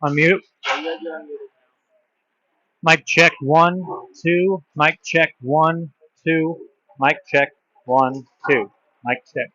Unmute. Mic check 1, 2. Mic check 1, 2. Mic check 1, 2. Mic check.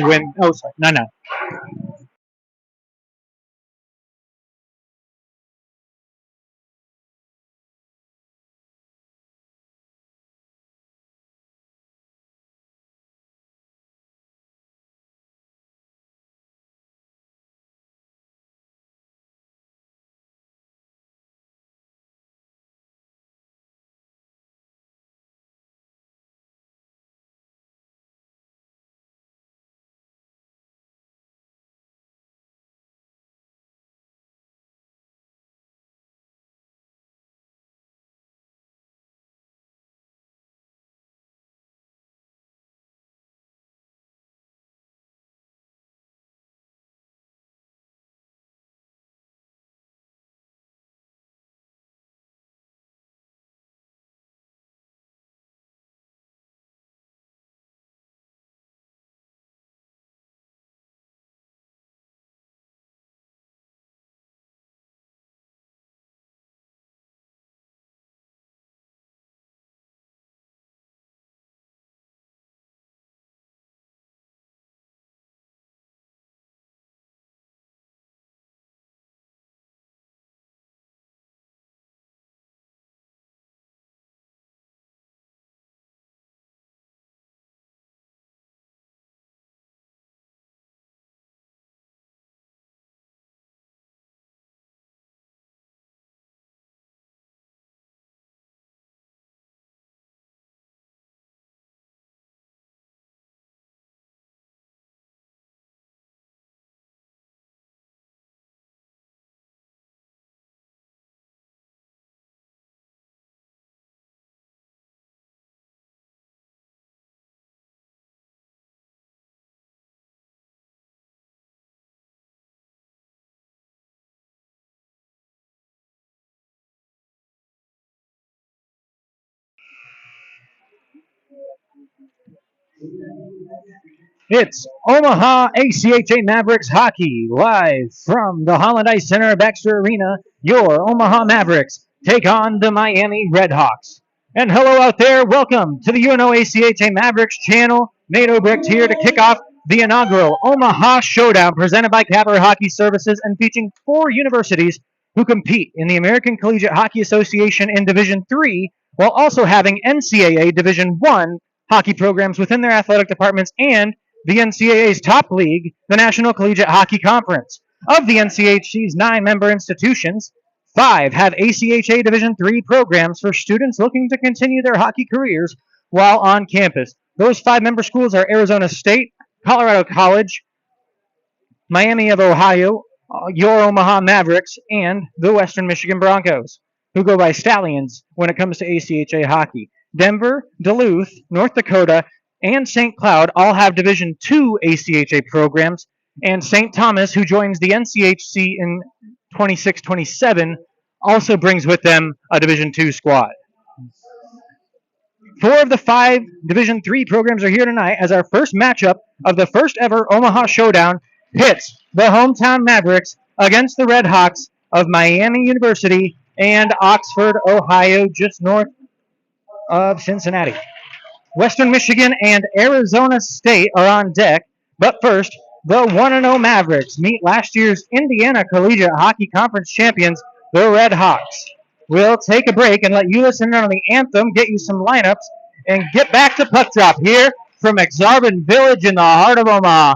Win. Oh, sorry. No, no. It's Omaha ACHA Mavericks hockey live from the Holland Ice Center at Baxter Arena. Your Omaha Mavericks take on the Miami Redhawks. And hello out there. Welcome to the UNO ACHA Mavericks channel. Nate Obrecht here to kick off the inaugural Omaha Showdown presented by Capper Hockey Services and featuring 4 universities who compete in the American Collegiate Hockey Association in Division III while also having NCAA Division I hockey programs within their athletic departments and the NCAA's top league, the National Collegiate Hockey Conference. Of the NCHC's 9 member institutions, 5 have ACHA Division III programs for students looking to continue their hockey careers while on campus. Those 5 member schools are Arizona State, Colorado College, Miami of Ohio, your Omaha Mavericks, and the Western Michigan Broncos, who go by Stallions when it comes to ACHA hockey. Denver, Duluth, North Dakota, and St. Cloud all have Division II ACHA programs, and St. Thomas, who joins the NCHC in 26-27, also brings with them a Division II squad. 4 of the 5 Division III programs are here tonight as our first matchup of the first ever Omaha Showdown pits the hometown Mavericks against the Red Hawks of Miami University and Oxford, Ohio, just north of Cincinnati. Western Michigan and Arizona State are on deck, but first, the 1-0 Mavericks meet last year's Indiana Collegiate Hockey Conference champions, the Red Hawks. We'll take a break and let you listen in on the anthem, get you some lineups, and get back to puck drop here from Exarban Village in the heart of Omaha.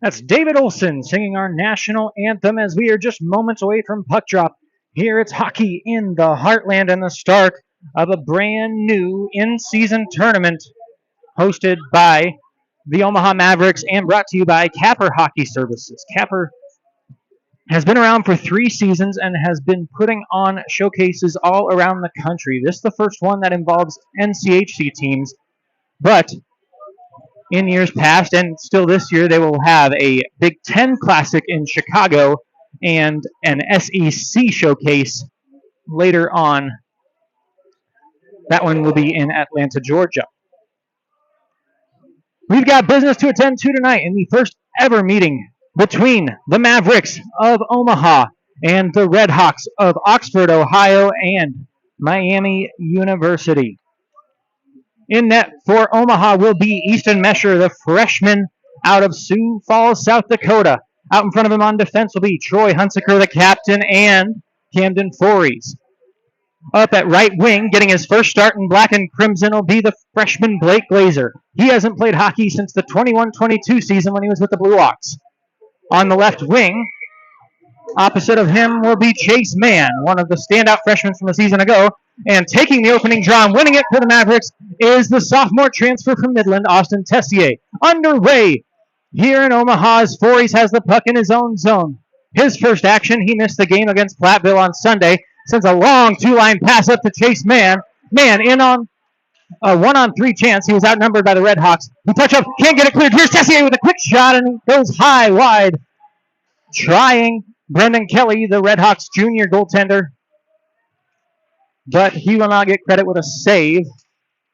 That's David Olson singing our national anthem as we are just moments away from puck drop. Here it's hockey in the heartland and the start of a brand new in-season tournament hosted by the Omaha Mavericks and brought to you by Capper Hockey Services. Capper has been around for 3 seasons and has been putting on showcases all around the country. This is the first one that involves NCHC teams, but in years past and still this year, they will have a Big Ten Classic in Chicago and an SEC showcase later on. That one will be in Atlanta, Georgia. We've got business to attend to tonight in the first ever meeting between the Mavericks of Omaha and the Redhawks of Oxford, Ohio, and Miami University. In net for Omaha will be Easton Mesher, the freshman out of Sioux Falls, South Dakota. Out in front of him on defense will be Troy Hunsaker, the captain, and Camden Fories. Up at right wing, getting his first start in black and crimson, will be the freshman Blake Glazer. He hasn't played hockey since the 21-22 season when he was with the Blue Hawks. On the left wing, opposite of him will be Chase Mann, one of the standout freshmen from a season ago. And taking the opening draw and winning it for the Mavericks is the sophomore transfer from Midland, Austin Tessier. Underway here in Omaha as Fories has the puck in his own zone. His first action, he missed the game against Platteville on Sunday. Sends a long two-line pass up to Chase Mann. Mann in on a 1-on-3 chance. He was outnumbered by the Redhawks. He touch up, can't get it cleared. Here's Tessier with a quick shot and goes high, wide. Trying Brendan Kelly, the Redhawks junior goaltender, but he will not get credit with a save.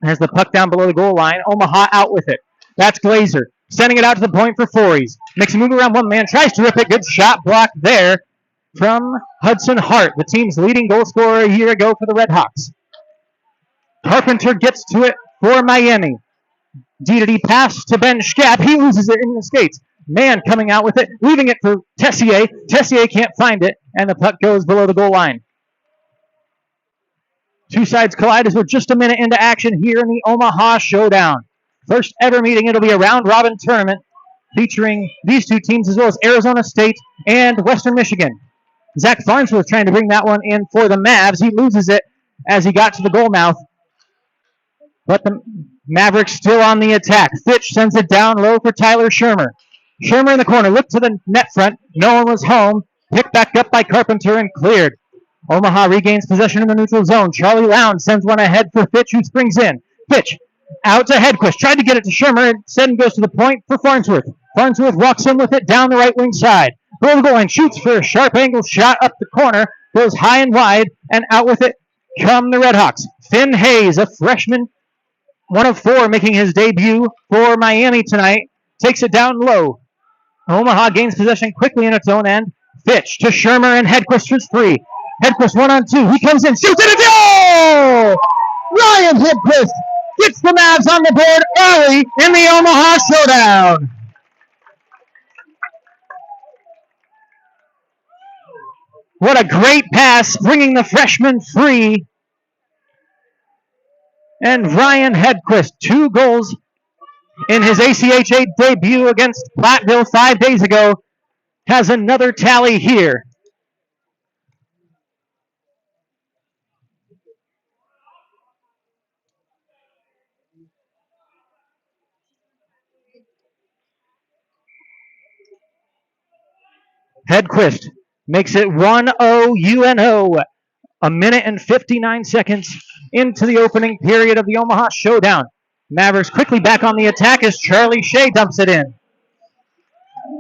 Has the puck down below the goal line. Omaha out with it. That's Glazer. Sending it out to the point for Fories. Makes a move around one man. Tries to rip it. Good shot blocked there from Hudson Hart, the team's leading goal scorer a year ago for the Redhawks. Carpenter gets to it for Miami. D-to-D pass to Ben Schaap. He loses it in the skates. Mann coming out with it, leaving it for Tessier. Tessier can't find it, and the puck goes below the goal line. Two sides collide as we're just a minute into action here in the Omaha Showdown. First ever meeting, it'll be a round-robin tournament featuring these two teams as well as Arizona State and Western Michigan. Zach Farnsworth trying to bring that one in for the Mavs. He loses it as he got to the goal mouth. But the Mavericks still on the attack. Fitch sends it down low for Tyler Shermer. Shermer in the corner, looked to the net front. No one was home. Picked back up by Carpenter and cleared. Omaha regains possession in the neutral zone. Charlie Lowndes sends one ahead for Fitch, who springs in. Fitch out to Hedquist. Tried to get it to Shermer. Instead goes to the point for Farnsworth. Farnsworth walks in with it down the right wing side. Below the goal line, shoots for a sharp angle shot up the corner. Goes high and wide, and out with it come the Redhawks. Finn Hayes, a freshman, one of four, making his debut for Miami tonight. Takes it down low. Omaha gains possession quickly in its own end. Fitch to Shermer and Hedquist for three. Hedquist 1-on-2. He comes in, shoots it, a goal! Ryan Hedquist gets the Mavs on the board early in the Omaha Showdown. What a great pass, bringing the freshman free. And Ryan Hedquist, 2 goals in his ACHA debut against Platteville 5 days ago, has another tally here. Hedquist makes it 1-0 UNO. A minute and 59 seconds into the opening period of the Omaha Showdown. Mavericks quickly back on the attack as Charlie Shea dumps it in.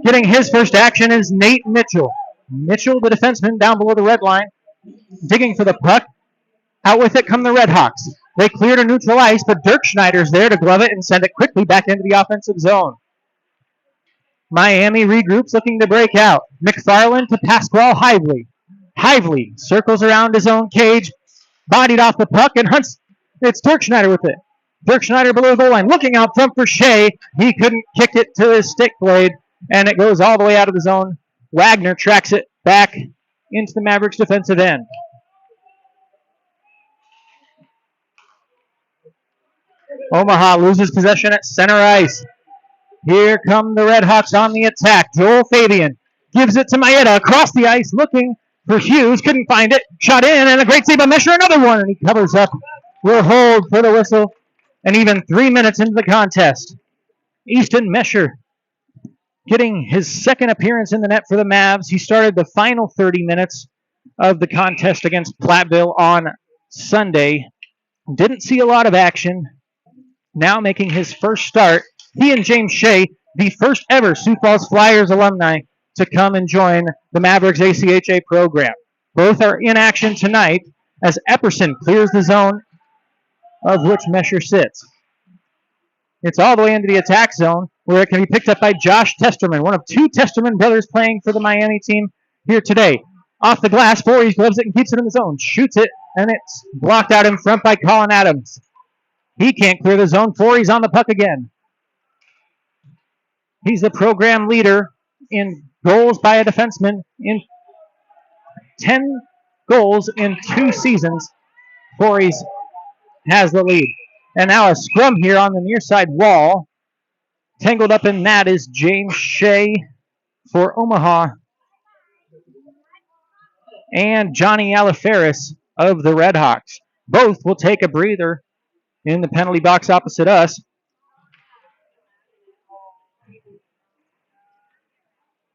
Getting his first action is Nate Mitchell. Mitchell, the defenseman, down below the red line, digging for the puck. Out with it come the Redhawks. They clear to neutral ice, but Dirk Schneider's there to glove it and send it quickly back into the offensive zone. Miami regroups, looking to break out. McFarland to Pasquale Hively. Hively circles around his own cage, bodied off the puck, and hunts. It's Dirk Schneider with it. Dirk Schneider below the goal line, looking out front for Shea. He couldn't kick it to his stick blade, and it goes all the way out of the zone. Wagner tracks it back into the Mavericks' defensive end. Omaha loses possession at center ice. Here come the Redhawks on the attack. Joel Fabian gives it to Maeda across the ice, looking for Hughes. Couldn't find it. Shot in, and a great save by Mesher. Another one, and he covers up. We'll hold for the whistle. And even 3 minutes into the contest, Easton Mesher getting his second appearance in the net for the Mavs. He started the final 30 minutes of the contest against Platteville on Sunday. Didn't see a lot of action. Now making his first start, he and James Shea, the first ever Sioux Falls Flyers alumni to come and join the Mavericks ACHA program. Both are in action tonight as Epperson clears the zone of which Mesher sits. It's all the way into the attack zone where it can be picked up by Josh Testerman, one of two Testerman brothers playing for the Miami team here today. Off the glass, Voorhees gloves it and keeps it in the zone. Shoots it, and it's blocked out in front by Colin Adams. He can't clear the zone. Voorhees on the puck again. He's the program leader in goals by a defenseman in 10 goals in 2 seasons. Voorhees has the lead. And now a scrum here on the near side wall. Tangled up in that is James Shea for Omaha. And Johnny Alaferis of the Redhawks. Both will take a breather in the penalty box opposite us.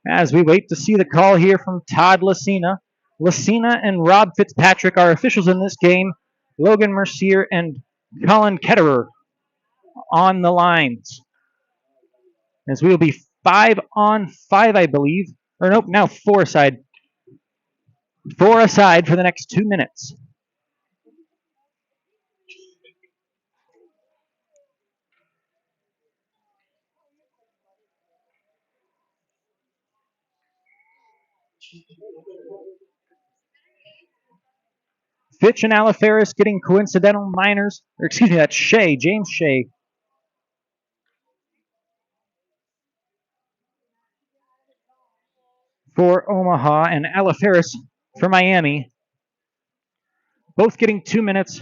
As we wait to see the call here from Todd Lucina. Lucina and Rob Fitzpatrick are officials in this game. Logan Mercier and Colin Ketterer on the lines. As we will be 5-on-5, I believe. Or nope, now 4 aside. 4 aside for the next 2 minutes. Fitch and Alaferis getting coincidental minors. Or excuse me, that's Shea, James Shea. For Omaha and Alaferis for Miami. Both getting 2 minutes.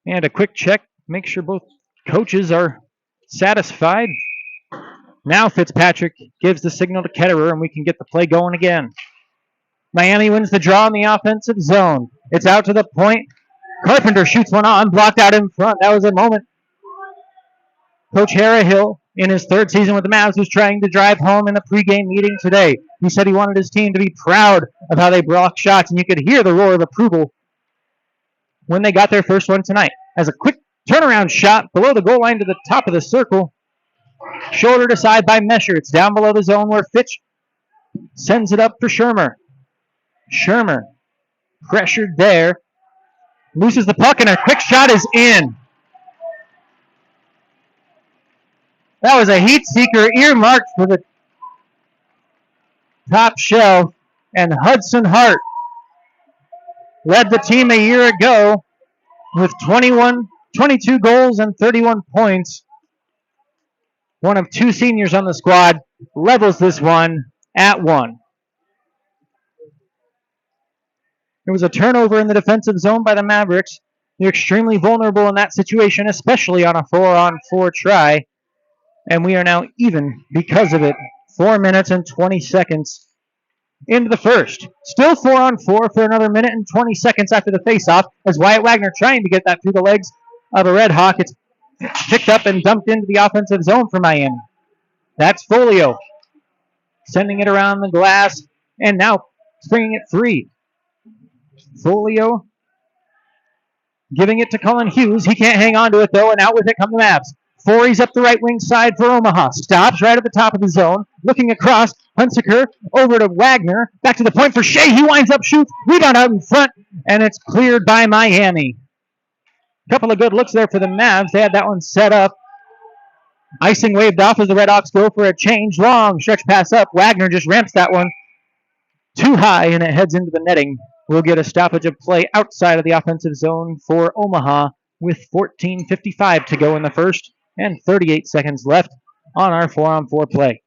And a quick check. Make sure both coaches are satisfied. Now Fitzpatrick gives the signal to Ketterer, and we can get the play going again. Miami wins the draw in the offensive zone. It's out to the point. Carpenter shoots one on, blocked out in front. That was a moment. Coach Harrahill, in his 3rd season with the Mavs, was trying to drive home in a pregame meeting today. He said he wanted his team to be proud of how they blocked shots, and you could hear the roar of approval when they got their first one tonight. As a quick turnaround shot below the goal line to the top of the circle, shouldered aside by Mesher. It's down below the zone where Fitch sends it up for Shermer. Shermer, pressured there, loses the puck, and a quick shot is in. That was a heat seeker earmarked for the top shelf, and Hudson Hart led the team a year ago with 22 goals and 31 points. One of 2 seniors on the squad levels this one at 1. It was a turnover in the defensive zone by the Mavericks. They're extremely vulnerable in that situation, especially on a 4-on-4 try. And we are now even because of it. 4 minutes and 20 seconds into the first. Still 4-on-4 for another minute and 20 seconds after the faceoff as Wyatt Wagner trying to get that through the legs of a Red Hawk. It's Picked up and dumped into the offensive zone for Miami. That's Folio. Sending it around the glass and now bringing it free. Folio giving it to Cullen Hughes. He can't hang on to it though, and out with it come the Mavs. Forey's up the right wing side for Omaha. Stops right at the top of the zone. Looking across. Hunsaker over to Wagner. Back to the point for Shea. He winds up, shoots. Rebound out in front, and it's cleared by Miami. Couple of good looks there for the Mavs. They had that one set up. Icing waved off as the Redhawks go for a change. Long stretch pass up. Wagner just ramps that one too high, and it heads into the netting. We'll get a stoppage of play outside of the offensive zone for Omaha with 14:55 to go in the first and 38 seconds left on our 4-on-4 play.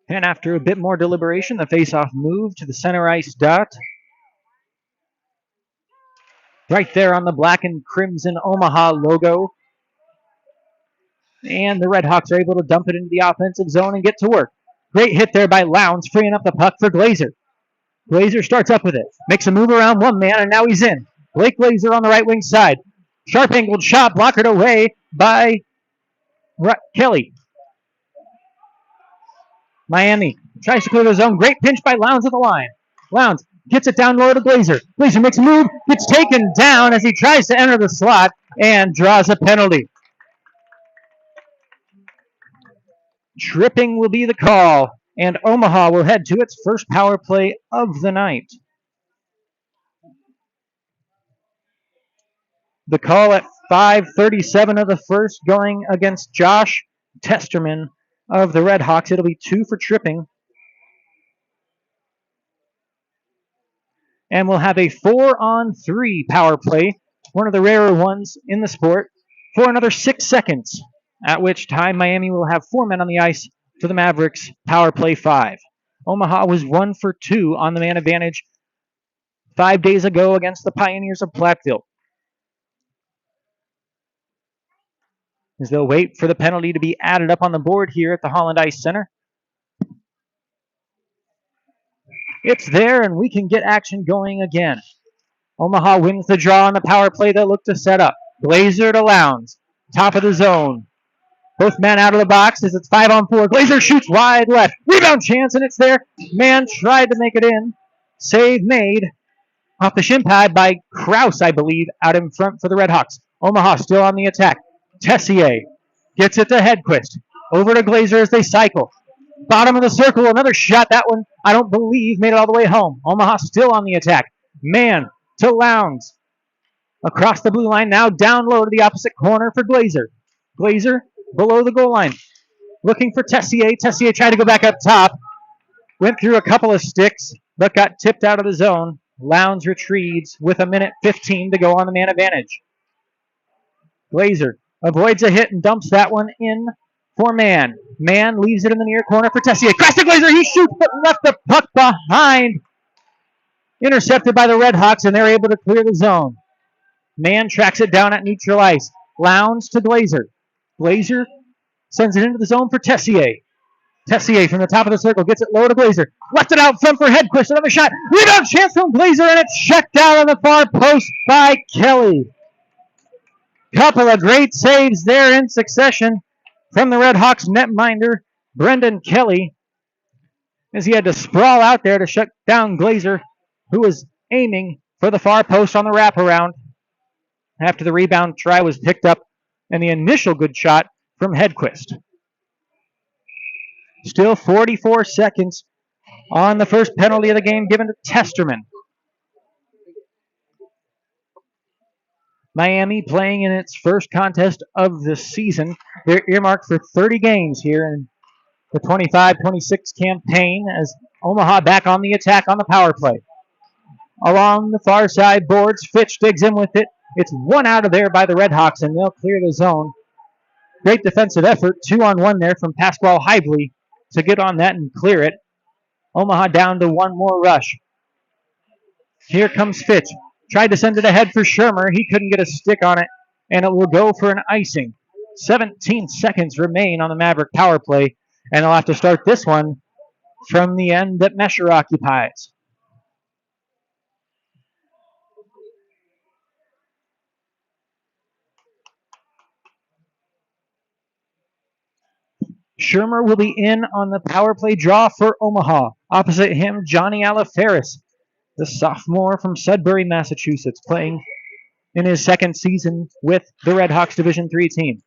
And after a bit more deliberation, the faceoff moved to the center ice dot. Right there on the black and crimson Omaha logo. And the Redhawks are able to dump it into the offensive zone and get to work. Great hit there by Lowndes, freeing up the puck for Glazer. Glazer starts up with it. Makes a move around one man, and now he's in. Blake Glazer on the right wing side. Sharp angled shot, blockered away by Kelly. Miami tries to clear the zone. Great pinch by Lowndes at the line. Lowndes gets it down low to Glazer. Glazer makes a move, gets taken down as he tries to enter the slot and draws a penalty. Tripping will be the call, and Omaha will head to its first power play of the night. The call at 5:37 of the first going against Josh Testerman of the Redhawks. It'll be 2 for tripping. And we'll have a 4-on-3 power play, one of the rarer ones in the sport, for another 6 seconds, at which time Miami will have 4 men on the ice for the Mavericks power play 5. Omaha was 1 for 2 on the man advantage 5 days ago against the Pioneers of Platteville. As they'll wait for the penalty to be added up on the board here at the Holland Ice Center. It's there, and we can get action going again. Omaha wins the draw on the power play they'll look to set up. Glazer to Lowndes, top of the zone. Both men out of the box as it's 5-on-4. Glazer shoots wide left. Rebound chance, and it's there. Man tried to make it in. Save made off the shin pad by Krause, I believe, out in front for the Redhawks. Omaha still on the attack. Tessier gets it to Hedquist. Over to Glazer as they cycle. Bottom of the circle, another shot. That one, I don't believe, made it all the way home. Omaha still on the attack. Man to Lowndes. Across the blue line, now down low to the opposite corner for Glazer. Glazer below the goal line. Looking for Tessier. Tessier tried to go back up top. Went through a couple of sticks, but got tipped out of the zone. Lowndes retreats with 1:15 to go on the man advantage. Glazer avoids a hit and dumps that one in for Man. Man leaves it in the near corner for Tessier. Across to Glazer, he shoots but left the puck behind. Intercepted by the Redhawks, and they're able to clear the zone. Man tracks it down at neutral ice. Lowndes to Glazer. Glazer sends it into the zone for Tessier. Tessier from the top of the circle gets it low to Glazer. Left it out front for Hedquist. Another shot. Rebound chance from Glazer, and it's checked out on the far post by Kelly. Couple of great saves there in succession from the Redhawks netminder, Brendan Kelly, as he had to sprawl out there to shut down Glazer, who was aiming for the far post on the wraparound. After the rebound try was picked up, and the initial good shot from Hedquist. Still 44 seconds on the first penalty of the game given to Testerman. Miami playing in its first contest of the season. They're earmarked for 30 games here in the 25-26 campaign as Omaha back on the attack on the power play. Along the far side boards, Fitch digs in with it. It's one out of there by the Redhawks, and they'll clear the zone. Great defensive effort, 2-on-1 there from Pasquale Hively to get on that and clear it. Omaha down to one more rush. Here comes Fitch. Tried to send it ahead for Shermer. He couldn't get a stick on it, and it will go for an icing. 17 seconds remain on the Maverick power play, and they'll have to start this one from the end that Mesher occupies. Shermer will be in on the power play draw for Omaha. Opposite him, Johnny Alaferis, the sophomore from Sudbury, Massachusetts, playing in his second season with the Redhawks Division III team.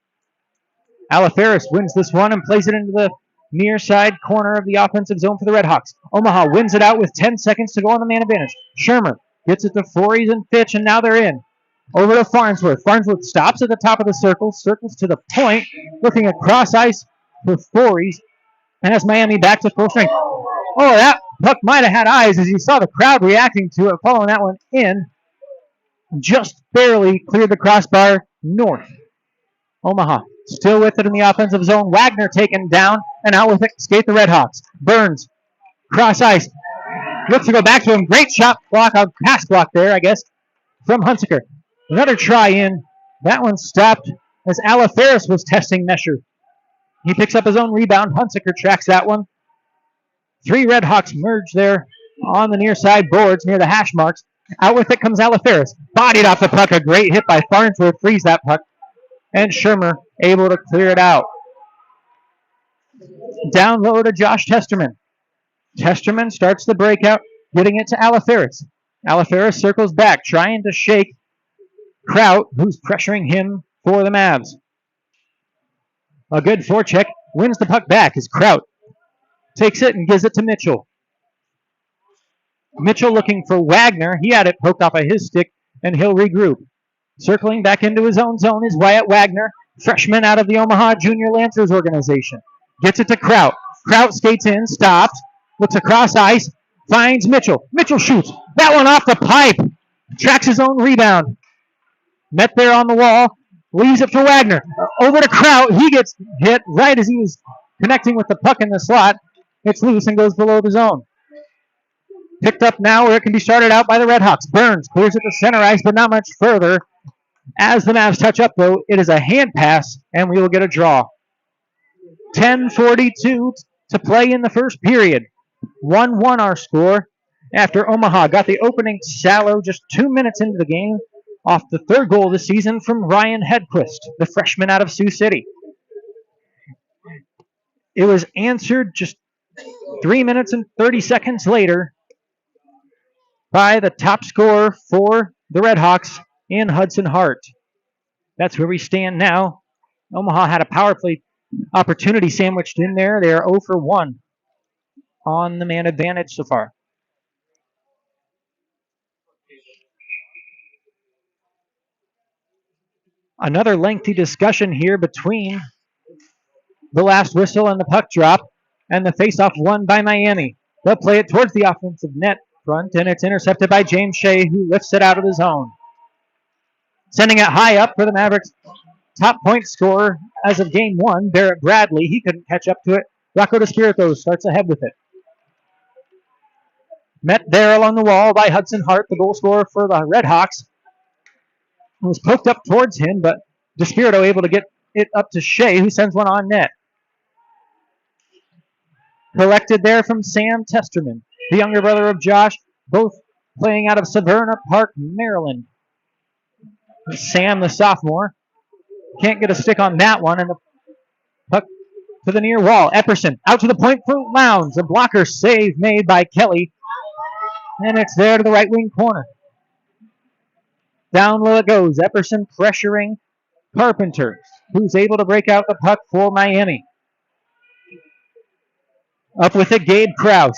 Alaferis wins this one and plays it into the near side corner of the offensive zone for the Redhawks. Omaha wins it out with 10 seconds to go on the man advantage. Shermer gets it to Voorhees and Fitch, and now they're in. Over to Farnsworth. Farnsworth stops at the top of the circle, circles to the point, looking across ice for Voorhees, and has Miami back to full strength. Oh, that puck might have had eyes as you saw the crowd reacting to it, following that one in. Just barely cleared the crossbar north. Omaha still with it in the offensive zone. Wagner taken down, and out with it skate the Redhawks. Burns, cross ice. Looks to go back to him. Great shot block, a pass block there, I guess, from Hunsaker. Another try in. That one stopped as Alaferis was testing Mesher. He picks up his own rebound. Hunsaker tracks that one. 3 Redhawks merge there on the near side boards near the hash marks. Out with it comes Alaferis. Bodied off the puck. A great hit by Farnsworth. Frees that puck. And Shermer able to clear it out. Down low to Josh Testerman. Testerman starts the breakout, getting it to Alaferis. Alaferis circles back, trying to shake Kraut, who's pressuring him for the Mavs. A good forecheck, wins the puck back as Kraut takes it and gives it to Mitchell. Mitchell looking for Wagner. He had it poked off of his stick, and he'll regroup. Circling back into his own zone is Wyatt Wagner, freshman out of the Omaha Junior Lancers organization. Gets it to Kraut. Kraut skates in, stops, looks across ice, finds Mitchell. Mitchell shoots. That one off the pipe. Tracks his own rebound. Met there on the wall. Leaves it for Wagner. Over to Kraut. He gets hit right as he was connecting with the puck in the slot. It's loose and goes below the zone. Picked up now where it can be started out by the Redhawks. Burns clears it to center ice, but not much further. As the Mavs touch up, though, it is a hand pass, and we will get a draw. 10:42 to play in the first period. 1-1 our score after Omaha got the opening salvo just 2 minutes into the game off the third goal of the season from Ryan Hedquist, the freshman out of Sioux City. It was answered just 3 minutes and 30 seconds later by the top scorer for the Redhawks in Hudson Hart. That's where we stand now. Omaha had a power play opportunity sandwiched in there. They are 0 for 1 on the man advantage so far. Another lengthy discussion here between the last whistle and the puck drop, and the faceoff won by Miami. They'll play it towards the offensive net front, and it's intercepted by James Shea, who lifts it out of the zone. Sending it high up for the Mavericks' top point scorer as of game 1, Barrett Bradley. He couldn't catch up to it. Rocco DeSpirito starts ahead with it. Met there along the wall by Hudson Hart, the goal scorer for the Redhawks. It was poked up towards him, but DeSpirito able to get it up to Shea, who sends one on net. Collected there from Sam Testerman, the younger brother of Josh, both playing out of Severna Park, Maryland. Sam, the sophomore, can't get a stick on that one, and the puck to the near wall. Epperson out to the point for Lowndes. A blocker save made by Kelly, and it's there to the right wing corner. Down low it goes. Epperson pressuring Carpenter, who's able to break out the puck for Miami. Up with it, Gabe Krause.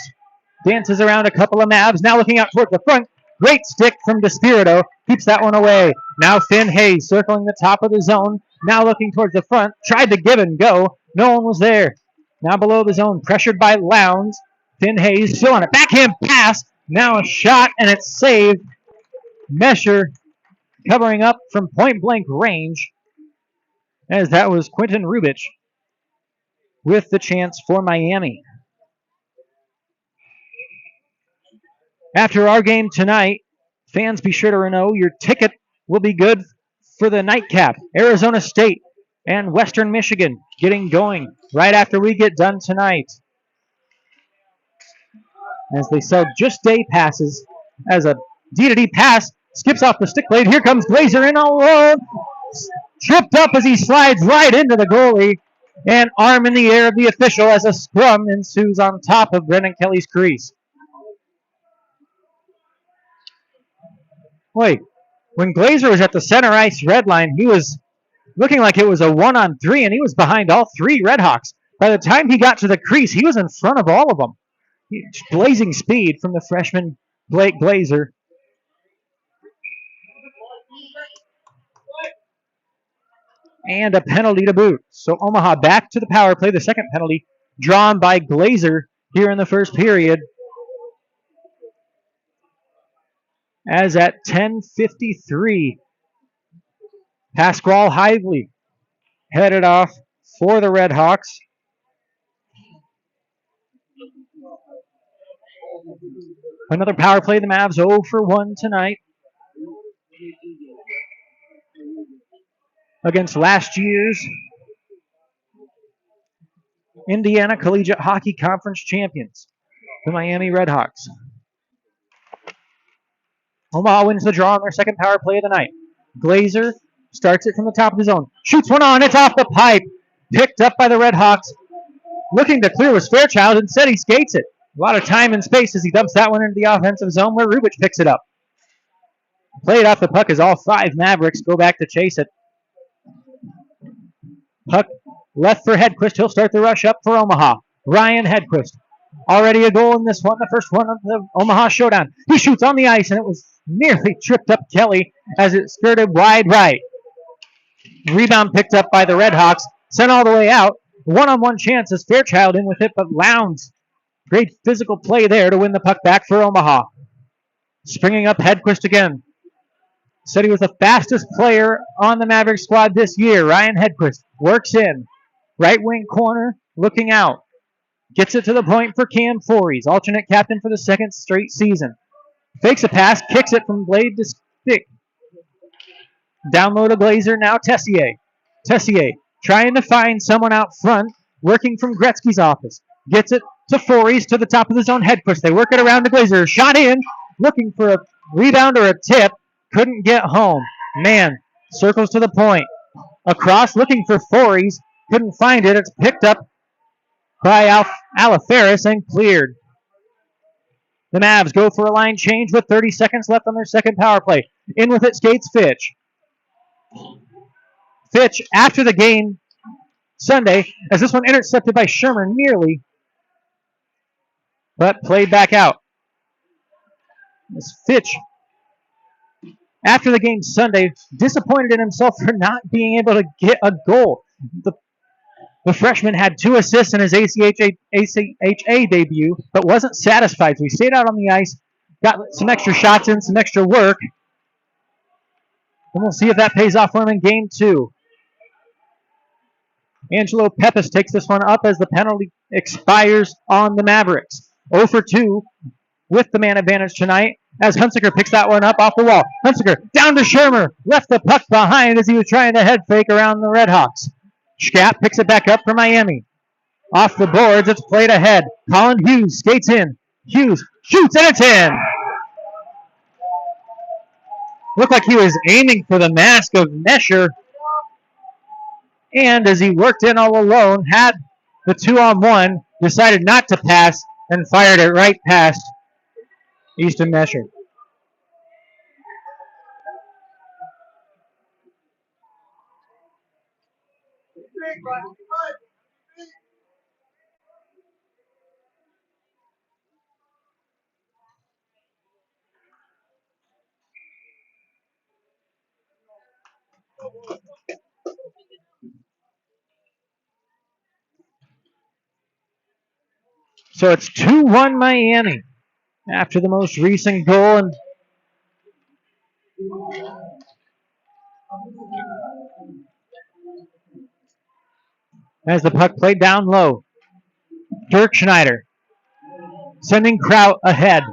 Dances around a couple of Mavs. Now looking out toward the front. Great stick from DeSpirito. Keeps that one away. Now Finn Hayes circling the top of the zone. Now looking towards the front. Tried to give and go. No one was there. Now below the zone. Pressured by Lowndes. Finn Hayes still on it. Backhand pass. Now a shot, and it's saved. Mesher covering up from point-blank range, as that was Quentin Rubich with the chance for Miami. After our game tonight, Fans, be sure to know your ticket will be good for the nightcap. Arizona State and Western Michigan getting going right after we get done tonight. As they sell just day passes, as a D-to-D pass skips off the stick blade. Here comes Glazer in all alone. Tripped up as he slides right into the goalie. And arm in the air of the official as a scrum ensues on top of Brendan Kelly's crease. Wait, when Glazer was at the center ice red line, he was looking like it was a 1-on-3, and he was behind all three Redhawks. By the time he got to the crease, he was in front of all of them. Blazing speed from the freshman Blake Glazer. And a penalty to boot. So Omaha back to the power play. The second penalty drawn by Glazer here in the first period. As at 10:53, Pasquale Hively headed off for the Redhawks. Another power play. The Mavs 0 for 1 tonight against last year's Indiana Collegiate Hockey Conference champions, the Miami Redhawks. Omaha wins the draw on their second power play of the night. Glazer starts it from the top of the zone. Shoots one on. It's off the pipe. Picked up by the Redhawks. Looking to clear was Fairchild. Instead, he skates it. A lot of time and space as he dumps that one into the offensive zone where Rubich picks it up. Played off the puck as all five Mavericks go back to chase it. Puck left for Hedquist. He'll start the rush up for Omaha. Ryan Hedquist. Already a goal in this one, the first one of the Omaha showdown. He shoots on the ice, and it was nearly tripped up Kelly as it skirted wide right. Rebound picked up by the Redhawks. Sent all the way out. One-on-one chance as Fairchild in with it, but Lowndes. Great physical play there to win the puck back for Omaha. Springing up Hedquist again. Said he was the fastest player on the Maverick squad this year. Ryan Hedquist works in. Right wing corner, looking out. Gets it to the point for Cam Forries, alternate captain for the second straight season. Fakes a pass, kicks it from blade to stick. Down low to Glazer, now Tessier. Tessier trying to find someone out front, working from Gretzky's office. Gets it to Forries to the top of the zone. Hedquist, they work it around to Glazer. Shot in, looking for a rebound or a tip. Couldn't get home. Man, circles to the point. Across, looking for Forries. Couldn't find it. It's picked up by Alaferis and cleared. The Mavs go for a line change with 30 seconds left on their second power play. In with it skates Fitch. Fitch, after the game Sunday, as this one intercepted by Shermer nearly, but played back out. As Fitch, after the game Sunday, disappointed in himself for not being able to get a goal. The freshman had 2 assists in his ACHA debut, but wasn't satisfied. So he stayed out on the ice, got some extra shots in, some extra work. And we'll see if that pays off for him in game 2. Angelo Pepis takes this one up as the penalty expires on the Mavericks. 0 for 2 with the man advantage tonight as Hunsaker picks that one up off the wall. Hunsaker down to Shermer. Left the puck behind as he was trying to head fake around the Redhawks. Scap picks it back up for Miami. Off the boards, it's played ahead. Colin Hughes skates in. Hughes shoots, and it's in. Looked like he was aiming for the mask of Nesher. And as he worked in all alone, had the 2-on-1, decided not to pass, and fired it right past Easton Nesher. So it's 2-1 Miami after the most recent goal. And as the puck played down low, Dirk Schneider sending Kraut ahead.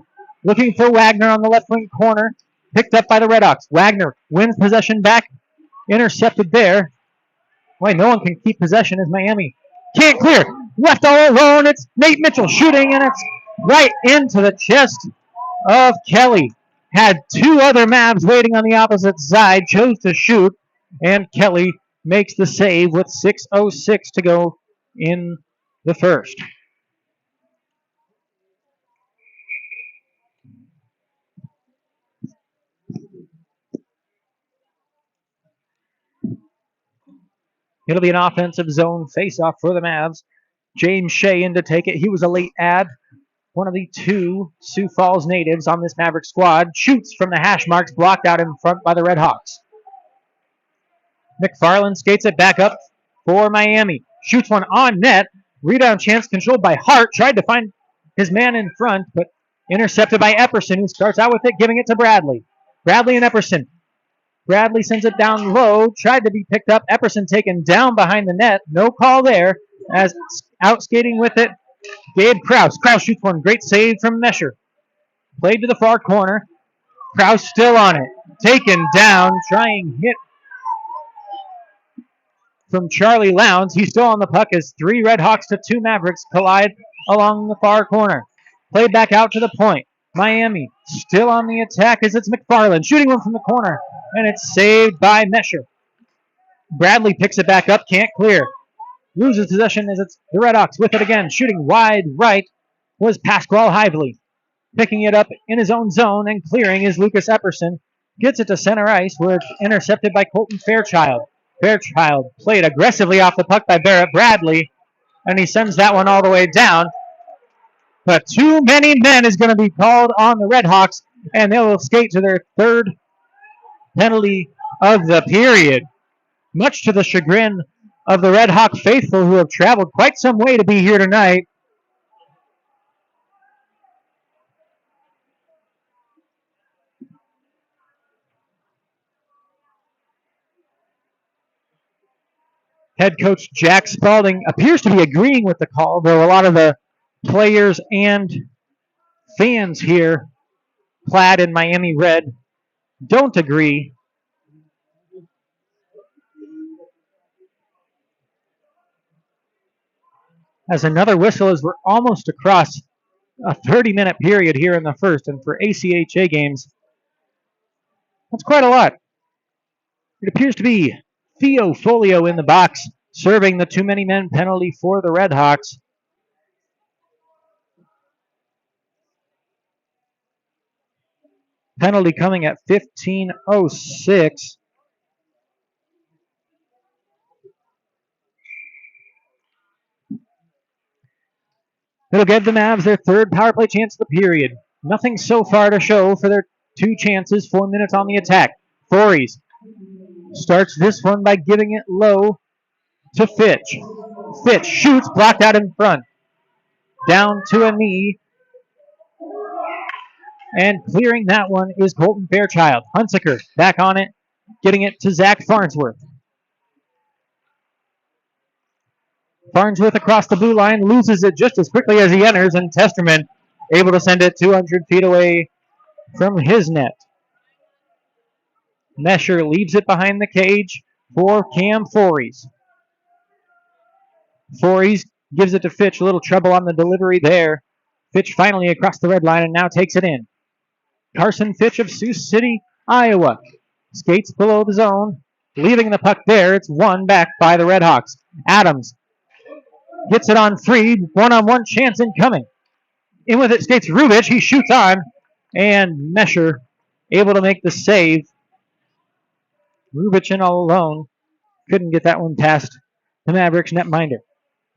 Looking for Wagner on the left wing corner. Picked up by the Redhawks. Wagner wins possession back. Intercepted there. Wait, no one can keep possession as Miami can't clear. Left all alone. It's Nate Mitchell shooting, and it's right into the chest of Kelly. Had two other Mavs waiting on the opposite side. Chose to shoot, and Kelly makes the save with 6:06 to go in the first. It'll be an offensive zone face-off for the Mavs. James Shea in to take it. He was a late add. One of the two Sioux Falls natives on this Maverick squad. Shoots from the hash marks, blocked out in front by the Redhawks. McFarland skates it back up for Miami. Shoots one on net. Rebound chance controlled by Hart. Tried to find his man in front, but intercepted by Epperson, who starts out with it, giving it to Bradley. Bradley and Epperson. Bradley sends it down low. Tried to be picked up. Epperson taken down behind the net. No call there. As out skating with it, Gabe Krause. Krause shoots one. Great save from Mesher. Played to the far corner. Krause still on it. Taken down. Trying hit from Charlie Lowndes. He's still on the puck as 3 Redhawks to 2 Mavericks collide along the far corner. Played back out to the point. Miami still on the attack as it's McFarland shooting one from the corner, and it's saved by Mesher. Bradley picks it back up, can't clear. Loses possession as it's the Redhawks with it again. Shooting wide right was Pasquale Hively. Picking it up in his own zone and clearing is Lucas Epperson. Gets it to center ice where it's intercepted by Colton Fairchild. Fairchild played aggressively off the puck by Barrett Bradley, and he sends that one all the way down. But too many men is going to be called on the Redhawks, and they will skate to their third penalty of the period. Much to the chagrin of the Redhawk faithful, who have traveled quite some way to be here tonight. Head coach Jack Spalding appears to be agreeing with the call, though a lot of the players and fans here, clad in Miami red, don't agree. As another whistle, as we're almost across a 30-minute period here in the first, and for ACHA games, that's quite a lot. It appears to be Theo Folio in the box, serving the too many men penalty for the Redhawks. Penalty coming at 15:06. It'll give the Mavs their third power play chance of the period. Nothing so far to show for their 2 chances, 4 minutes on the attack. Voorhees starts this one by giving it low to Fitch. Fitch shoots, blocked out in front. Down to a knee. And clearing that one is Colton Fairchild. Hunsaker back on it, getting it to Zach Farnsworth. Farnsworth across the blue line, loses it just as quickly as he enters, and Testerman able to send it 200 feet away from his net. Mesher leaves it behind the cage for Cam Voorhees. Voorhees gives it to Fitch, a little trouble on the delivery there. Fitch finally across the red line and now takes it in. Carson Fitch of Sioux City, Iowa, skates below the zone, leaving the puck there. It's won back by the Redhawks. Adams gets it on free, one-on-one chance incoming. In with it skates Rubich. He shoots on, and Mesher able to make the save. Rubich in all alone. Couldn't get that one past the Mavericks netminder.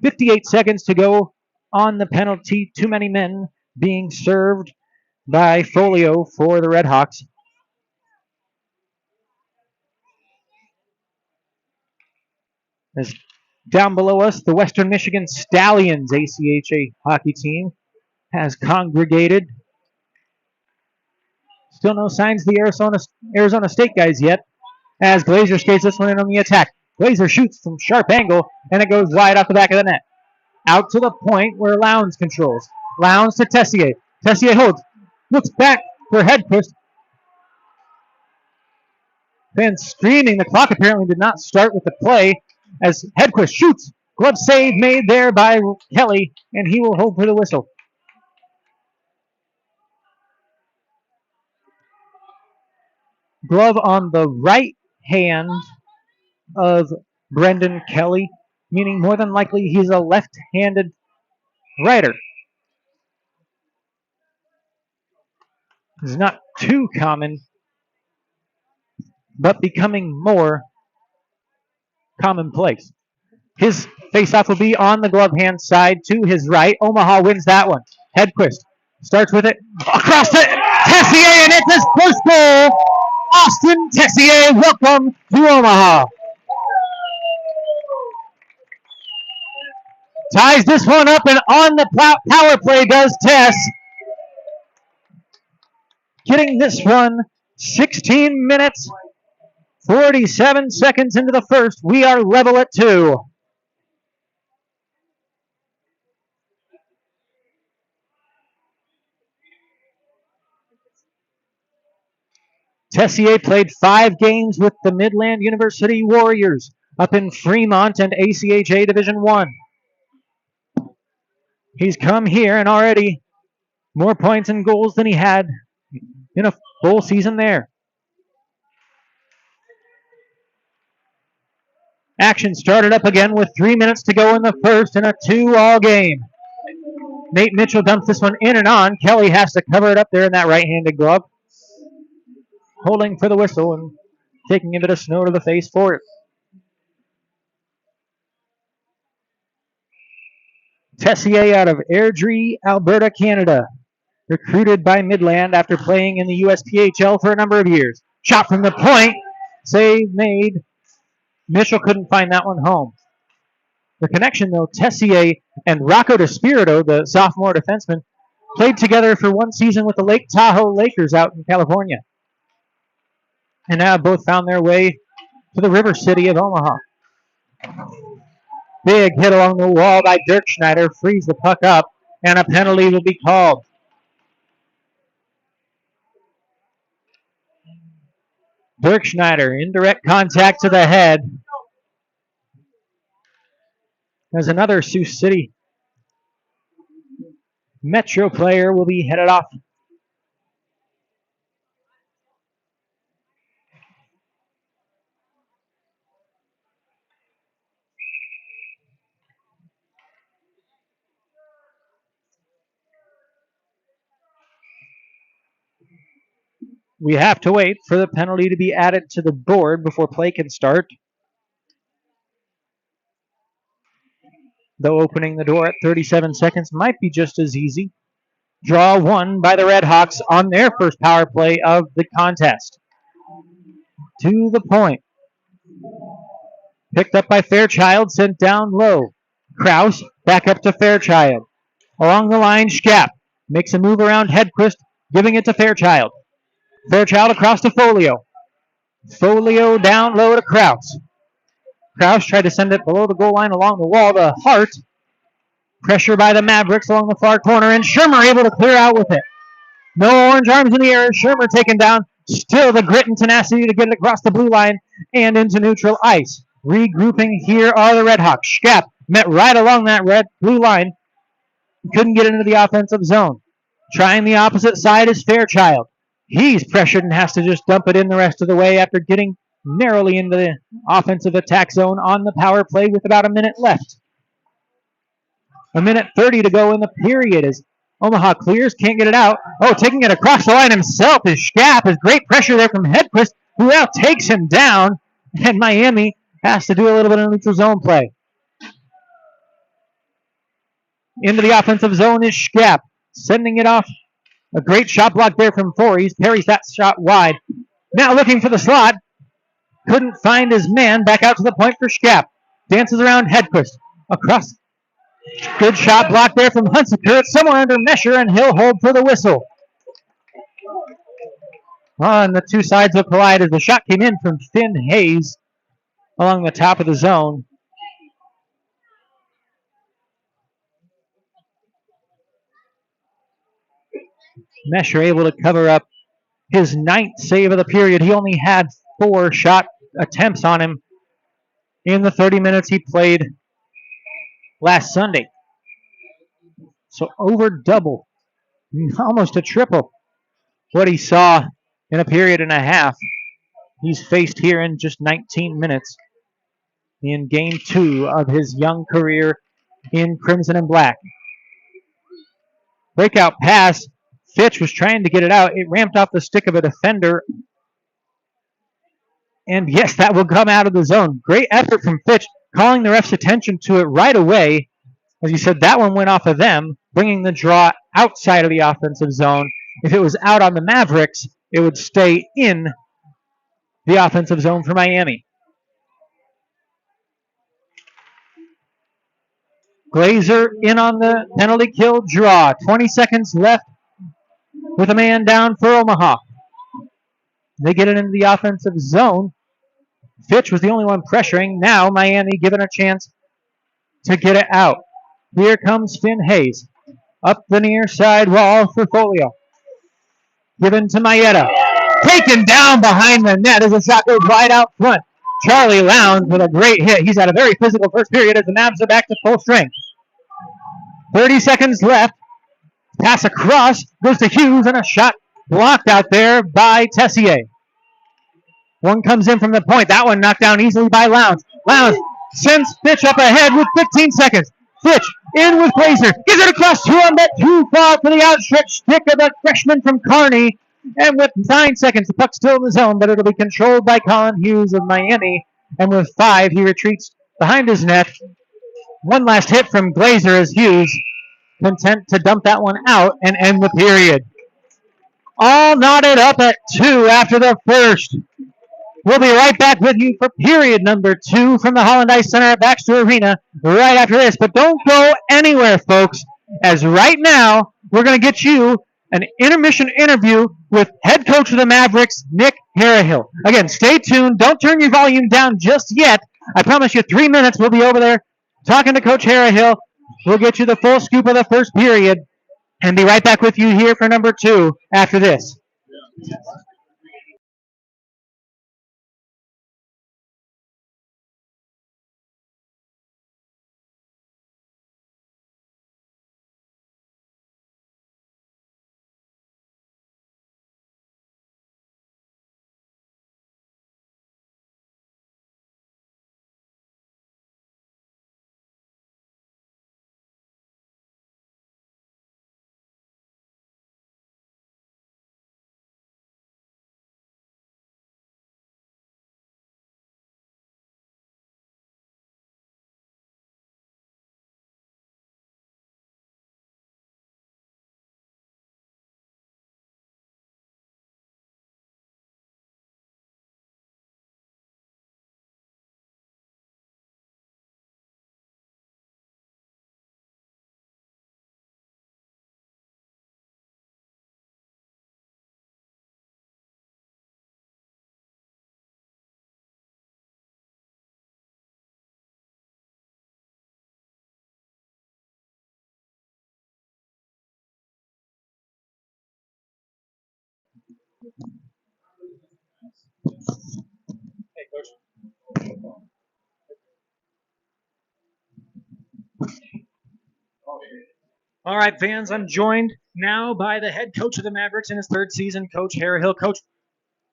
58 seconds to go on the penalty. Too many men being served by Folio for the Redhawks. As down below us, the Western Michigan Stallions ACHA hockey team has congregated. Still no signs of the Arizona State guys yet, as Glazer skates this one in on the attack. Glazer shoots from sharp angle, and it goes wide off the back of the net. Out to the point where Lowndes controls. Lowndes to Tessier. Tessier holds. Looks back for Hedquist. Fans screaming. The clock apparently did not start with the play as Hedquist shoots. Glove save made there by Kelly, and he will hold for the whistle. Glove on the right hand of Brendan Kelly, meaning more than likely he's a left-handed writer. It's not too common, but becoming more commonplace. His faceoff will be on the glove hand side to his right. Omaha wins that one. Hedquist starts with it across to Tessier, and it's his first goal. Austin Tessier, welcome to Omaha. Ties this one up, and on the power play does Tess. Getting this one 16 minutes, 47 seconds into the first. We are level at 2. Tessier played 5 games with the Midland University Warriors up in Fremont and ACHA Division 1. He's come here and already more points and goals than he had in a full season there. Action started up again with 3 minutes to go in the first in a 2-all game. Nate Mitchell dumps this one in and on. Kelly has to cover it up there in that right-handed glove. Holding for the whistle and taking a bit of snow to the face for it. Tessier out of Airdrie, Alberta, Canada. Recruited by Midland after playing in the USPHL for a number of years. Shot from the point. Save made. Mitchell couldn't find that one home. The connection, though, Tessier and Rocco DeSpirito, the sophomore defenseman, played together for one season with the Lake Tahoe Lakers out in California. And now both found their way to the river city of Omaha. Big hit along the wall by Dirk Schneider, frees the puck up, and a penalty will be called. Dirk Schneider, indirect contact to the head. As another Sioux City Metro player will be headed off. We have to wait for the penalty to be added to the board before play can start. Though opening the door at 37 seconds might be just as easy. Draw one by the Red Hawks on their first power play of the contest. To the point. Picked up by Fairchild, sent down low. Kraus back up to Fairchild. Along the line, Schkapp makes a move around Hedquist, giving it to Fairchild. Fairchild across to Folio. Folio down low to Kraus. Kraus tried to send it below the goal line along the wall to Hart. Pressure by the Mavericks along the far corner, and Shermer able to clear out with it. No orange arms in the air. Shermer taken down. Still the grit and tenacity to get it across the blue line and into neutral ice. Regrouping here are the Red Hawks. Schkapp met right along that red blue line. Couldn't get into the offensive zone. Trying the opposite side is Fairchild. He's pressured and has to just dump it in the rest of the way after getting narrowly into the offensive attack zone on the power play with about a minute left. A minute 30 to go in the period as Omaha clears, can't get it out. Oh, taking it across the line himself is Schkapp. There's great pressure there from Hedquist, who now takes him down, and Miami has to do a little bit of neutral zone play. Into the offensive zone is Schkapp, sending it off. A great shot block there from Voorhees. Parries that shot wide. Now looking for the slot. Couldn't find his man. Back out to the point for Schkapp. Dances around Hedquist. Across. Good shot block there from Hunsaker. It's somewhere under measure, and he'll hold for the whistle. On the two sides will collide as the shot came in from Finn Hayes along the top of the zone. Mesher able to cover up his ninth save of the period. He only had 4 shot attempts on him in the 30 minutes he played last Sunday. So over double, almost a triple what he saw in a period and a half he's faced here in just 19 minutes in game 2 of his young career in Crimson and Black. Breakout pass. Fitch was trying to get it out. It ramped off the stick of a defender. And yes, that will come out of the zone. Great effort from Fitch, calling the ref's attention to it right away. As you said, that one went off of them, bringing the draw outside of the offensive zone. If it was out on the Mavericks, it would stay in the offensive zone for Miami. Glazer in on the penalty kill draw. 20 seconds left with a man down for Omaha. They get it into the offensive zone. Fitch was the only one pressuring. Now Miami given a chance to get it out. Here comes Finn Hayes. Up the near side wall for Folio. Given to Maeda. Taken down behind the net as the shot goes wide out front. Charlie Lowndes with a great hit. He's had a very physical first period as the Mavs are back to full strength. 30 seconds left. Pass across. Goes to Hughes and a shot blocked out there by Tessier. One comes in from the point. That one knocked down easily by Lowndes. Lowndes sends Fitch up ahead with 15 seconds. Fitch in with Glazer. Gives it across to him, but too far for the outstretched stick of the freshman from Kearney. And with 9 seconds, the puck's still in the zone, but it'll be controlled by Colin Hughes of Miami. And with 5, he retreats behind his net. One last hit from Glazer as Hughes content to dump that one out and end the period. All knotted up at 2 after the first. We'll be right back with you for period number 2 from the Holland Ice Center at Baxter Arena right after this. But don't go anywhere, folks, as right now we're going to get you an intermission interview with head coach of the Mavericks, Nick Harahill. Again, stay tuned. Don't turn your volume down just yet. I promise you 3 minutes. We'll be over there talking to Coach Harahill. We'll get you the full scoop of the first period and be right back with you here for number 2 after this. Hey, Coach. All right, fans, I'm joined now by the head coach of the Mavericks in his 3rd season, Coach Harahill. Coach,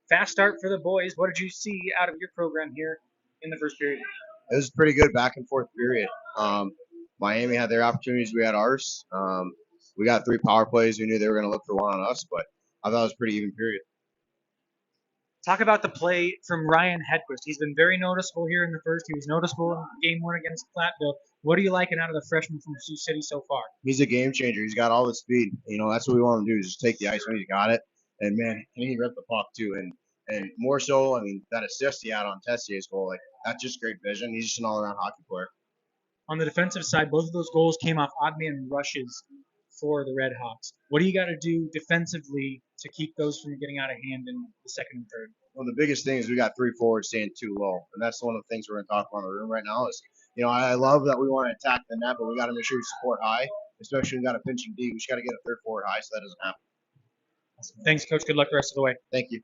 fast start for the boys. What did you see out of your program here in the first period? It was pretty good back and forth period. Miami had their opportunities, we had ours. We got 3 power plays. We knew they were going to look for one on us, but I thought it was a pretty even period. Talk about the play from Ryan Hedquist. He's been very noticeable here in the first. He was noticeable in game 1 against Platteville. What are you liking out of the freshman from Sioux City so far? He's a game changer. He's got all the speed. That's what we want him to do is just take the ice when he's got it. And, man, he ripped the puck, too. And more so, that assist he had on Tessier's goal, that's just great vision. He's just an all-around hockey player. On the defensive side, both of those goals came off odd man rushes for the Red Hawks. What do you got to do defensively to keep those from getting out of hand in the second and third? Well, the biggest thing is we got 3 forwards staying too low. And that's one of the things we're going to talk about in the room right now is, I love that we want to attack the net, but we got to make sure we support high, especially when we got a pinching D. We just got to get a 3rd forward high so that doesn't happen. Thanks, Coach. Good luck the rest of the way. Thank you.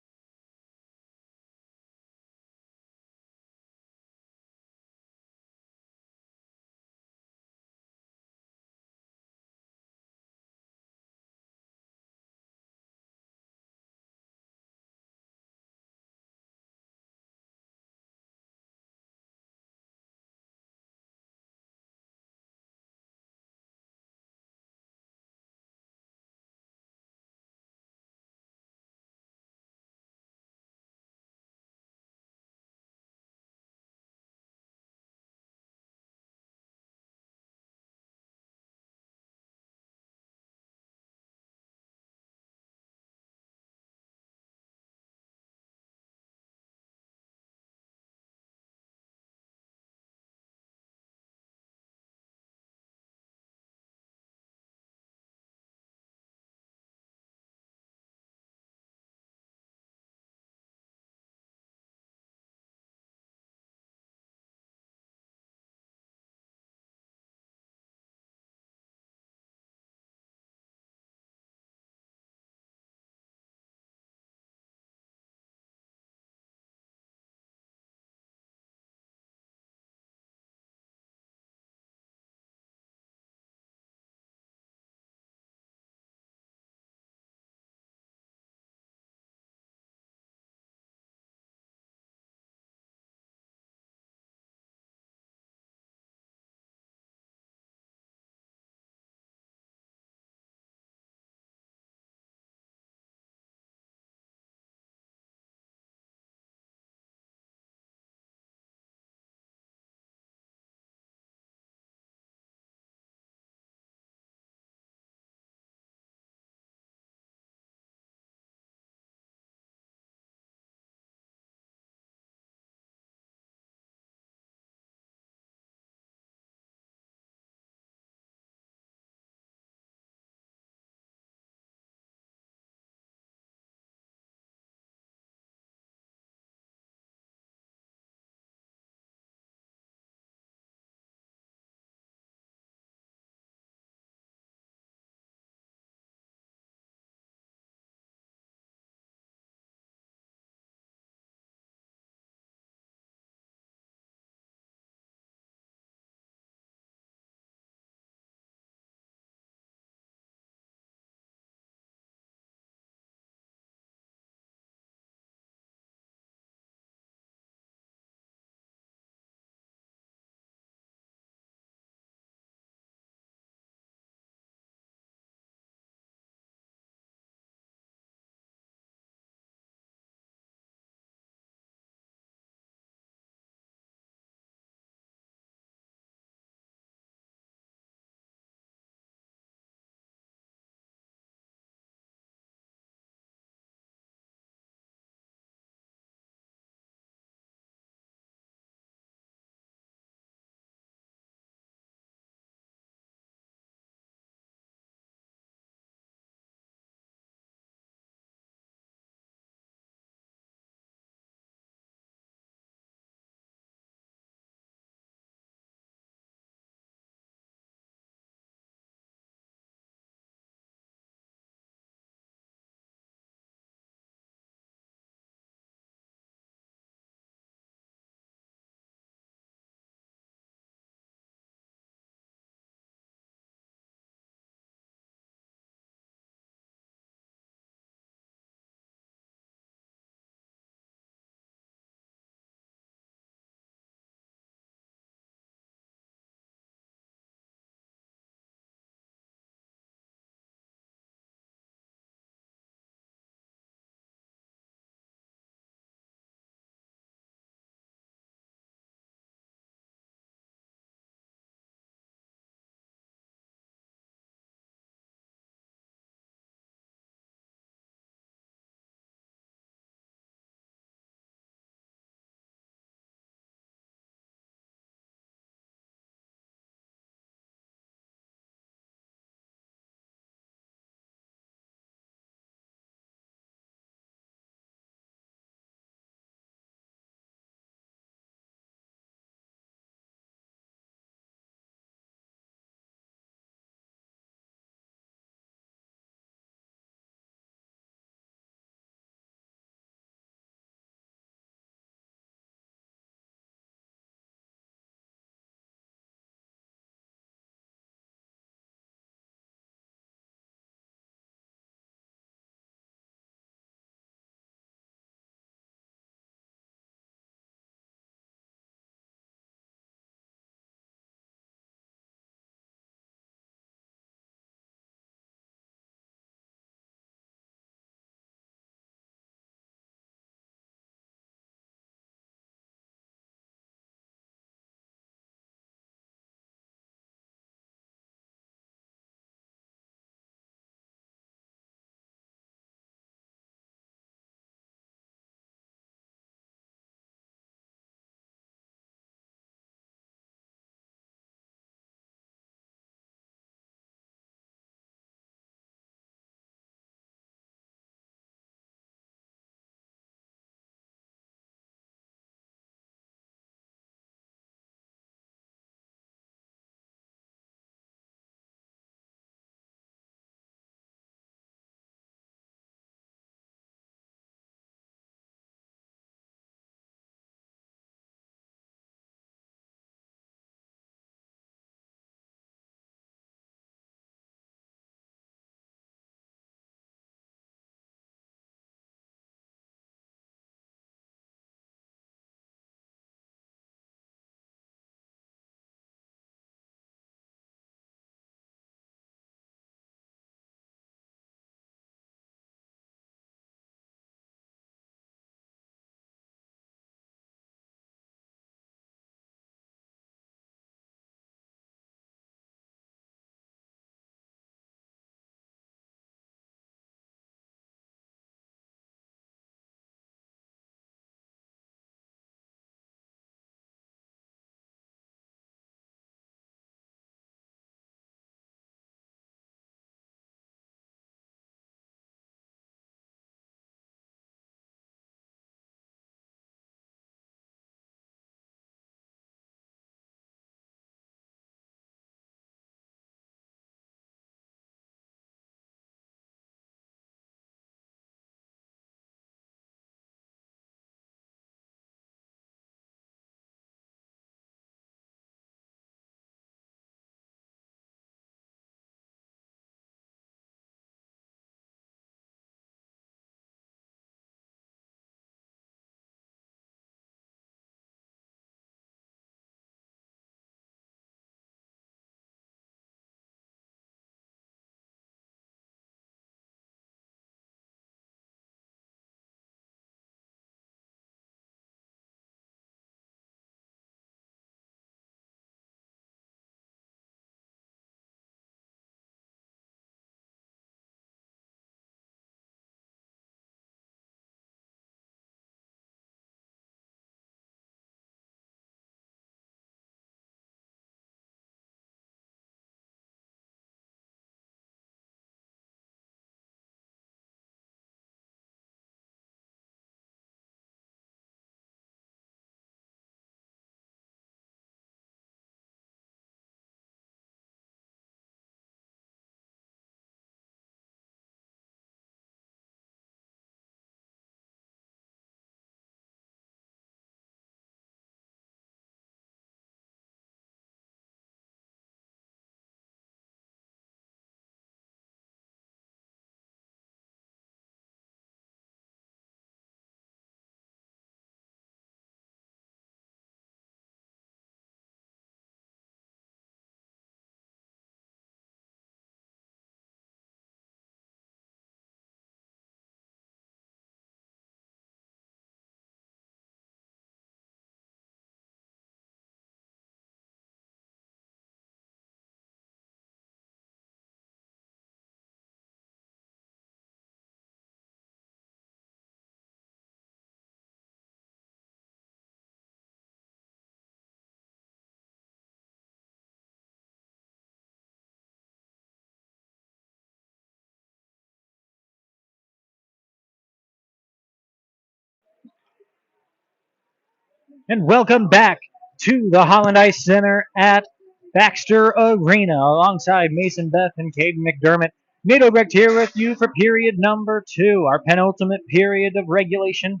And welcome back to the Holland Ice Center at Baxter Arena alongside Mason Beth and Caden McDermott. Nate Obrecht here with you for period number 2, our penultimate period of regulation,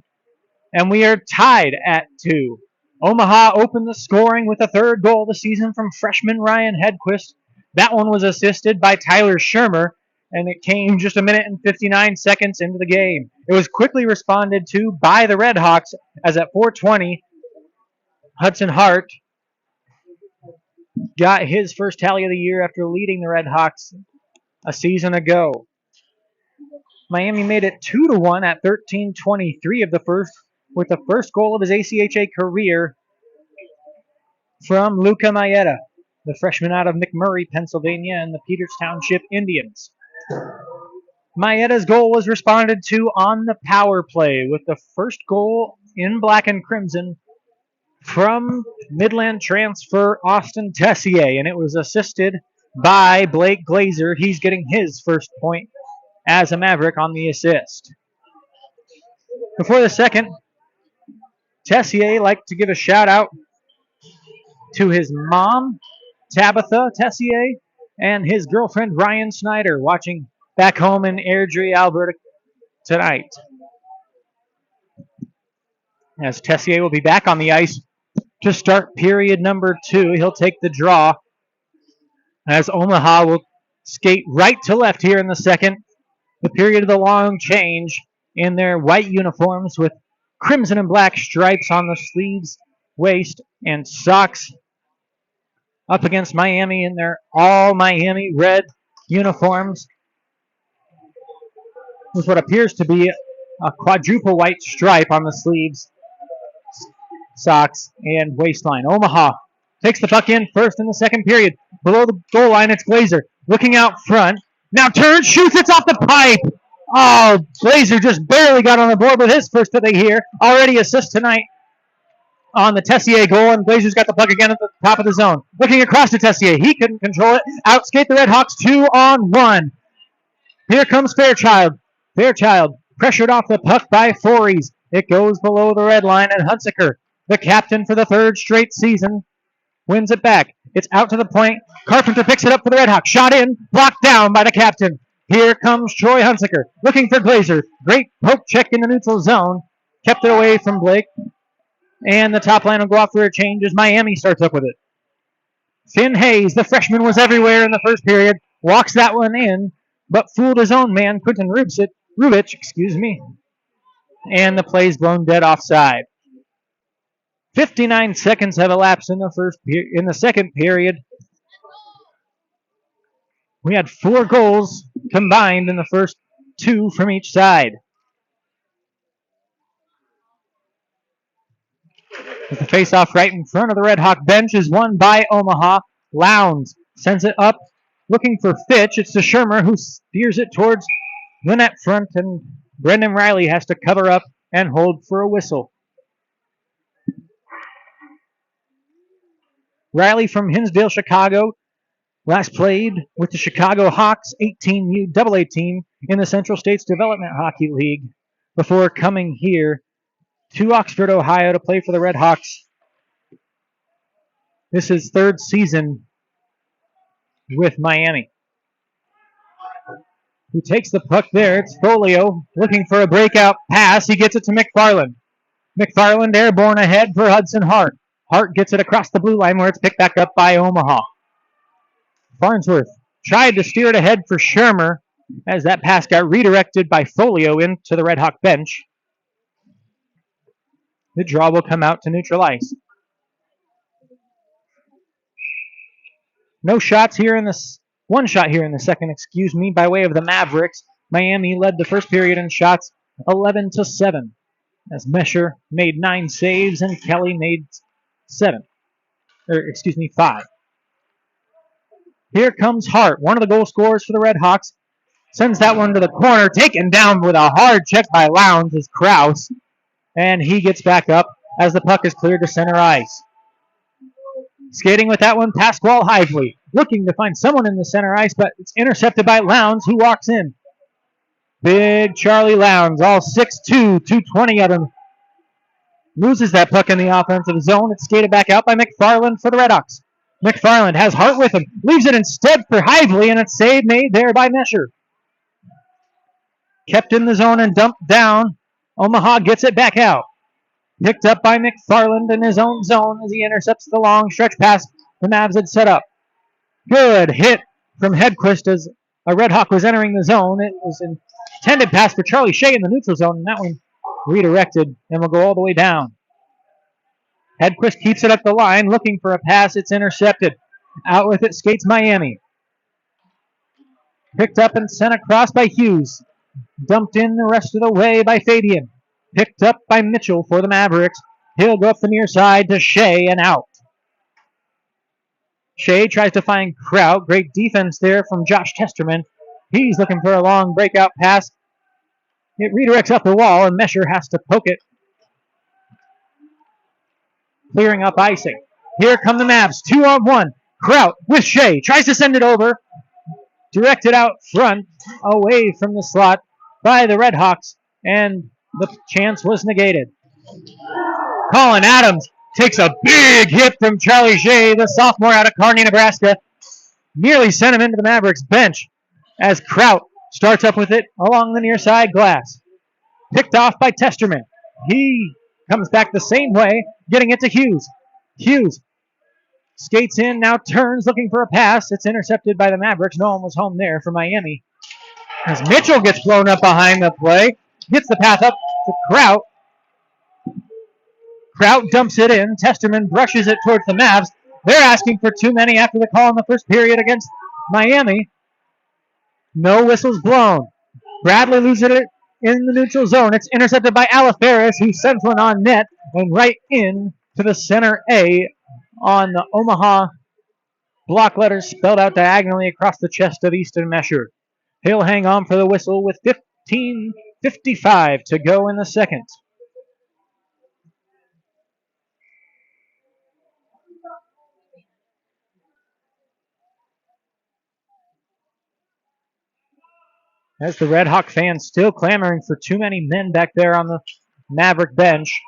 and we are tied at 2. Omaha opened the scoring with a third goal of the season from freshman Ryan Hedquist. That one was assisted by Tyler Shermer, and it came just a minute and 59 seconds into the game. It was quickly responded to by the Redhawks as at 4:20, Hudson Hart got his first tally of the year after leading the Redhawks a season ago. Miami made it 2-1 at 13:23 of the first, with the first goal of his ACHA career from Luca Maeda, the freshman out of McMurray, Pennsylvania, and the Peters Township Indians. Maeda's goal was responded to on the power play, with the first goal in black and crimson from Midland transfer Austin Tessier, and it was assisted by Blake Glazer. He's getting his first point as a Maverick on the assist. Before the second, Tessier liked to give a shout out to his mom, Tabitha Tessier, and his girlfriend, Ryan Snyder, watching back home in Airdrie, Alberta tonight. As Tessier will be back on the ice to start period number 2. He'll take the draw as Omaha will skate right to left here in the second. The period of the long change in their white uniforms with crimson and black stripes on the sleeves, waist, and socks, up against Miami in their all Miami red uniforms with what appears to be a quadruple white stripe on the sleeves, socks, and waistline. Omaha takes the puck in first in the second period. Below the goal line, it's Glazer looking out front. Now turns, shoots, it's off the pipe. Oh, Glazer just barely got on the board with his first of the year. Already assist tonight on the Tessier goal, and Glazer's got the puck again at the top of the zone. Looking across to Tessier. He couldn't control it. Outskate the Redhawks 2-on-1. Here comes Fairchild. Fairchild pressured off the puck by Fories. It goes below the red line, and Hunsaker, the captain for the third straight season, wins it back. It's out to the point. Carpenter picks it up for the Redhawks. Shot in, blocked down by the captain. Here comes Troy Hunsaker, looking for Glazer. Great poke check in the neutral zone. Kept it away from Blake. And the top line will go off for a change as Miami starts up with it. Finn Hayes, the freshman, was everywhere in the first period. Walks that one in, but fooled his own man, Quentin Rubich, and the play's blown dead offside. 59 seconds have elapsed in the second period. We had 4 goals combined in the first 2 from each side. With the face-off right in front of the Red Hawk bench is won by Omaha. Lowndes sends it up, looking for Fitch. It's to Shermer, who steers it towards the net front, and Brendan Riley has to cover up and hold for a whistle. Riley from Hinsdale, Chicago, last played with the Chicago Hawks 18U AA team in the Central States Development Hockey League before coming here to Oxford, Ohio to play for the Red Hawks. This is third season with Miami. Who takes the puck there? It's Folio looking for a breakout pass. He gets it to McFarland. McFarland airborne ahead for Hudson Hart. Hart gets it across the blue line where it's picked back up by Omaha. Farnsworth tried to steer it ahead for Shermer as that pass got redirected by Folio into the Red Hawk bench. The draw will come out to neutral ice. No shots here in this. One shot here in the second, by way of the Mavericks. Miami led the first period in shots 11-7. As Mesher made 9 saves and Kelly made 5. Here comes Hart, one of the goal scorers for the Red Hawks. Sends that one to the corner, taken down with a hard check by Lowndes is Krause. And he gets back up as the puck is cleared to center ice. Skating with that one, Pasquale Hively. Looking to find someone in the center ice, but it's intercepted by Lowndes, who walks in. Big Charlie Lowndes, all 6'2", 220 of him. Loses that puck in the offensive zone. It's skated back out by McFarland for the Redhawks. McFarland has Hart with him. Leaves it instead for Hively, and it's save made there by Mesher. Kept in the zone and dumped down. Omaha gets it back out. Picked up by McFarland in his own zone as he intercepts the long stretch pass the Mavs had set up. Good hit from Hedquist as a Red Hawk was entering the zone. It was an intended pass for Charlie Shea in the neutral zone, and that one redirected and will go all the way down. Hedquist keeps it up the line, looking for a pass. It's intercepted. Out with it skates Miami. Picked up and sent across by Hughes. Dumped in the rest of the way by Fabian. Picked up by Mitchell for the Mavericks. He'll go up the near side to Shea and out. Shea tries to find Kraut. Great defense there from Josh Testerman. He's looking for a long breakout pass. It redirects up the wall, and Mesher has to poke it. Clearing up icing. Here come the Mavs. 2-on-1. Kraut with Shea. Tries to send it over. Directed out front, away from the slot by the Redhawks, and the chance was negated. Colin Adams takes a big hit from Charlie Shea, the sophomore out of Kearney, Nebraska. Nearly sent him into the Mavericks bench as Kraut starts up with it along the near side glass. Picked off by Testerman. He comes back the same way, getting it to Hughes. Hughes skates in, now turns, looking for a pass. It's intercepted by the Mavericks. No one was home there for Miami. As Mitchell gets blown up behind the play, gets the pass up to Kraut. Kraut dumps it in. Testerman brushes it towards the Mavs. They're asking for too many after the call in the first period against Miami. No whistles blown. Bradley loses it in the neutral zone. It's intercepted by Alaferis, who sends one on net and right in to the center A on the Omaha block letters spelled out diagonally across the chest of Easton Mesher. He'll hang on for the whistle with 15:55 to go in the second. As the Red Hawk fans still clamoring for too many men back there on the Maverick bench.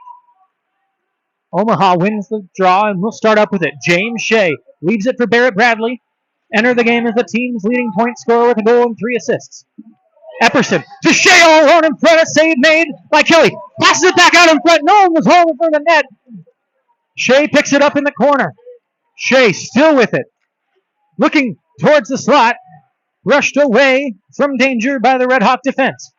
Omaha wins the draw and will start up with it. James Shea leaves it for Barrett Bradley. Enter the game as the team's leading point scorer with a goal and 3 assists. Epperson to Shea all alone in front. A save made by Kelly. Passes it back out in front. No one was home in front of the net. Shea picks it up in the corner. Shea still with it. Looking towards the slot. Rushed away from danger by the Red Hawk defense.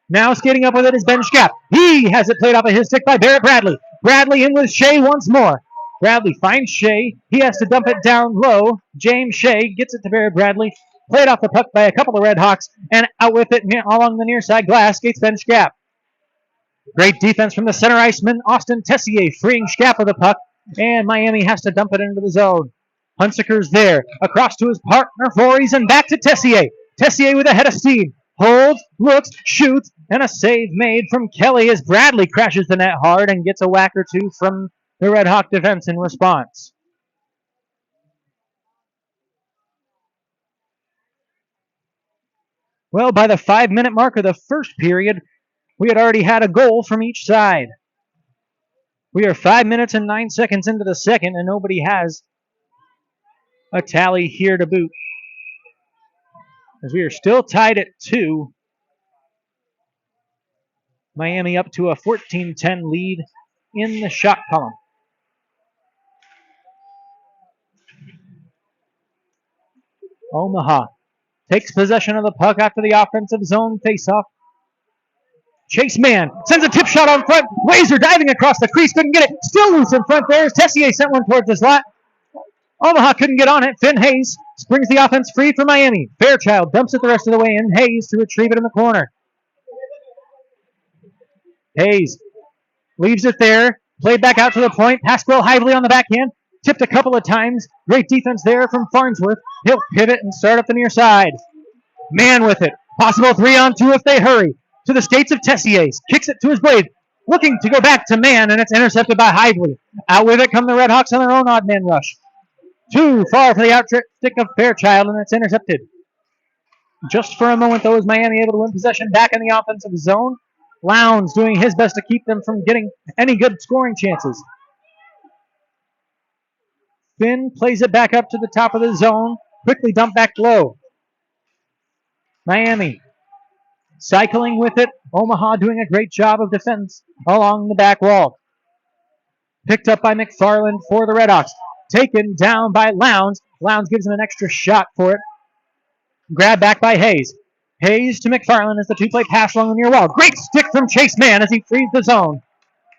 Now skating up with it is Ben Schaap. He has it played off of his stick by Barrett Bradley. Bradley in with Shea once more. Bradley finds Shea. He has to dump it down low. James Shea gets it to Barrett Bradley. Played off the puck by a couple of Red Hawks. And out with it along the near side glass skates Ben Schaap. Great defense from the center iceman, Austin Tessier, freeing Schaap of the puck. And Miami has to dump it into the zone. Hunsaker's there. Across to his partner, Voorhees, and back to Tessier. Tessier with a head of steam. Holds, looks, shoots, and a save made from Kelly as Bradley crashes the net hard and gets a whack or two from the Red Hawk defense in response. Well, by the 5-minute mark of the first period, we had already had a goal from each side. We are 5 minutes and 9 seconds into the second, and nobody has a tally here to boot. As we are still tied at 2. Miami up to a 14-10 lead in the shot column. Omaha takes possession of the puck after the offensive zone faceoff. Chase Mann sends a tip shot on front. Razor diving across the crease, couldn't get it. Still loose in front there. Tessier sent one towards the slot. Omaha couldn't get on it. Finn Hayes springs the offense free for Miami. Fairchild dumps it the rest of the way in. Hayes to retrieve it in the corner. Hayes leaves it there. Played back out to the point. Pasquale Hively on the backhand. Tipped a couple of times. Great defense there from Farnsworth. He'll pivot and start up the near side. Mann with it. Possible 3-on-2 if they hurry. To the skates of Tessier. Kicks it to his blade. Looking to go back to Mann, and it's intercepted by Hively. Out with it come the Red Hawks on their own odd man rush. Too far for the out stick of Fairchild, and it's intercepted. Just for a moment, though, is Miami able to win possession back in the offensive zone. Lowndes doing his best to keep them from getting any good scoring chances. Finn plays it back up to the top of the zone. Quickly dump back low. Miami cycling with it. Omaha doing a great job of defense along the back wall. Picked up by McFarland for the Redhawks. Taken down by Lowndes. Lowndes gives him an extra shot for it. Grab back by Hayes. Hayes to McFarland as the two-play pass along the near wall. Great stick from Chase Mann as he frees the zone.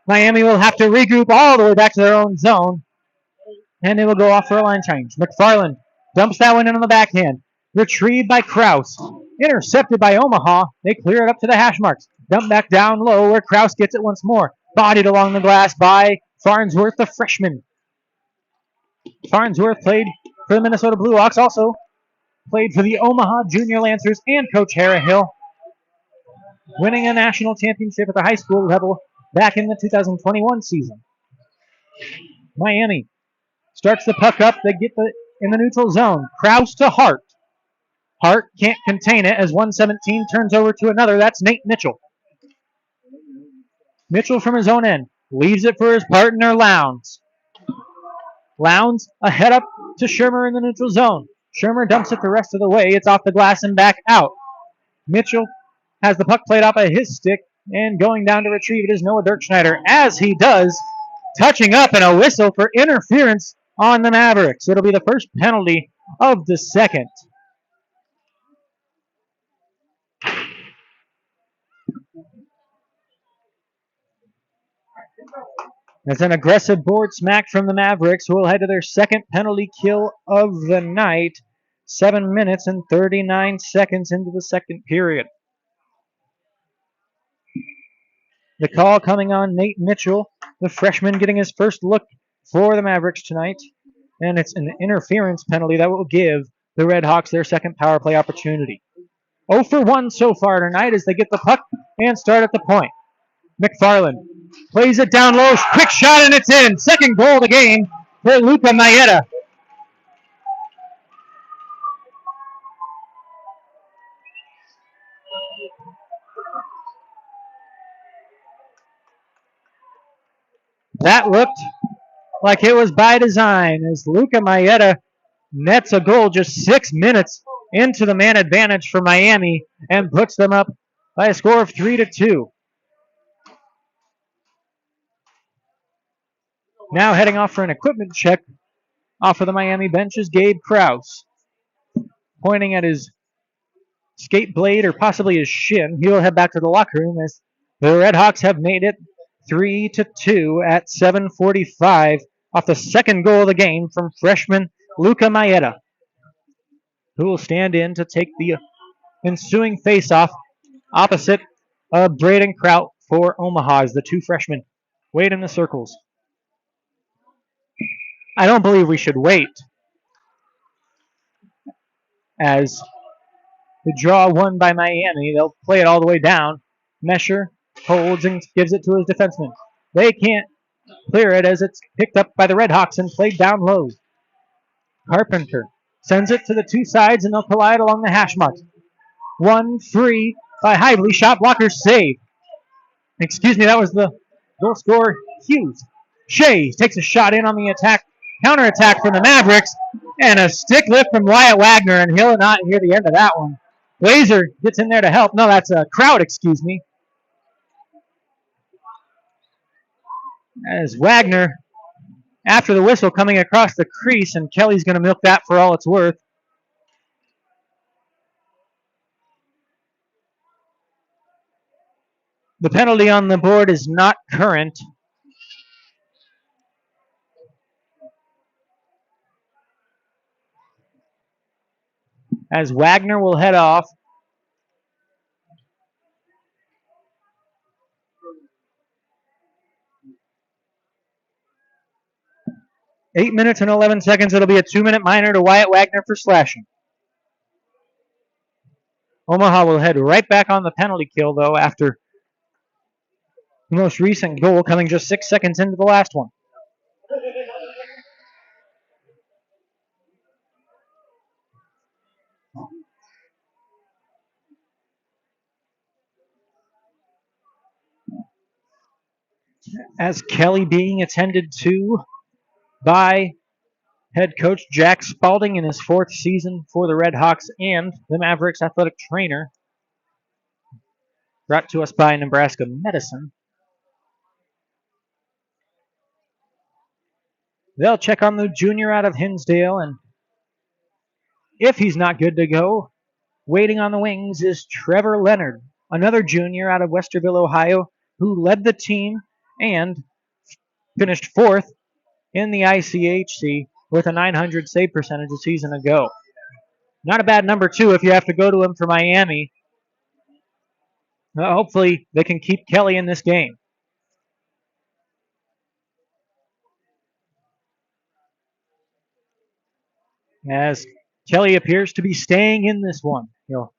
Miami will have to regroup all the way back to their own zone. And they will go off for a line change. McFarland dumps that one in on the backhand. Retrieved by Kraus. Intercepted by Omaha. They clear it up to the hash marks. Dump back down low where Kraus gets it once more. Bodied along the glass by Farnsworth, the freshman. Farnsworth played for the Minnesota Blue Hawks. Also played for the Omaha Junior Lancers and Coach Hara Hill. Winning a national championship at the high school level back in the 2021 season. Miami starts the puck up. They get in the neutral zone. Kraus to Hart. Hart can't contain it as 117 turns over to another. That's Nate Mitchell. Mitchell from his own end leaves it for his partner Lowndes. Lowndes ahead up to Shermer in the neutral zone. Shermer dumps it the rest of the way. It's off the glass and back out. Mitchell has the puck played off of his stick, and going down to retrieve it is Noah Dirkschneider, as he does, touching up and a whistle for interference on the Mavericks. It'll be the first penalty of the second. That's an aggressive board smack from the Mavericks, who will head to their second penalty kill of the night. 7 minutes and 39 seconds into the second period. The call coming on Nate Mitchell, the freshman, getting his first look for the Mavericks tonight. And it's an interference penalty that will give the Red Hawks their second power play opportunity. 0 for 1 so far tonight as they get the puck and start at the point. McFarland plays it down low, quick shot, and it's in. Second goal of the game for Luca Maeda. That looked like it was by design as Luca Maeda nets a goal just 6 minutes into the man advantage for Miami and puts them up by a score of 3-2. Now heading off for an equipment check off of the Miami bench is Gabe Kraus. Pointing at his skate blade or possibly his shin, he will head back to the locker room as the Red Hawks have made it 3-2 at 7:45 off the second goal of the game from freshman Luca Maeda, who will stand in to take the ensuing face-off opposite of Braden Kraut for Omaha as the two freshmen wait in the circles. I don't believe we should wait, as the draw won by Miami. They'll play it all the way down. Mesher holds and gives it to his defenseman. They can't clear it as it's picked up by the Red Hawks and played down low. Carpenter sends it to the two sides and they'll collide along the hash marks. 1-3 by Hively. Shot blocker save. Excuse me, that was the goal scorer Hughes. Shea takes a shot in on the attack. Counterattack from the Mavericks, and a stick lift from Wyatt Wagner, and he'll not hear the end of that one. Glazer gets in there to help. No, that's a Kraut, excuse me. As Wagner, after the whistle, coming across the crease, and Kelly's going to milk that for all it's worth. The penalty on the board is not current. As Wagner will head off. Eight minutes and 11 seconds. It'll be a 2-minute minor to Wyatt Wagner for slashing. Omaha will head right back on the penalty kill, though, after the most recent goal coming just 6 seconds into the last one. As Kelly being attended to by head coach Jack Spalding in his 4th season for the Red Hawks and the Mavericks athletic trainer, brought to us by Nebraska Medicine. They'll check on the junior out of Hinsdale, and if he's not good to go, waiting on the wings is Trevor Leonard, another junior out of Westerville, Ohio, who led the team and finished 4th in the ICHC with a 900 save percentage a season ago. Not a bad number 2 if you have to go to him for Miami. Hopefully they can keep Kelly in this game. As Kelly appears to be staying in this one. He'll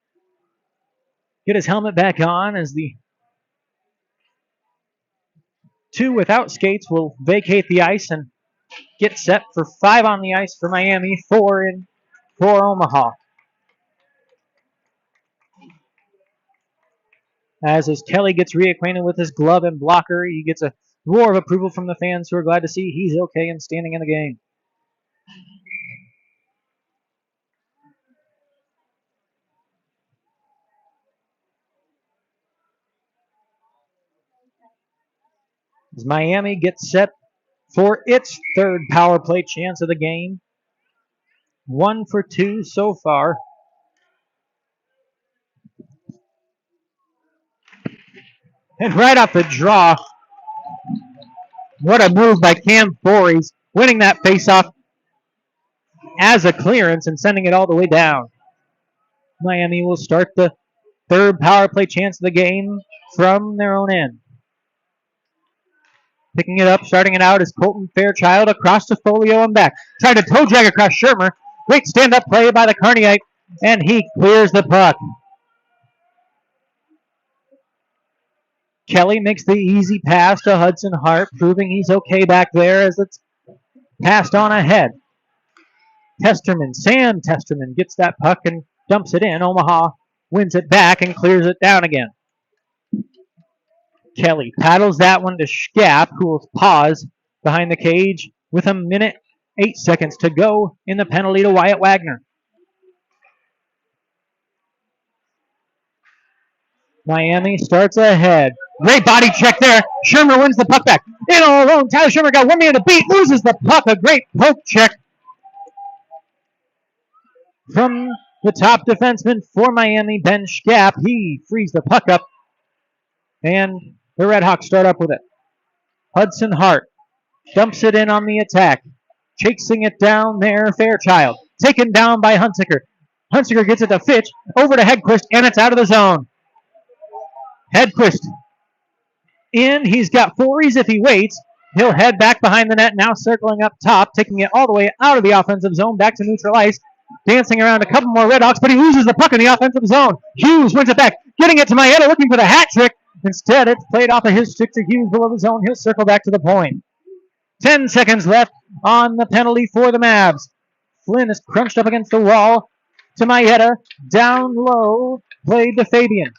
get his helmet back on as the 2 without skates will vacate the ice and get set for 5 on the ice for Miami, 4 in for Omaha. As Kelly gets reacquainted with his glove and blocker, he gets a roar of approval from the fans who are glad to see he's okay and standing in the game. As Miami gets set for its 3rd power play chance of the game. 1 for 2 so far. And right off the draw, what a move by Cam Voorhees, winning that faceoff as a clearance and sending it all the way down. Miami will start the 3rd power play chance of the game from their own end. Picking it up, starting it out is Colton Fairchild across to Folio and back. Trying to toe drag across Shermer. Great stand-up play by the Carneyite, and he clears the puck. Kelly makes the easy pass to Hudson Hart, proving he's okay back there as it's passed on ahead. Sam Testerman gets that puck and dumps it in. Omaha wins it back and clears it down again. Kelly paddles that one to Schkapp, who will pause behind the cage with 1 minute, 8 seconds to go in the penalty to Wyatt Wagner. Miami starts ahead. Great body check there. Shermer wins the puck back. In all alone, Tyler Shermer got 1 minute to beat, loses the puck. A great poke check from the top defenseman for Miami, Ben Schkapp. He frees the puck up, and the Red Hawks start up with it. Hudson Hart dumps it in on the attack. Chasing it down there, Fairchild. Taken down by Hunsiker. Hunsiker gets it to Fitch, over to Hedquist, and it's out of the zone. Hedquist in. He's got Voorhees if he waits. He'll head back behind the net, now circling up top, taking it all the way out of the offensive zone, back to neutral ice. Dancing around a couple more Red Hawks, but he loses the puck in the offensive zone. Hughes wins it back, getting it to Maeda, looking for the hat trick. Instead, it's played off of his stick to Hughes below the zone. He'll circle back to the point. 10 seconds left on the penalty for the Mavs. Flynn is crunched up against the wall to Maeda. Down low, played to Fabian.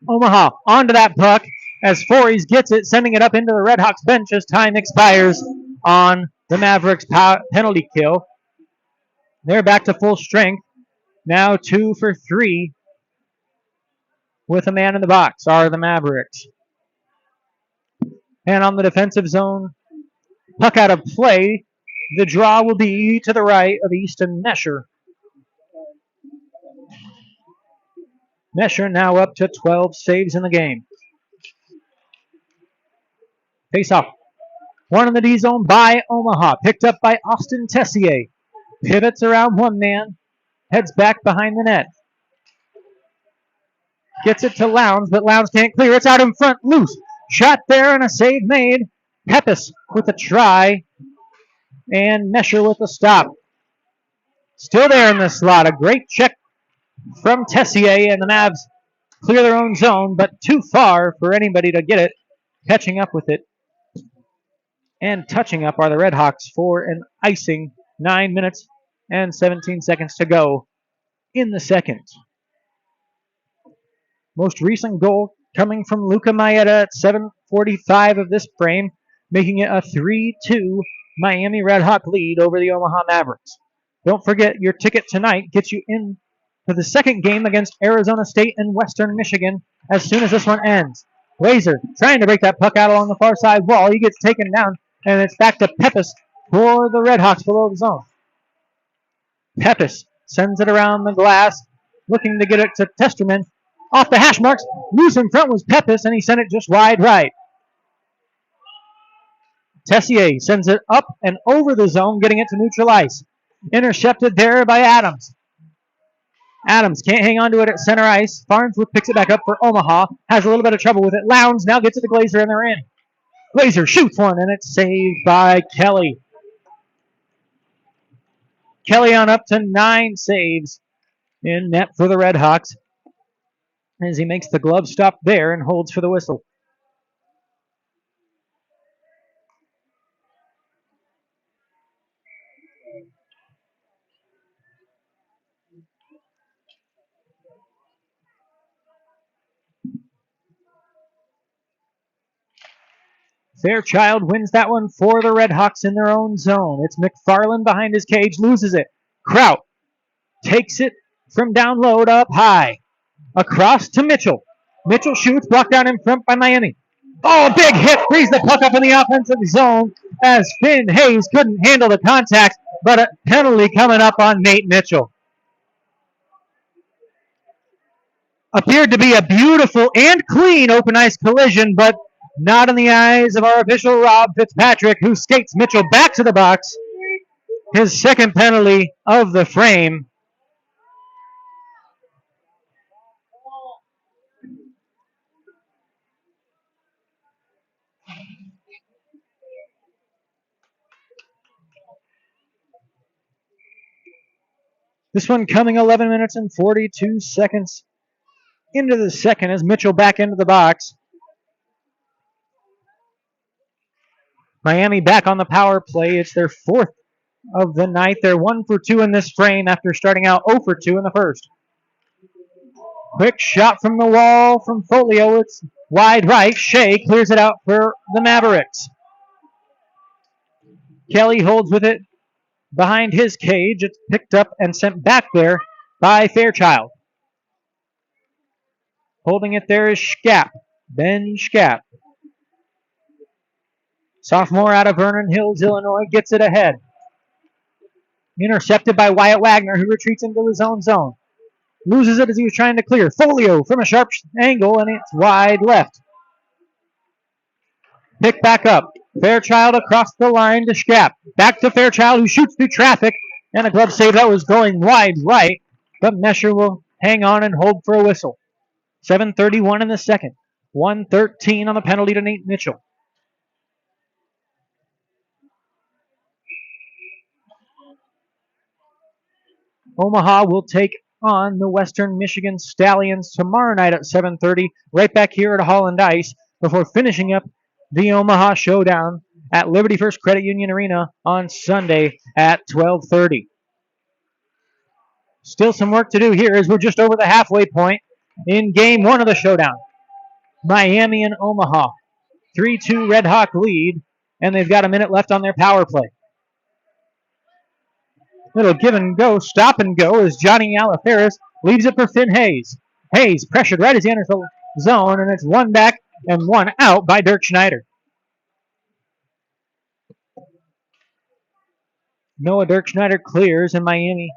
Omaha onto that puck as Voorhees gets it, sending it up into the Red Hawks bench as time expires on the Mavericks penalty kill. They're back to full strength. Now 2 for 3 with a man in the box are the Mavericks. And on the defensive zone, puck out of play. The draw will be to the right of Easton Mesher. Mesher now up to 12 saves in the game. Face off. One in the D zone by Omaha. Picked up by Austin Tessier. Pivots around one man. Heads back behind the net. Gets it to Lowndes, but Lowndes can't clear. It's out in front, loose. Shot there and a save made. Peppis with a try. And Mesher with a stop. Still there in the slot. A great check from Tessier, and the Mavs clear their own zone, but too far for anybody to get it. Catching up with it and touching up are the Red Hawks for an icing. 9 minutes and 17 seconds to go in the second. Most recent goal coming from Luca Maeda at 7:45 of this frame, making it a 3-2 Miami Redhawk lead over the Omaha Mavericks. Don't forget, your ticket tonight gets you in to the second game against Arizona State and Western Michigan as soon as this one ends. Glazer trying to break that puck out along the far side wall. He gets taken down, and it's back to Pepis for the Redhawks below the zone. Pepis sends it around the glass, looking to get it to Testerman. Off the hash marks, loose in front was Pepis, and he sent it just wide right. Tessier sends it up and over the zone, getting it to neutral ice. Intercepted there by Adams. Adams can't hang on to it at center ice. Farnsworth picks it back up for Omaha. Has a little bit of trouble with it. Lowndes now gets it to Glazer, and they're in. Glazer shoots one, and it's saved by Kelly. Kelly on up to 9 saves in net for the Redhawks as he makes the glove stop there and holds for the whistle. Fairchild wins that one for the Redhawks in their own zone. It's McFarland behind his cage, loses it. Kraut takes it from down low to up high. Across to Mitchell. Mitchell shoots, blocked down in front by Miami. Oh, big hit, frees the puck up in the offensive zone as Finn Hayes couldn't handle the contact, but a penalty coming up on Nate Mitchell. Appeared to be a beautiful and clean open ice collision, but not in the eyes of our official Rob Fitzpatrick, who skates Mitchell back to the box. His second penalty of the frame. This one coming 11 minutes and 42 seconds into the second as Mitchell back into the box. Miami back on the power play. It's their fourth of the night. They're 1 for 2 in this frame after starting out 0 for 2 in the first. Quick shot from the wall from Folio. It's wide right. Shea clears it out for the Mavericks. Kelly holds with it behind his cage. It's picked up and sent back there by Fairchild. Holding it there is Schaap. Ben Schaap. Sophomore out of Vernon Hills, Illinois, gets it ahead. Intercepted by Wyatt Wagner, who retreats into his own zone. Loses it as he was trying to clear. Folio from a sharp angle, and it's wide left. Pick back up. Fairchild across the line to Schaap. Back to Fairchild, who shoots through traffic, and a glove save that was going wide right, but Mesher will hang on and hold for a whistle. 7:31 in the second. 1:13 on the penalty to Nate Mitchell. Omaha will take on the Western Michigan Stallions tomorrow night at 7:30, right back here at Holland Ice, before finishing up the Omaha Showdown at Liberty First Credit Union Arena on Sunday at 12:30. Still some work to do here as we're just over the halfway point in game one of the Showdown. Miami and Omaha. 3-2 Red Hawk lead, and they've got a minute left on their power play. Little give and go, stop and go as Johnny Alaferis leaves it for Finn Hayes. Hayes pressured right as he enters the zone, and it's one back and one out by Dirk Schneider. Noah Dirk Schneider clears, and Miami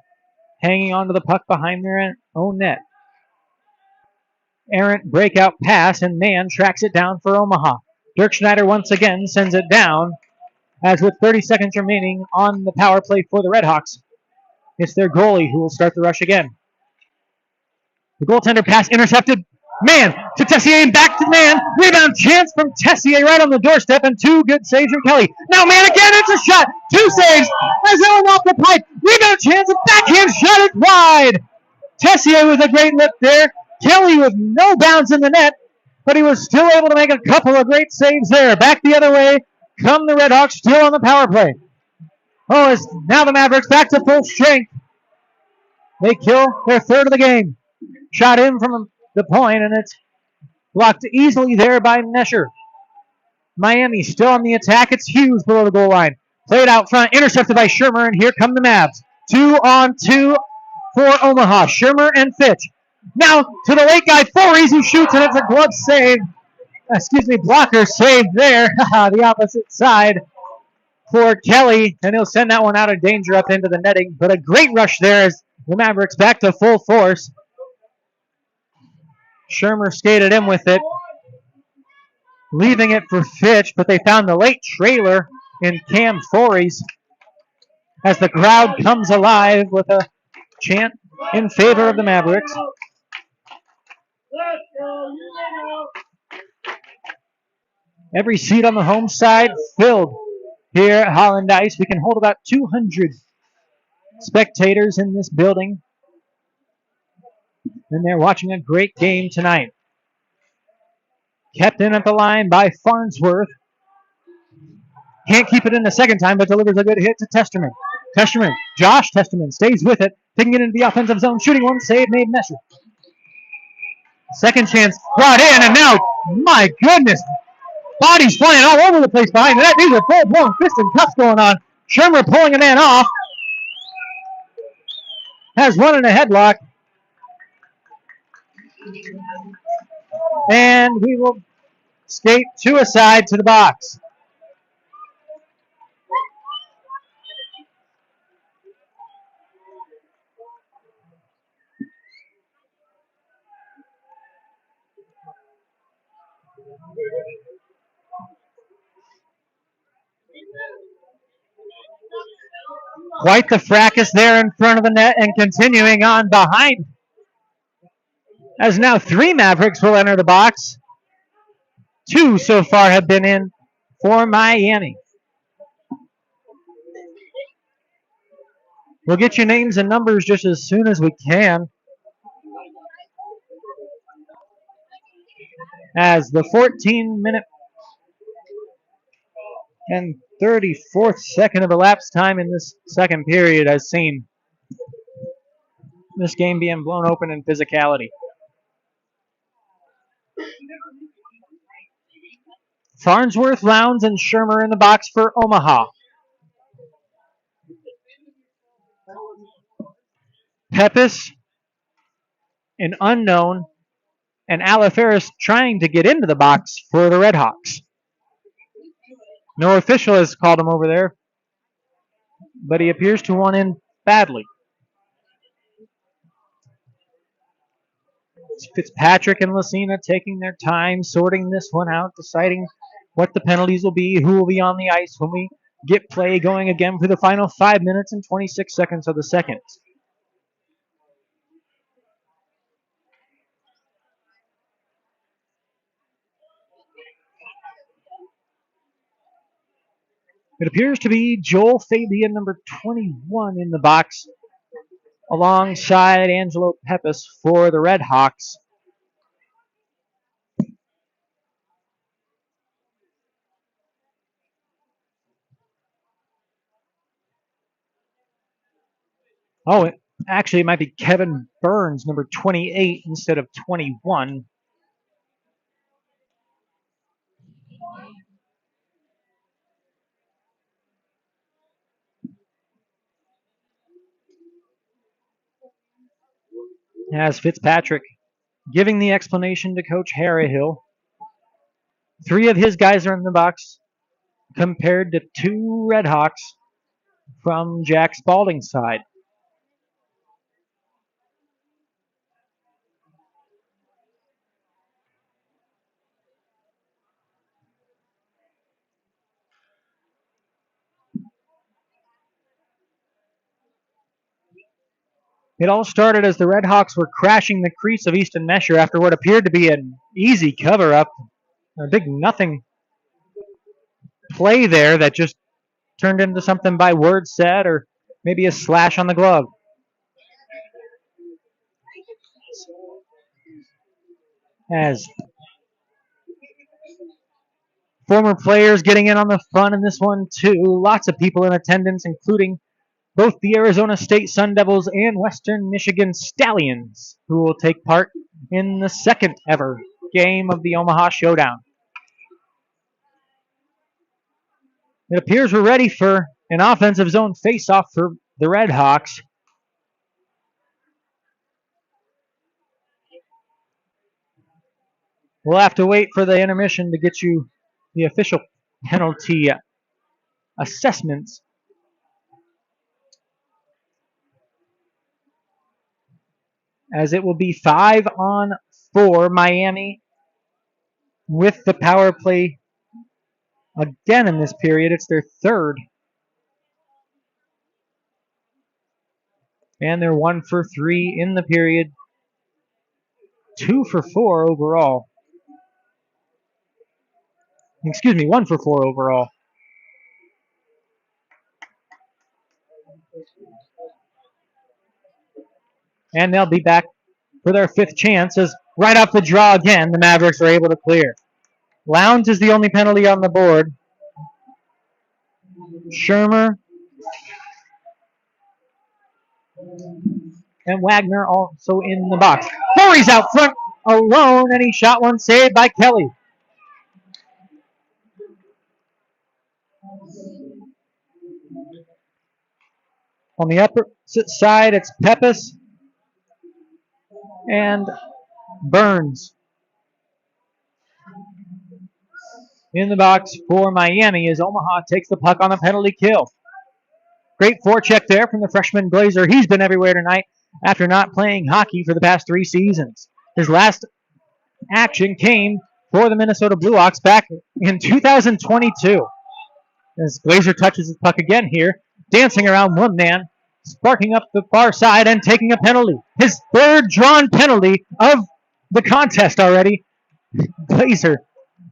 hanging onto the puck behind their own net. Errant breakout pass, and Mann tracks it down for Omaha. Dirk Schneider once again sends it down, as with 30 seconds remaining on the power play for the Redhawks, it's their goalie who will start the rush again. The goaltender pass intercepted. Mann to Tessier and back to Mann. Rebound chance from Tessier right on the doorstep, and two good saves from Kelly. Now Mann again, it's a shot. Two saves as Ellen off the pipe. Rebound chance, a backhand shot, it wide. Tessier with a great lift there. Kelly with no bounce in the net, but he was still able to make a couple of great saves there. Back the other way come the Redhawks, still on the power play. Oh, it's now the Mavericks back to full strength. They kill their third of the game. Shot in from the point, and it's Blocked easily there by Nesher. Miami still on the attack. It's Hughes below the goal line. Played out front, intercepted by Shermer, and here come the Mavs. 2-on-2 for Omaha. Shermer and Fitch. Now to the late guy, Fories, who shoots, and it's a glove save. Blocker saved there. The opposite side for Kelly, and he'll send that one out of danger up into the netting. But a great rush there as the Mavericks back to full force. Shermer skated in with it, leaving it for Fitch, but they found the late trailer in Cam Fories as the crowd comes alive with a chant in favor of the Mavericks. Every seat on the home side filled here at Holland Ice. We can hold about 200 spectators in this building, and they're watching a great game tonight. Kept in at the line by Farnsworth. Can't keep it in the second time, but delivers a good hit to Testerman. Josh Testerman stays with it, taking it into the offensive zone, shooting one, save made Mesher. Second chance brought in, and now, my goodness, bodies flying all over the place behind that. These are full-blown fist and cuffs going on. Shermer pulling a man off. Has one in a headlock. And we will skate to a side to the box. Quite the fracas there in front of the net and continuing on behind. As now 3 Mavericks will enter the box. 2 so far have been in for Miami. We'll get you names and numbers just as soon as we can. As the 14-minute and 34th second of elapsed time in this second period has seen this game being blown open in physicality. Farnsworth, Lowndes, and Shermer in the box for Omaha. Pepis, an unknown, and Alaferis trying to get into the box for the Redhawks. No official has called him over there, but he appears to want in badly. It's Fitzpatrick and Lucina taking their time, sorting this one out, deciding what the penalties will be, who will be on the ice when we get play going again for the final 5 minutes and 26 seconds of the second. It appears to be Joel Fabian, number 21, in the box, alongside Angelo Pepis for the Redhawks. Oh, actually, it might be Kevin Burns, number 28, instead of 21. As Fitzpatrick giving the explanation to Coach Harryhill. 3 of his guys are in the box compared to 2 Redhawks from Jack Spalding's side. It all started as the Redhawks were crashing the crease of Easton Mesher after what appeared to be an easy cover-up. A big nothing play there that just turned into something by word said or maybe a slash on the glove. As former players getting in on the fun in this one too. Lots of people in attendance, including both the Arizona State Sun Devils and Western Michigan Stallions, who will take part in the second ever game of the Omaha Showdown. It appears we're ready for an offensive zone face-off for the Red Hawks. We'll have to wait for the intermission to get you the official penalty assessments. As it will be 5-on-4 Miami with the power play again in this period. It's their third. And they're 1 for 3 in the period. 2 for 4 overall. Excuse me, 1 for 4 overall. And they'll be back for their 5th chance as right off the draw again, the Mavericks are able to clear. Lowndes is the only penalty on the board. Shermer and Wagner also in the box. Corey's out front alone, and he shot one saved by Kelly. On the opposite side, it's Pepis and Burns. In the box for Miami as Omaha takes the puck on a penalty kill. Great forecheck there from the freshman Glazer. He's been everywhere tonight after not playing hockey for the past 3 seasons. His last action came for the Minnesota Blue Hawks back in 2022. As Glazer touches his puck again here, dancing around one man, sparking up the far side and taking a penalty. His 3rd drawn penalty of the contest already. Glazer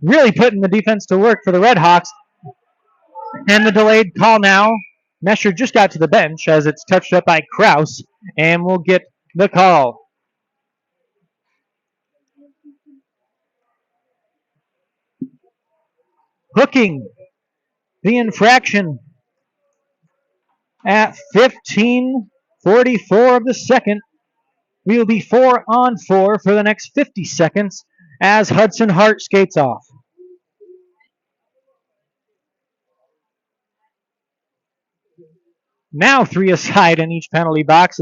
really putting the defense to work for the Red Hawks. And the delayed call now. Mesher just got to the bench as it's touched up by Kraus, and we'll get the call. Hooking the infraction at 15:44 of the second. We will be 4-on-4 for the next 50 seconds as Hudson Hart skates off. Now 3 aside in each penalty box.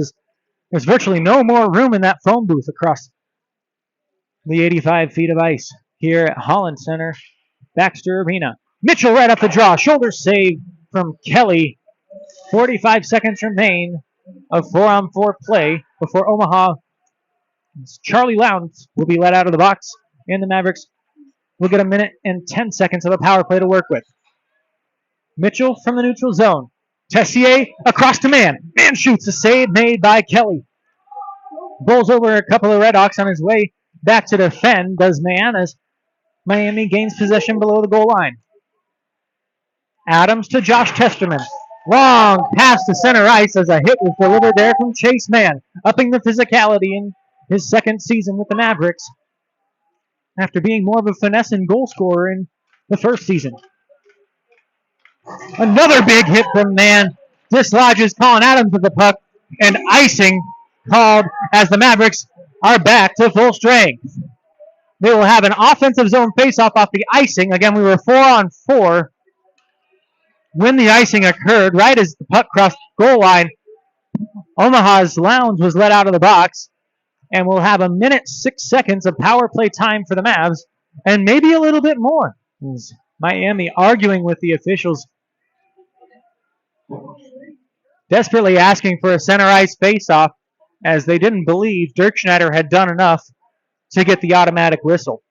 There's virtually no more room in that phone booth across the 85 feet of ice here at Holland Center, Baxter Arena. Mitchell right up the draw. Shoulder save from Kelly. 45 seconds remain of 4-on-4 play before Omaha. Charlie Lowndes will be let out of the box, and the Mavericks will get 1 minute and 10 seconds of a power play to work with. Mitchell from the neutral zone. Tessier across to man. Man shoots, a save made by Kelly. Bowls over a couple of Red Hawks on his way back to defend, does man, as Miami gains possession below the goal line. Adams to Josh Testerman. Long pass to center ice as a hit was delivered there from Chase Mann, upping the physicality in his 2nd season with the Mavericks after being more of a finesse and goal scorer in the 1st season. Another big hit from Mann dislodges Colin Adams with the puck, and icing called as the Mavericks are back to full strength. They will have an offensive zone faceoff off the icing. Again, we were 4-on-4 when the icing occurred, right as the puck crossed the goal line. Omaha's Lowndes was let out of the box, and we'll have 1 minute 6 seconds of power play time for the Mavs, and maybe a little bit more. Miami arguing with the officials, desperately asking for a center ice faceoff, as they didn't believe Dirk Schneider had done enough to get the automatic whistle.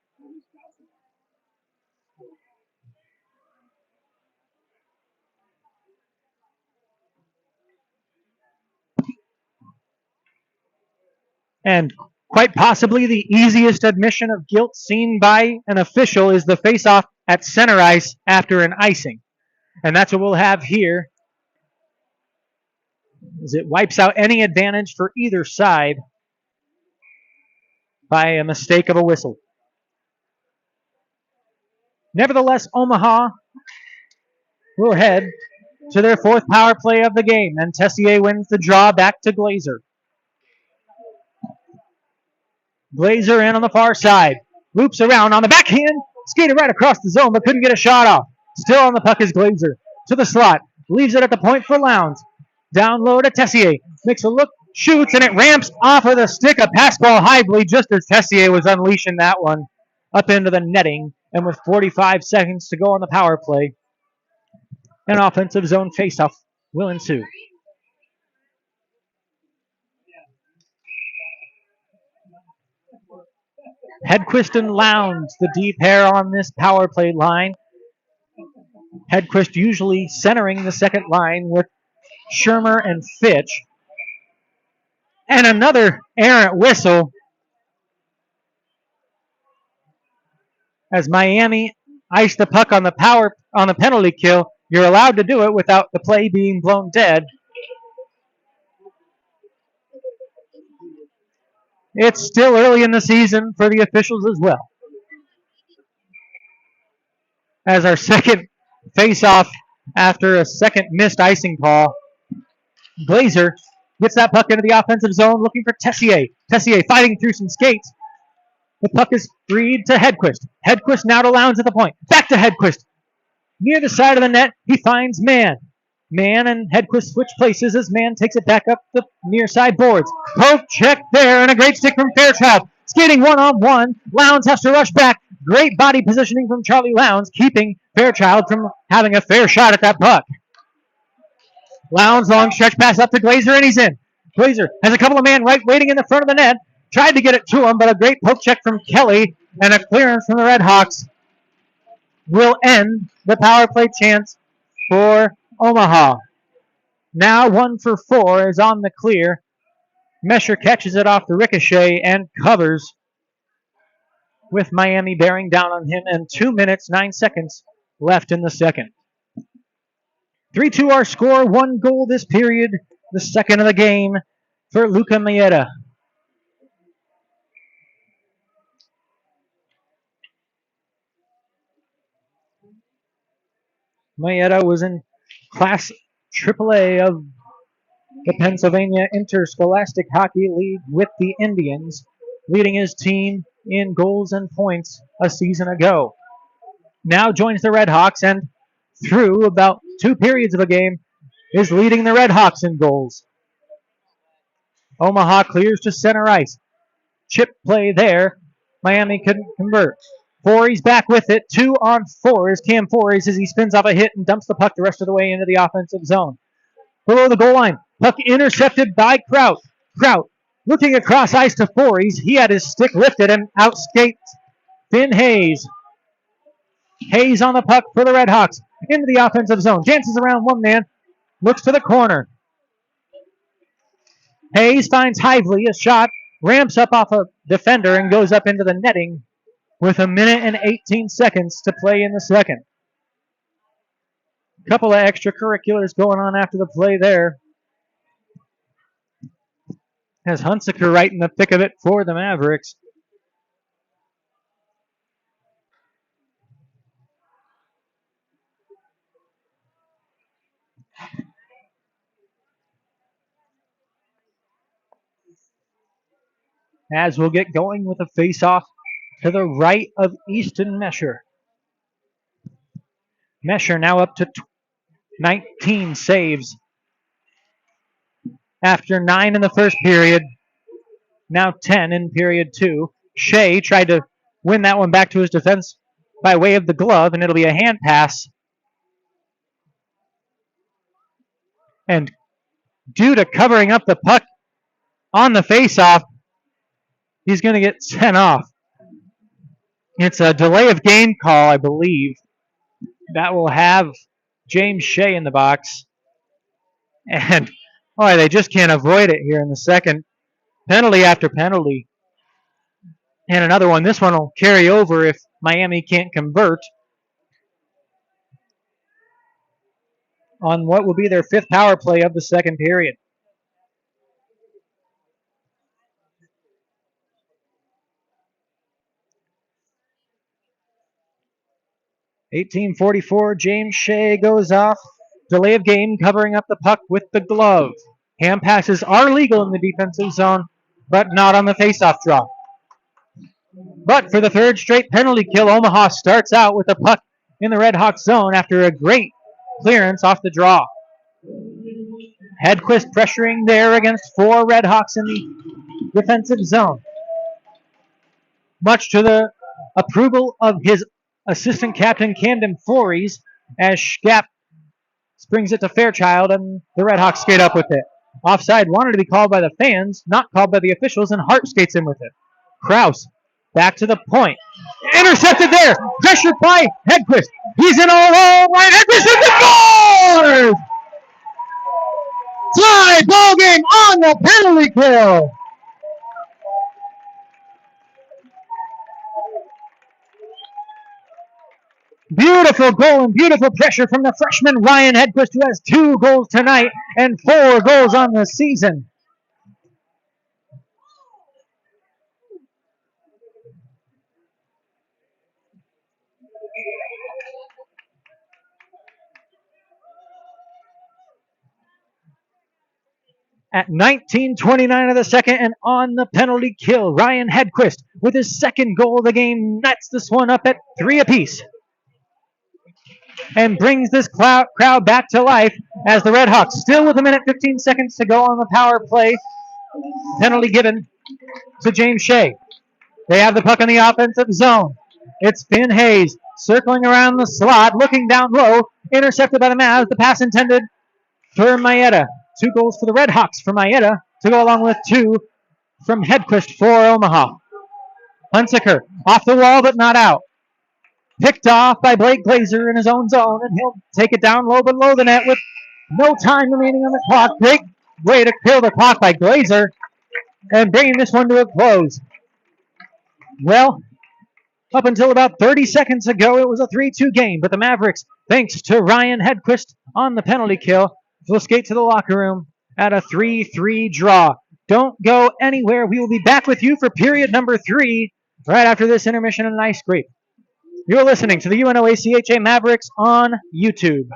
And quite possibly the easiest admission of guilt seen by an official is the faceoff at center ice after an icing. And that's what we'll have here, as it wipes out any advantage for either side by a mistake of a whistle. Nevertheless, Omaha will head to their 4th power play of the game, and Tessier wins the draw back to Glazer. Glazer in on the far side. Loops around on the backhand. Skated right across the zone, but couldn't get a shot off. Still on the puck is Glazer. To the slot. Leaves it at the point for Lowndes. Down low to Tessier. Makes a look. Shoots, and it ramps off of the stick. A pass ball high just as Tessier was unleashing that one up into the netting. And with 45 seconds to go on the power play, an offensive zone faceoff will ensue. Hedquist and Lowndes, the deep pair on this power play line. Hedquist usually centering the second line with Shermer and Fitch. And another errant whistle as Miami iced the puck on the penalty kill. You're allowed to do it without the play being blown dead. It's still early in the season for the officials as well. As our second face-off after a second missed icing call, Glazer gets that puck into the offensive zone looking for Tessier. Tessier fighting through some skates. The puck is freed to Hedquist. Hedquist now to Lowndes at the point. Back to Hedquist. Near the side of the net, he finds Mann. Mann and Hedquist switch places as Mann takes it back up the near side boards. Poke check there, and a great stick from Fairchild. Skating one-on-one. Lowndes has to rush back. Great body positioning from Charlie Lowndes, keeping Fairchild from having a fair shot at that puck. Lowndes, long stretch pass up to Glazer, and he's in. Glazer has a couple of men right waiting in the front of the net. Tried to get it to him, but a great poke check from Kelly and a clearance from the Redhawks will end the power play chance for Omaha. Now 1 for 4 is on the clear. Mesher catches it off the ricochet and covers with Miami bearing down on him, and 2 minutes, 9 seconds left in the second. 3-2 our score, 1 goal this period, the second of the game for Luca Maeda. Maeda was in Class AAA of the Pennsylvania Interscholastic Hockey League with the Indians, leading his team in goals and points a season ago. Now joins the Redhawks, and through about 2 periods of a game is leading the Redhawks in goals. Omaha clears to center ice. Chip play there. Miami couldn't convert. Forey's back with it. 2-on-4 is Cam Forey's as he spins off a hit and dumps the puck the rest of the way into the offensive zone. Below the goal line, puck intercepted by Kraut. Kraut looking across ice to Forey's. He had his stick lifted and outskate Finn Hayes. Hayes on the puck for the Redhawks. Into the offensive zone. Dances around one man. Looks to the corner. Hayes finds Hively. A shot. Ramps up off a defender and goes up into the netting with 1 minute and 18 seconds to play in the second. Couple of extracurriculars going on after the play there. Has Hunsaker right in the thick of it for the Mavericks. As we'll get going with a face-off to the right of Easton Mesher. Mesher now up to 19 saves. After 9 in the first period, now 10 in period 2. Shea tried to win that one back to his defense by way of the glove, and it'll be a hand pass. And due to covering up the puck on the face-off, he's going to get sent off. It's a delay of game call, I believe. That will have James Shea in the box. And, boy, they just can't avoid it here in the second. Penalty after penalty. And another one. This one will carry over if Miami can't convert on what will be their 5th power play of the second period. .1844, James Shea goes off. Delay of game, covering up the puck with the glove. Hand passes are legal in the defensive zone, but not on the faceoff draw. But for the third straight penalty kill, Omaha starts out with the puck in the Red Hawks zone after a great clearance off the draw. Hedquist pressuring there against four Red Hawks in the defensive zone. Much to the approval of his assistant captain Camden Flores, as Schkapp springs it to Fairchild and the Red Hawks skate up with it. Offside wanted to be called by the fans, not called by the officials, and Hart skates in with it. Kraus back to the point. Intercepted there. Pressured by Hedquist. He's in all alone. Ryan Hedquist in the scores! Tie ball game on the penalty kill. Beautiful goal and beautiful pressure from the freshman Ryan Hedquist, who has 2 goals tonight and 4 goals on the season. At 19:29 of the second and on the penalty kill, Ryan Hedquist with his second goal of the game nets this one up at 3 apiece and brings this crowd back to life as the Red Hawks, still with 1:15 to go on the power play, penalty given to James Shea. They have the puck in the offensive zone. It's Finn Hayes circling around the slot, looking down low, intercepted by the Mavs. The pass intended for Maeda. 2 goals for the Red Hawks for Maeda to go along with 2 from Hedquist for Omaha. Hunsaker off the wall but not out. Picked off by Blake Glazer in his own zone, and he'll take it down low below the net with no time remaining on the clock. Great way to kill the clock by Glazer and bringing this one to a close. Well, up until about 30 seconds ago, it was a 3-2 game, but the Mavericks, thanks to Ryan Hedquist on the penalty kill, will skate to the locker room at a 3-3 draw. Don't go anywhere. We will be back with you for period number 3 right after this intermission and an ice scrape. You're listening to the UNO-ACHA Mavericks on YouTube.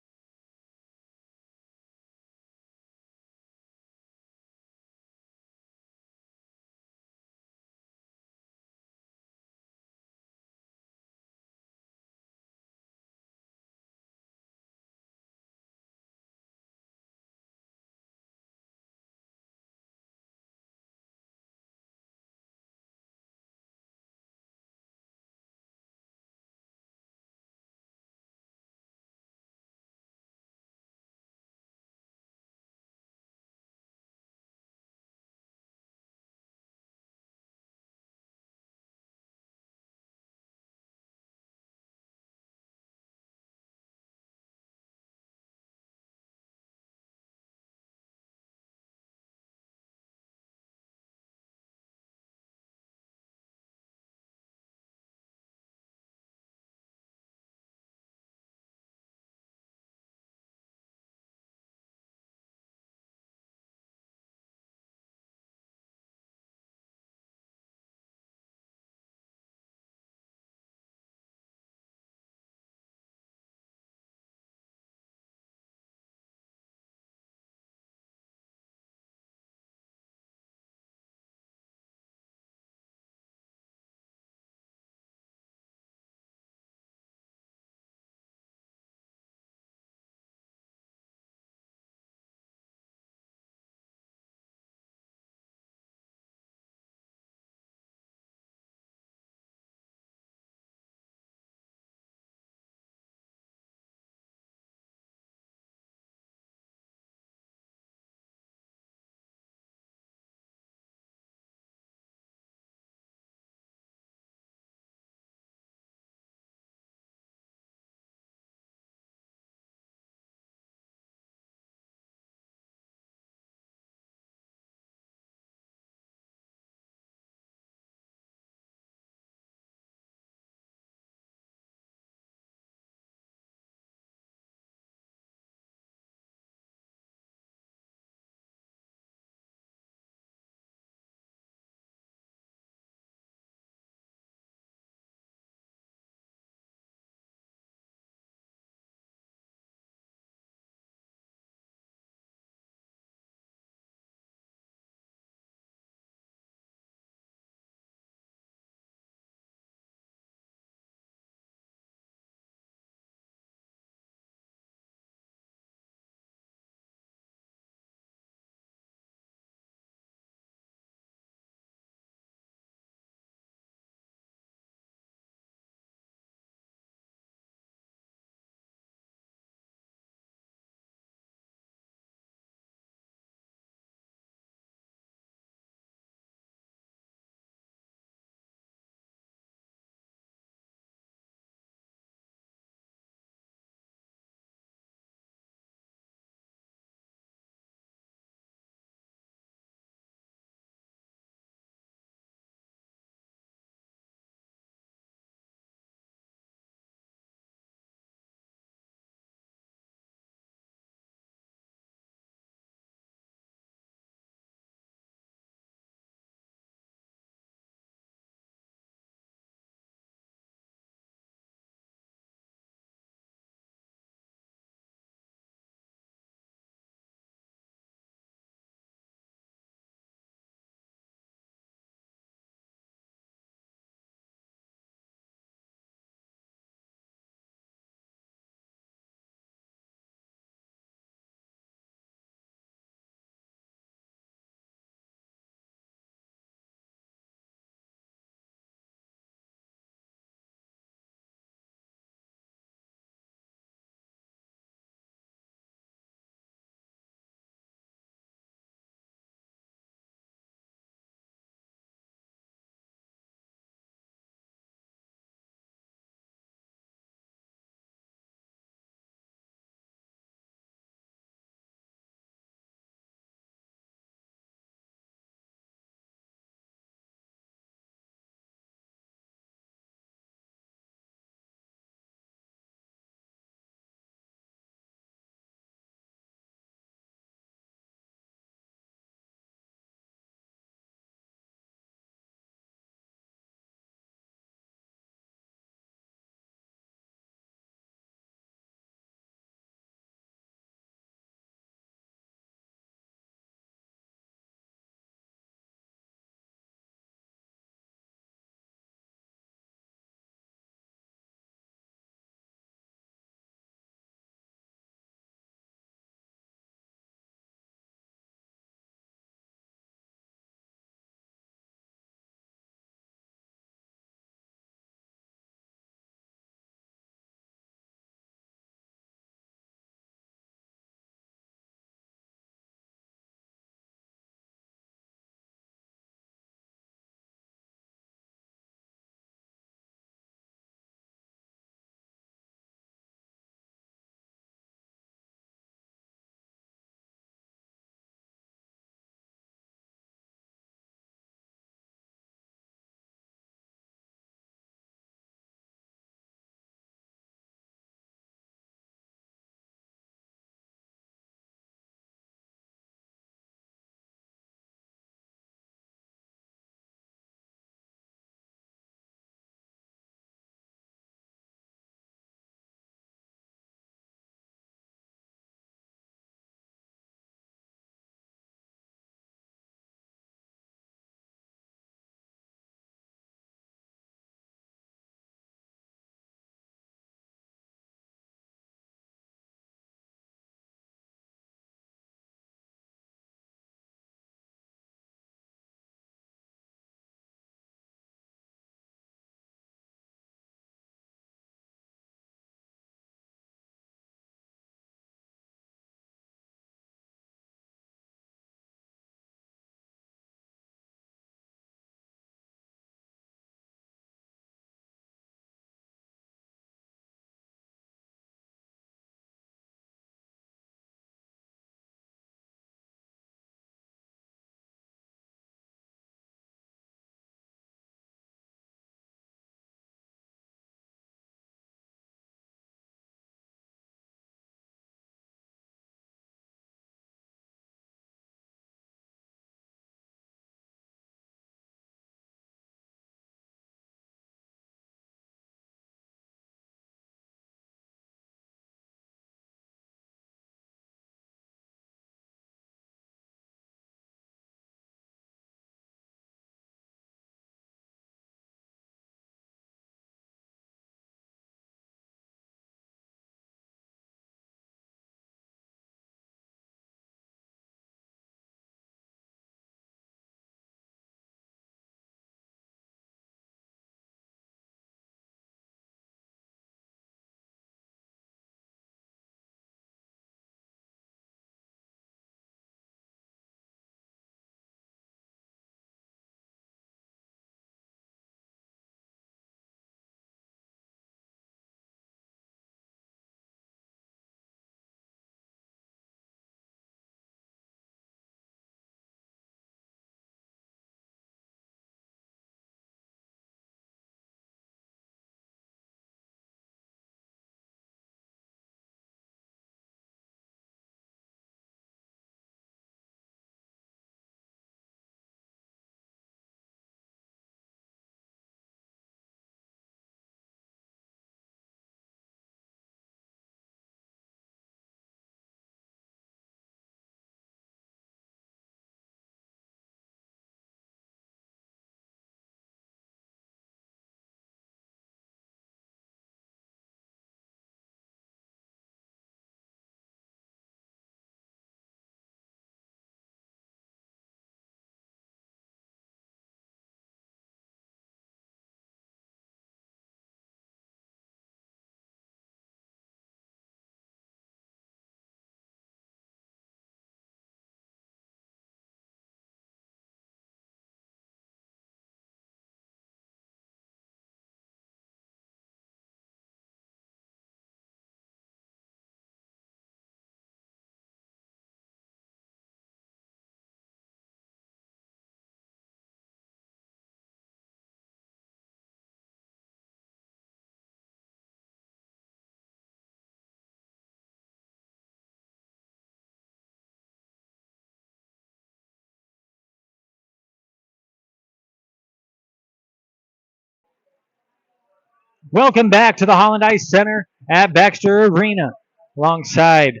Welcome back to the Holland Ice Center at Baxter Arena. Alongside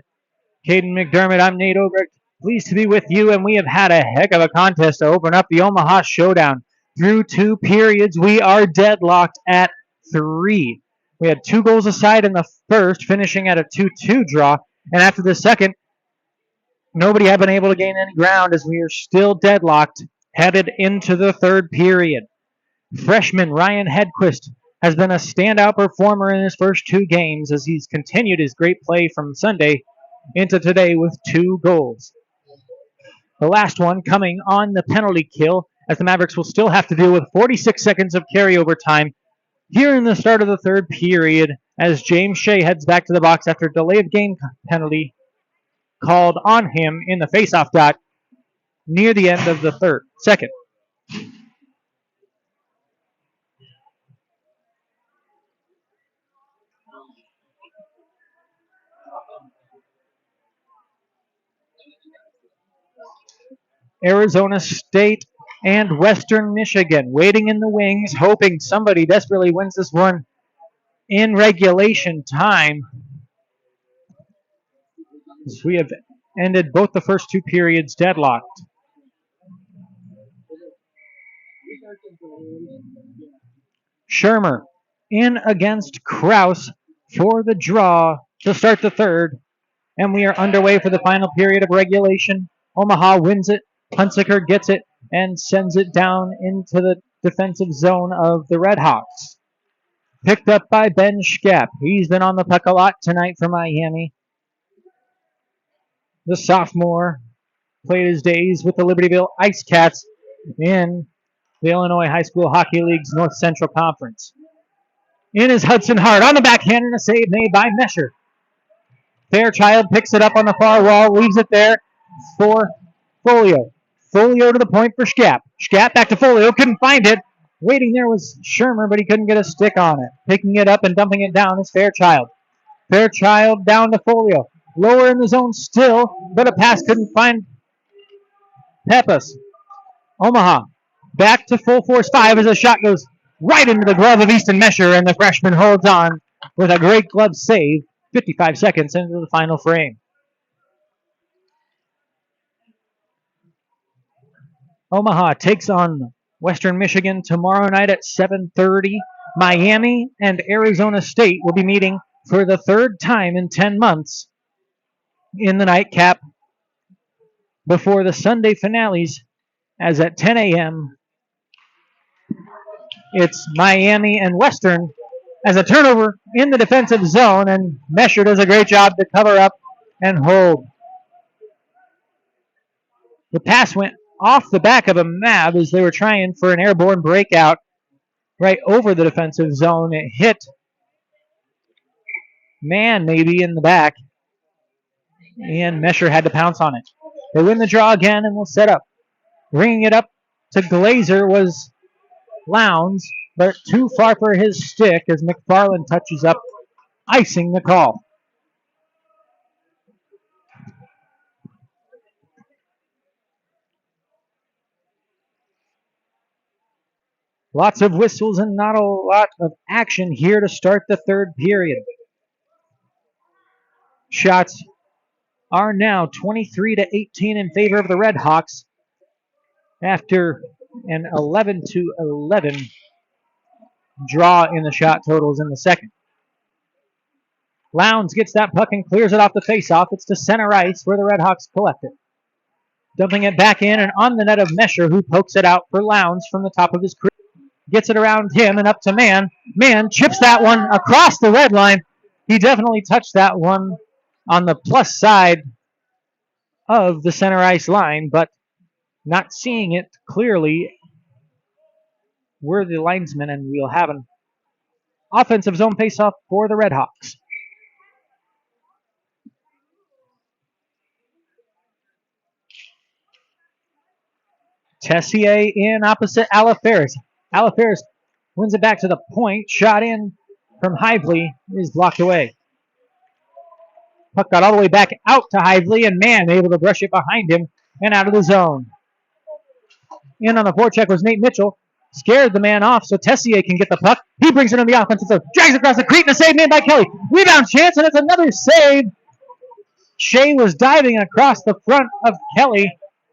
Caden McDermott, I'm Nate Obrecht. Pleased to be with you, and we have had a heck of a contest to open up the Omaha Showdown. Through 2 periods, we are deadlocked at 3. We had 2 goals aside in the first, finishing at a 2-2 draw, and after the second, nobody had been able to gain any ground as we are still deadlocked, headed into the third period. Freshman Ryan Hedquist has been a standout performer in his first 2 games as he's continued his great play from Sunday into today with 2 goals. The last one coming on the penalty kill, as the Mavericks will still have to deal with 46 seconds of carryover time here in the start of the third period as James Shea heads back to the box after a delay of game penalty called on him in the faceoff dot near the end of the second. Arizona State and Western Michigan waiting in the wings, hoping somebody desperately wins this one in regulation time. As we have ended both the first 2 periods deadlocked. Shermer in against Kraus for the draw to start the third, and we are underway for the final period of regulation. Omaha wins it. Hunsaker gets it and sends it down into the defensive zone of the Redhawks. Picked up by Ben Schkapp. He's been on the puck a lot tonight for Miami. The sophomore played his days with the Libertyville Ice Cats in the Illinois High School Hockey League's North Central Conference. In is Hudson Hart on the backhand and a save made by Mesher. Fairchild picks it up on the far wall, leaves it there for Folio. Folio to the point for Schkapp. Schkapp back to Folio, couldn't find it. Waiting there was Shermer, but he couldn't get a stick on it. Picking it up and dumping it down is Fairchild. Fairchild down to Folio. Lower in the zone still, but a pass couldn't find Peppas. Omaha back to full force 5 as a shot goes right into the glove of Easton Mesher, and the freshman holds on with a great glove save 55 seconds into the final frame. Omaha takes on Western Michigan tomorrow night at 7:30. Miami and Arizona State will be meeting for the 3rd time in 10 months in the nightcap before the Sunday finales, as at 10 a.m. it's Miami and Western as a turnover in the defensive zone, and Mesher does a great job to cover up and hold. The pass went off the back of a Mab as they were trying for an airborne breakout right over the defensive zone. It hit man maybe in the back, and Mesher had to pounce on it. They win the draw again and will set up. Bringing it up to Glazer was Lowndes, but too far for his stick as McFarland touches up, icing the call. Lots of whistles and not a lot of action here to start the third period. Shots are now 23-18 in favor of the Redhawks after an 11-11 draw in the shot totals in the second. Lowndes gets that puck and clears it off the faceoff. It's to center ice where the Redhawks collect it. Dumping it back in and on the net of Mesher, who pokes it out for Lowndes from the top of his crease. Gets it around him and up to Mann. Mann chips that one across the red line. He definitely touched that one on the plus side of the center ice line, but not seeing it clearly were the linesmen, and we'll have an offensive zone faceoff for the Redhawks. Tessier in opposite Alaferis. Alaferis wins it back to the point. Shot in from Hively is blocked away. Puck got all the way back out to Hively, and Mann able to brush it behind him and out of the zone. In on the forecheck was Nate Mitchell. Scared the man off so Tessier can get the puck. He brings it on the offensive zone. Drags across the creek and a save made by Kelly. Rebound chance, and it's another save. Shea was diving across the front of Kelly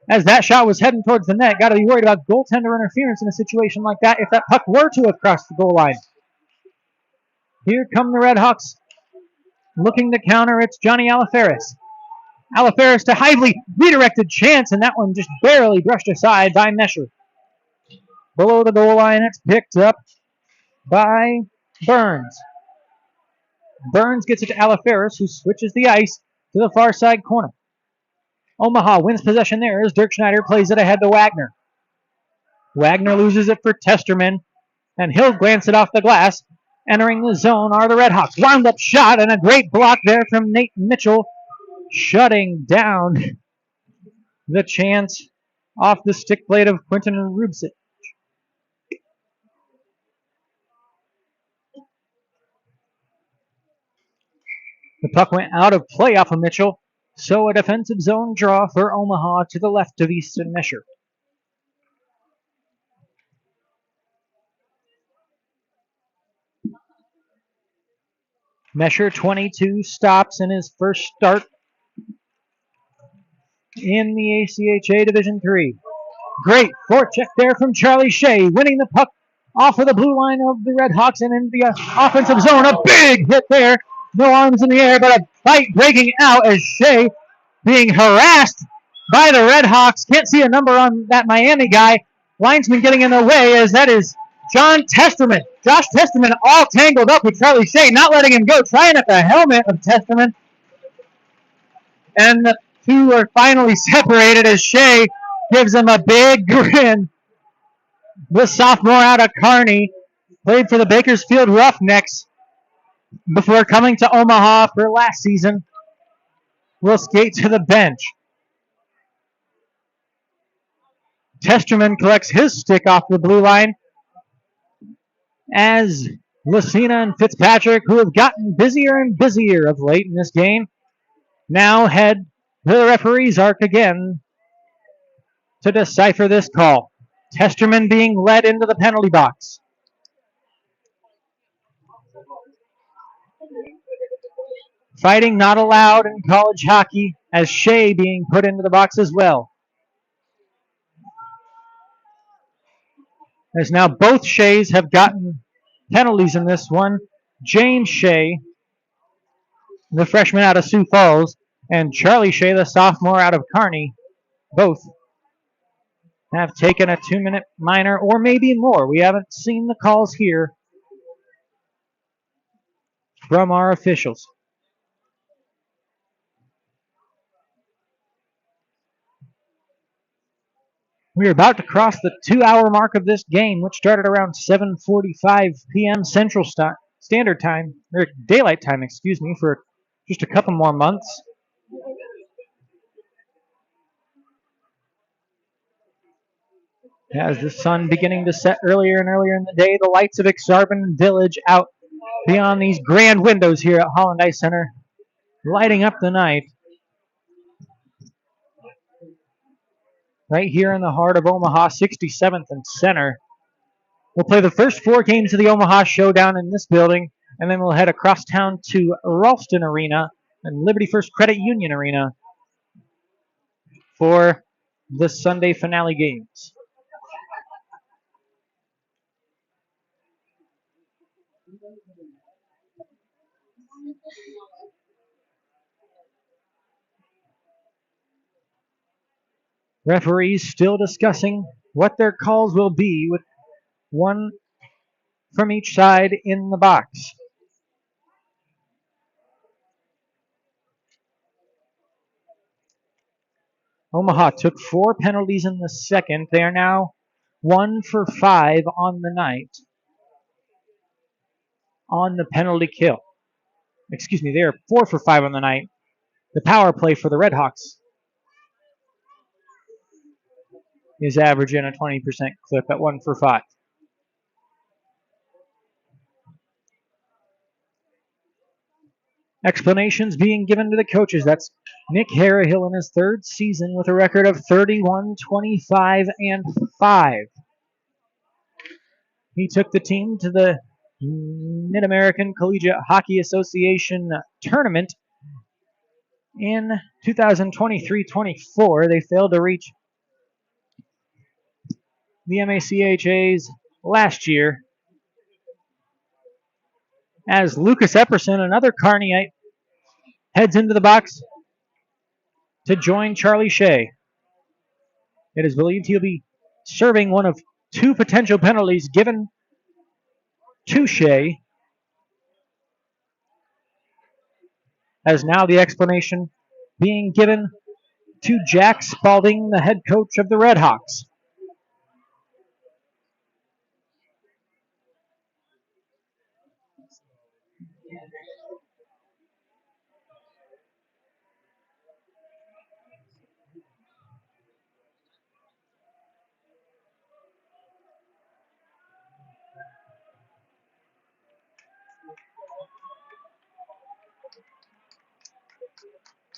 as that shot was heading towards the net. Got to be worried about goaltender interference in a situation like that if that puck were to have crossed the goal line. Here come the Redhawks looking to counter. It's Johnny Alaferis. Alaferis to Hively. Redirected chance, and that one just barely brushed aside by Mesher. Below the goal line, it's picked up by Burns. Burns gets it to Alaferis, who switches the ice to the far side corner. Omaha wins possession there as Dirk Schneider plays it ahead to Wagner. Wagner loses it for Testerman, and he'll glance it off the glass. Entering the zone are the Redhawks. Wound up shot, and a great block there from Nate Mitchell, shutting down the chance off the stick blade of Quentin Rubsic. The puck went out of play off of Mitchell, so a defensive zone draw for Omaha to the left of Easton Mesher. Mesher, 22 stops in his first start in the ACHA Division III. Great forecheck there from Charlie Shea, winning the puck off of the blue line of the Redhawks and in the offensive zone. A big hit there. No arms in the air, but a fight breaking out as Shea being harassed by the Redhawks. Can't see a number on that Miami guy. Linesman getting in the way as that is John Testerman. Josh Testerman all tangled up with Charlie Shea, not letting him go, trying at the helmet of Testerman. And the two are finally separated as Shea gives him a big grin. The sophomore out of Kearney played for the Bakersfield Roughnecks before coming to Omaha for last season. Will skate to the bench. Testerman collects his stick off the blue line as Lucina and Fitzpatrick, who have gotten busier and busier of late in this game, now head to the referee's arc again to decipher this call. Testerman being led into the penalty box. Fighting not allowed in college hockey as Shea being put into the box as well. As now both Sheas have gotten penalties in this one. James Shea, the freshman out of Sioux Falls, and Charlie Shea, the sophomore out of Kearney, both have taken a 2-minute minor or maybe more. We haven't seen the calls here from our officials. We're about to cross the 2-hour mark of this game, which started around 7:45 p.m. Central Standard Time, or Daylight Time, excuse me, for just a couple more months. As the sun beginning to set earlier and earlier in the day, the lights of Exarban Village out beyond these grand windows here at Holland Ice Center, lighting up the night. Right here in the heart of Omaha, 67th and Center. We'll play the first 4 games of the Omaha Showdown in this building, and then we'll head across town to Ralston Arena and Liberty First Credit Union Arena for the Sunday finale games. Referees still discussing what their calls will be, with one from each side in the box. Omaha took 4 penalties in the second. They are now 1 for 5 on the night on the penalty kill. Excuse me, they are 4 for 5 on the night. The power play for the Redhawks is averaging a 20% clip at 1 for 5. Explanations being given to the coaches. That's Nick Harrahill in his 3rd season with a record of 31, 25, and 5. He took the team to the Mid-American Collegiate Hockey Association tournament in 2023-24. They failed to reach the MACHA's last year, as Lucas Epperson, another Kearneyite, heads into the box to join Charlie Shea. It is believed he'll be serving one of two potential penalties given to Shea, as now the explanation being given to Jack Spalding, the head coach of the Redhawks.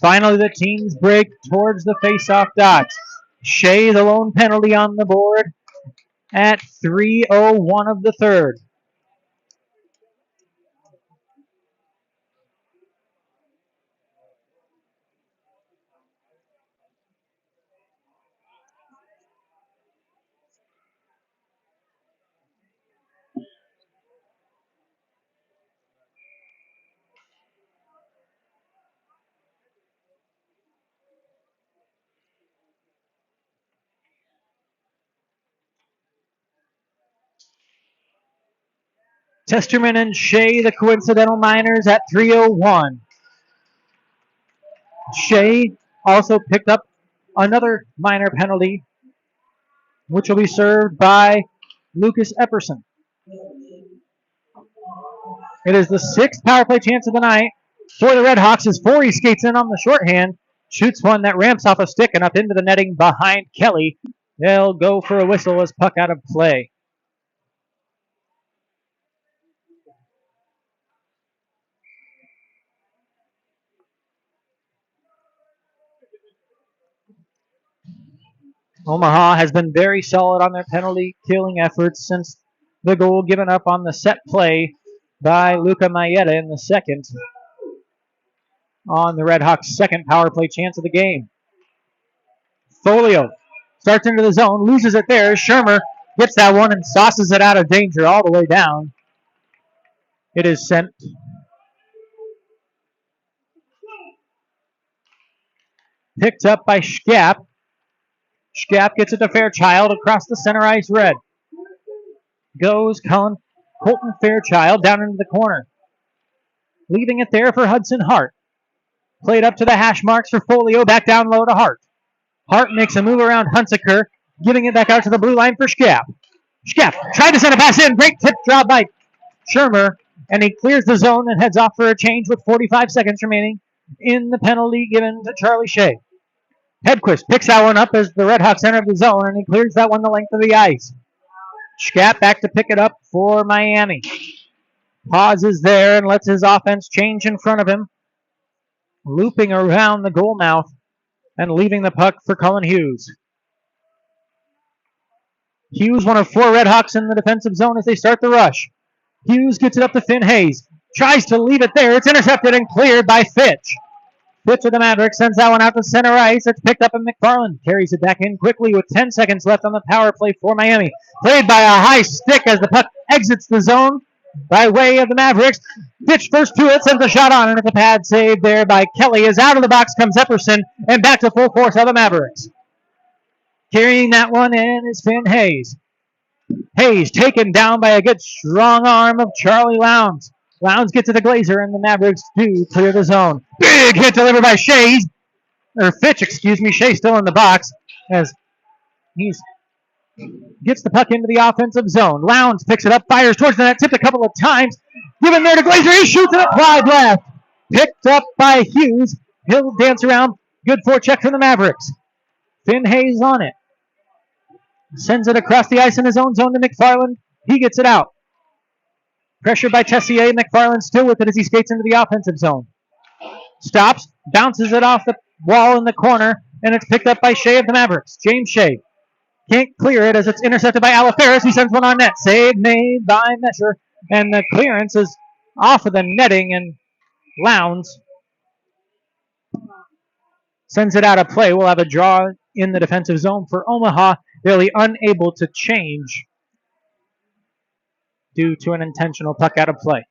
Finally, the teams break towards the face-off dots. Shea, the lone penalty on the board at 3:01 of the third. Testerman and Shea, the coincidental minors, at 3:01. Shea also picked up another minor penalty, which will be served by Lucas Epperson. It is the sixth power play chance of the night for the Redhawks as Forey skates in on the shorthand, shoots one that ramps off a stick and up into the netting behind Kelly. They'll go for a whistle as puck out of play. Omaha has been very solid on their penalty killing efforts since the goal given up on the set play by Luca Maeda in the second on the Redhawks' second power play chance of the game. Folio starts into the zone, loses it there. Shermer gets that one and sauces it out of danger all the way down. It is sent picked up by Schkapp. Schkapp gets it to Fairchild across the center ice red. Goes Colton Fairchild down into the corner. Leaving it there for Hudson Hart. Played up to the hash marks for Folio, back down low to Hart. Hart makes a move around Hunsaker, giving it back out to the blue line for Schkapp. Schkapp tried to send a pass in. Great tip drop by Shermer, and he clears the zone and heads off for a change with 45 seconds remaining in the penalty given to Charlie Shea. Hedquist picks that one up as the Redhawks enter the zone, and he clears that one the length of the ice. Schkapp back to pick it up for Miami. Pauses there and lets his offense change in front of him, looping around the goal mouth and leaving the puck for Cullen Hughes. Hughes, one of four Redhawks in the defensive zone as they start the rush. Hughes gets it up to Finn Hayes. Tries to leave it there. It's intercepted and cleared by Fitch. Fitch of the Mavericks sends that one out to center ice. It's picked up, and McFarland carries it back in quickly with 10 seconds left on the power play for Miami. Played by a high stick as the puck exits the zone by way of the Mavericks. Fitch first to it, sends a shot on, and it's a pad save there by Kelly. As out of the box comes Epperson, and back to full force of the Mavericks. Carrying that one in is Finn Hayes. Hayes taken down by a good strong arm of Charlie Lowndes. Lowndes gets to the Glazer, and the Mavericks do clear the zone. Big hit delivered by Fitch, Shea still in the box as he gets the puck into the offensive zone. Lowndes picks it up, fires towards the net, tipped a couple of times. Given there to Glazer, he shoots it applied left. Picked up by Hughes. He'll dance around. Good forecheck from the Mavericks. Finn Hayes on it. Sends it across the ice in his own zone to McFarland. He gets it out. Pressured by Tessier. McFarland still with it as he skates into the offensive zone. Stops, bounces it off the wall in the corner, and it's picked up by Shea of the Mavericks. James Shea can't clear it as it's intercepted by Alaferis. He sends one on net. Save made by Mesher. And the clearance is off of the netting, and Lowndes sends it out of play. We'll have a draw in the defensive zone for Omaha. Really unable to change due to an intentional puck out of play.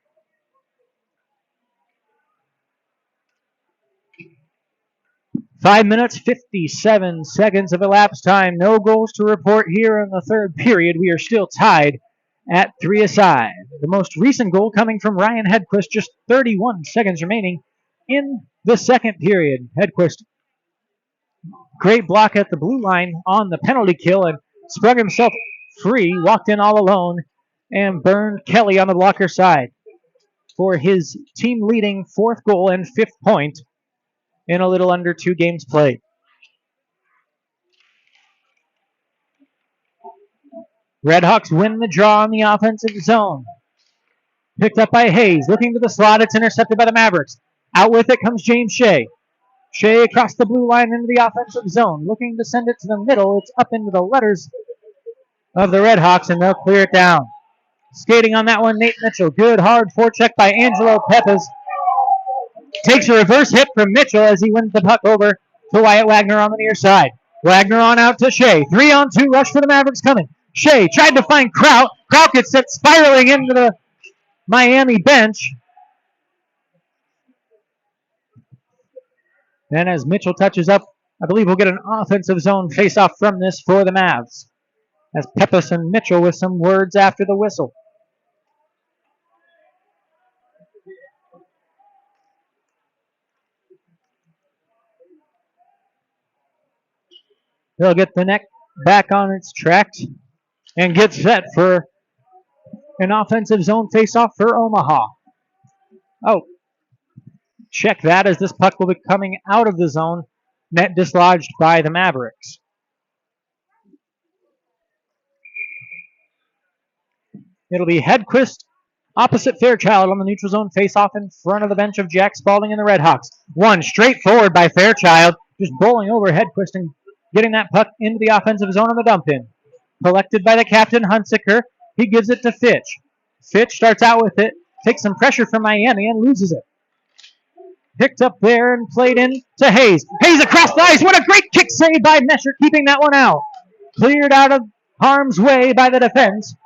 Five minutes, 57 seconds of elapsed time. No goals to report here in the third period. We are still tied at 3 aside. The most recent goal coming from Ryan Hedquist, just 31 seconds remaining in the second period. Hedquist, great block at the blue line on the penalty kill and sprung himself free, walked in all alone, and burned Kelly on the blocker side for his team-leading fourth goal and fifth point in a little under 2 games played. Redhawks win the draw in the offensive zone. Picked up by Hayes, looking to the slot. It's intercepted by the Mavericks. Out with it comes James Shea. Shea across the blue line into the offensive zone, looking to send it to the middle. It's up into the letters of the Redhawks, and they'll clear it down. Skating on that one, Nate Mitchell. Good hard forecheck by Angelo Pepes. Takes a reverse hit from Mitchell as he wins the puck over to Wyatt Wagner on the near side. Wagner on out to Shea. 3-on-2 rush for the Mavericks coming. Shea tried to find Kraut. Kraut gets sent spiraling into the Miami bench. Then as Mitchell touches up, I believe we'll get an offensive zone face-off from this for the Mavs. As Pepes and Mitchell with some words after the whistle. They'll get the neck back on its tracks and get set for an offensive zone face-off for Omaha. Oh, check that as this puck will be coming out of the zone. Net dislodged by the Mavericks. It'll be Hedquist opposite Fairchild on the neutral zone face-off in front of the bench of Jack Spalding and the Redhawks. One straight forward by Fairchild, just bowling over Hedquist and getting that puck into the offensive zone on the dump-in. Collected by the captain, Hunsaker. He gives it to Fitch. Fitch starts out with it, takes some pressure from Miami and loses it. Picked up there and played in to Hayes. Hayes across the ice. What a great kick save by Mesher, keeping that one out. Cleared out of harm's way by the defense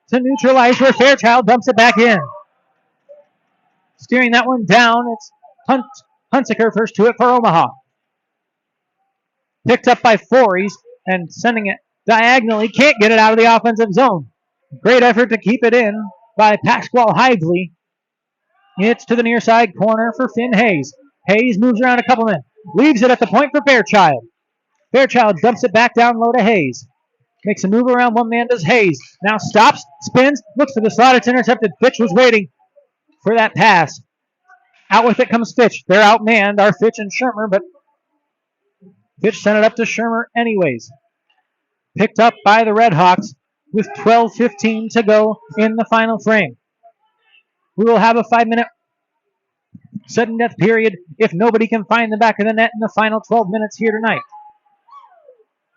to neutralize where Fairchild dumps it back in. Steering that one down, it's Hunsaker first to it for Omaha. Picked up by Fories and sending it diagonally. Can't get it out of the offensive zone. Great effort to keep it in by Pasquale Hively. It's to the near side corner for Finn Hayes. Hayes moves around a couple men. Leaves it at the point for Fairchild. Fairchild dumps it back down low to Hayes. Makes a move around one man, does Hayes. Now stops, spins, looks for the slot. It's intercepted. Fitch was waiting for that pass. Out with it comes Fitch. They're outmanned, are Fitch and Shermer, but Fitch sent it up to Shermer anyways. Picked up by the Redhawks with 12:15 to go in the final frame. We will have a 5-minute sudden death period if nobody can find the back of the net in the final 12 minutes here tonight.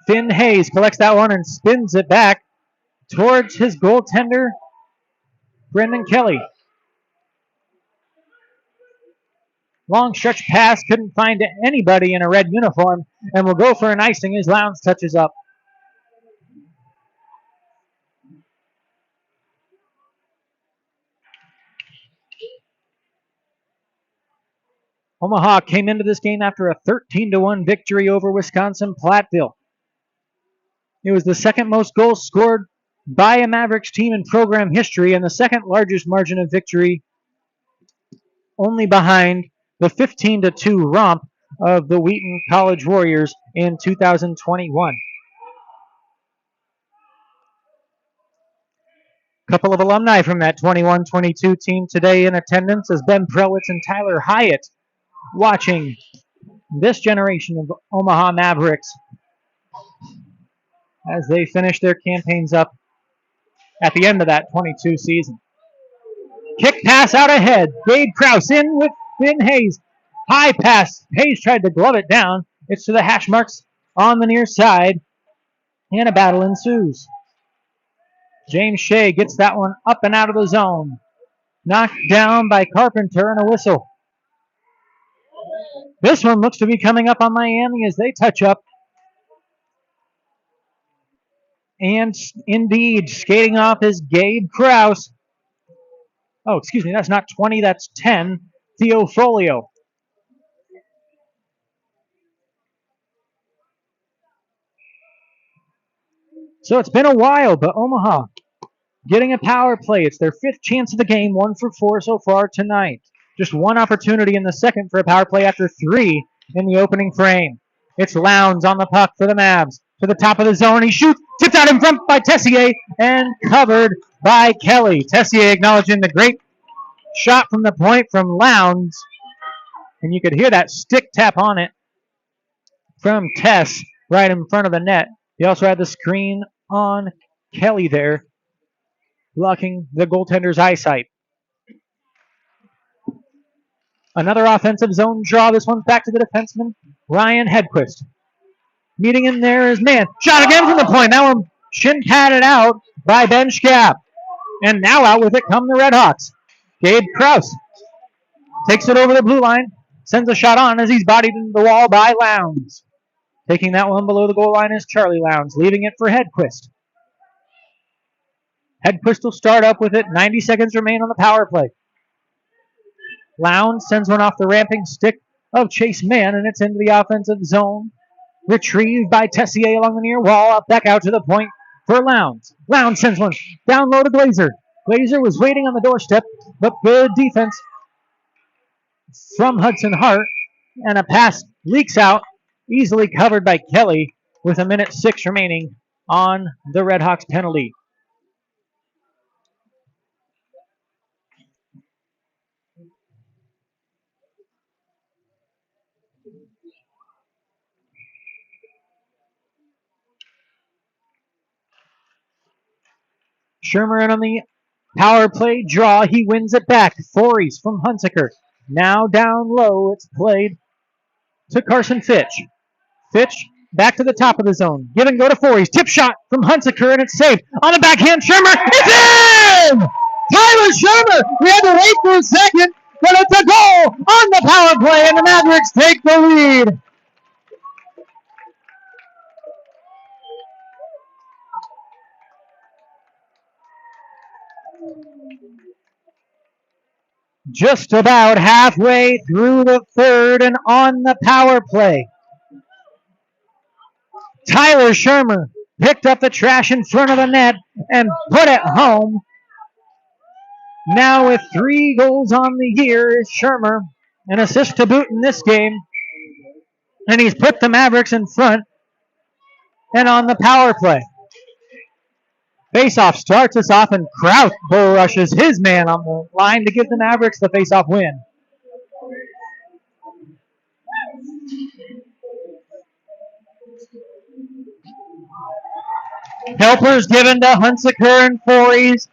Finn Hayes collects that one and spins it back towards his goaltender, Brendan Kelly. Long stretch pass, couldn't find anybody in a red uniform, and will go for an icing as Lowndes touches up. Omaha came into this game after a 13-1 victory over Wisconsin-Platteville. It was the second most goals scored by a Mavericks team in program history and the second largest margin of victory, only behind the 15-2 romp of the Wheaton College Warriors in 2021. A couple of alumni from that 21-22 team today in attendance as Ben Prelwitz and Tyler Hyatt watching this generation of Omaha Mavericks as they finish their campaigns up at the end of that 22 season. Kick pass out ahead. Gabe Krause in with Finn Hayes. High pass. Hayes tried to glove it down. It's to the hash marks on the near side, and a battle ensues. James Shea gets that one up and out of the zone. Knocked down by Carpenter and a whistle. This one looks to be coming up on Miami as they touch up. And indeed, skating off is Gabe Kraus. Oh, excuse me, that's not 20, that's 10. Theo Folio. So it's been a while, but Omaha getting a power play. It's their 5th chance of the game, 1 for 4 so far tonight. Just 1 opportunity in the second for a power play after 3 in the opening frame. It's Lowndes on the puck for the Mavs. To the top of the zone, he shoots, tipped out in front by Tessier, and covered by Kelly. Tessier acknowledging the great shot from the point from Lowndes. And you could hear that stick tap on it from Tess right in front of the net. He also had the screen on Kelly there, blocking the goaltender's eyesight. Another offensive zone draw. This one's back to the defenseman, Ryan Hedquist. Meeting in there is man. Shot again from the point. That one shin padded out by Ben Schaap. And now out with it come the Redhawks. Gabe Kraus takes it over the blue line. Sends a shot on as he's bodied into the wall by Lowndes. Taking that one below the goal line is Charlie Lowndes, leaving it for Hedquist. Hedquist will start up with it. 90 seconds remain on the power play. Lowndes sends one off the ramping stick of Chase Mann, and it's into the offensive zone. Retrieved by Tessier along the near wall. Up back out to the point for Lowndes. Lowndes sends one down low to Glazer. Glazer was waiting on the doorstep, but good defense from Hudson Hart, and a pass leaks out, easily covered by Kelly with 1:06 remaining on the Redhawks penalty. Shermer in on the power play draw. He wins it back. Fories from Hunsaker. Now down low. It's played to Carson Fitch. Fitch back to the top of the zone. Give and go to Fories. Tip shot from Hunsaker, and it's saved. On the backhand, Shermer. It's in! Tyler Shermer. We had to wait for a second, but it's a goal on the power play, and the Mavericks take the lead. Just about halfway through the third and on the power play. Tyler Shermer picked up the trash in front of the net and put it home. Now with 3 goals on the year is Shermer, an assist to boot in this game. And he's put the Mavericks in front and on the power play. Faceoff starts us off, and Kraut bull rushes his man on the line to give the Mavericks the faceoff win. Helpers given to Hunsaker and Fories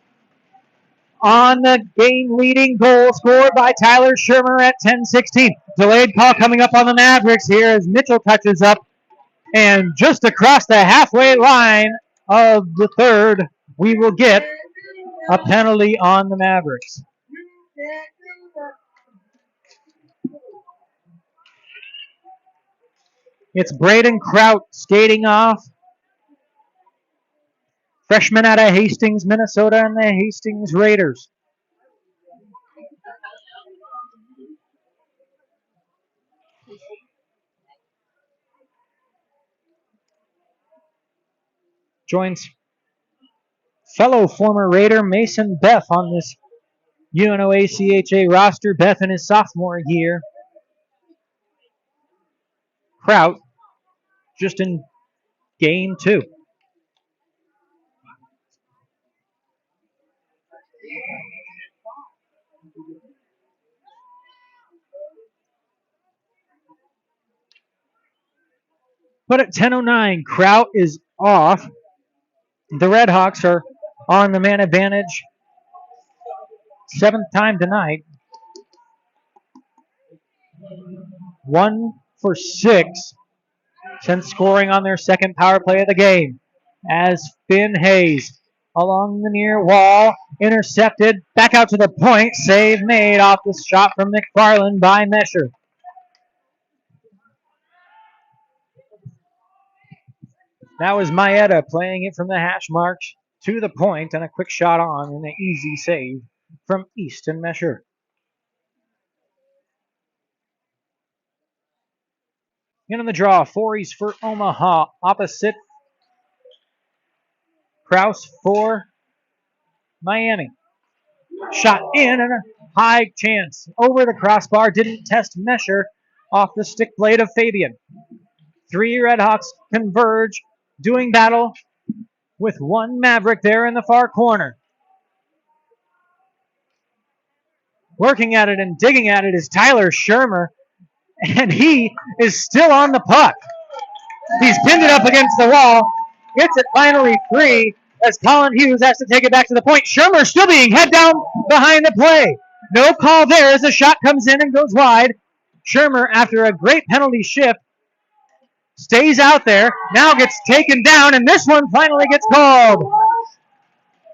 on the game-leading goal scored by Tyler Shermer at 10:16. Delayed call coming up on the Mavericks here as Mitchell touches up, and just across the halfway line of the third, we will get a penalty on the Mavericks. It's Braden Kraut skating off. Freshman out of Hastings, Minnesota, and the Hastings Raiders. Joins fellow former Raider Mason Beff on this UNO-ACHA roster. Beff in his sophomore year. Kraut just in game 2. But at 10:09, Kraut is off. The Redhawks are on the man advantage. 7th time tonight. 1 for 6 since scoring on their second power play of the game. As Finn Hayes along the near wall. Intercepted. Back out to the point. Save made off the shot from McFarland by Mesher. That was Maeda playing it from the hash marks to the point, and a quick shot on and an easy save from Easton Mesher. In on the draw, Fories for Omaha. Opposite Kraus for Miami. Shot in and a high chance. Over the crossbar, didn't test Mesher off the stick blade of Fabian. 3 Redhawks converge, doing battle with 1 Maverick there in the far corner. Working at it and digging at it is Tyler Shermer, and he is still on the puck. He's pinned it up against the wall, gets it finally free as Colin Hughes has to take it back to the point. Shermer still being head down behind the play. No call there as the shot comes in and goes wide. Shermer, after a great penalty shift, stays out there, now gets taken down, and this one finally gets called.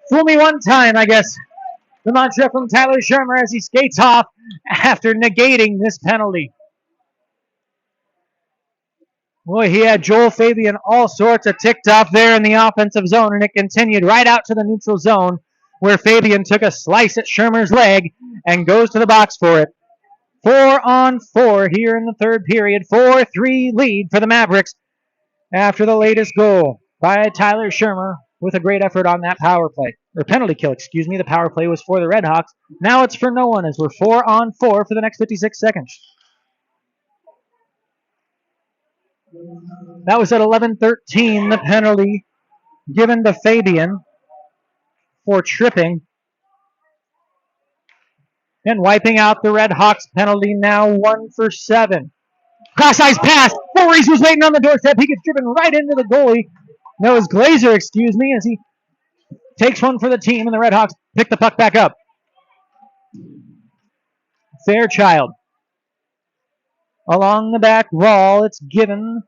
Fool me one time, I guess. The mantra from Tyler Shermer as he skates off after negating this penalty. Boy, he had Joel Fabian all sorts of ticked off there in the offensive zone, and it continued right out to the neutral zone where Fabian took a slice at Shermer's leg and goes to the box for it. 4-on-4 here in the third period. 4-3 lead for the Mavericks after the latest goal by Tyler Shermer with a great effort on that power play. Or penalty kill, excuse me. The power play was for the Redhawks. Now it's for no one as we're 4-on-4 for the next 56 seconds. That was at 11:13, the penalty given to Fabian for tripping. And wiping out the Redhawks penalty, now 1 for 7. Cross-ice pass. Fories was waiting on the doorstep. He gets driven right into the goalie. No, it was Glazer, excuse me, as he takes one for the team, and the Redhawks pick the puck back up. Fairchild. Along the back wall, it's given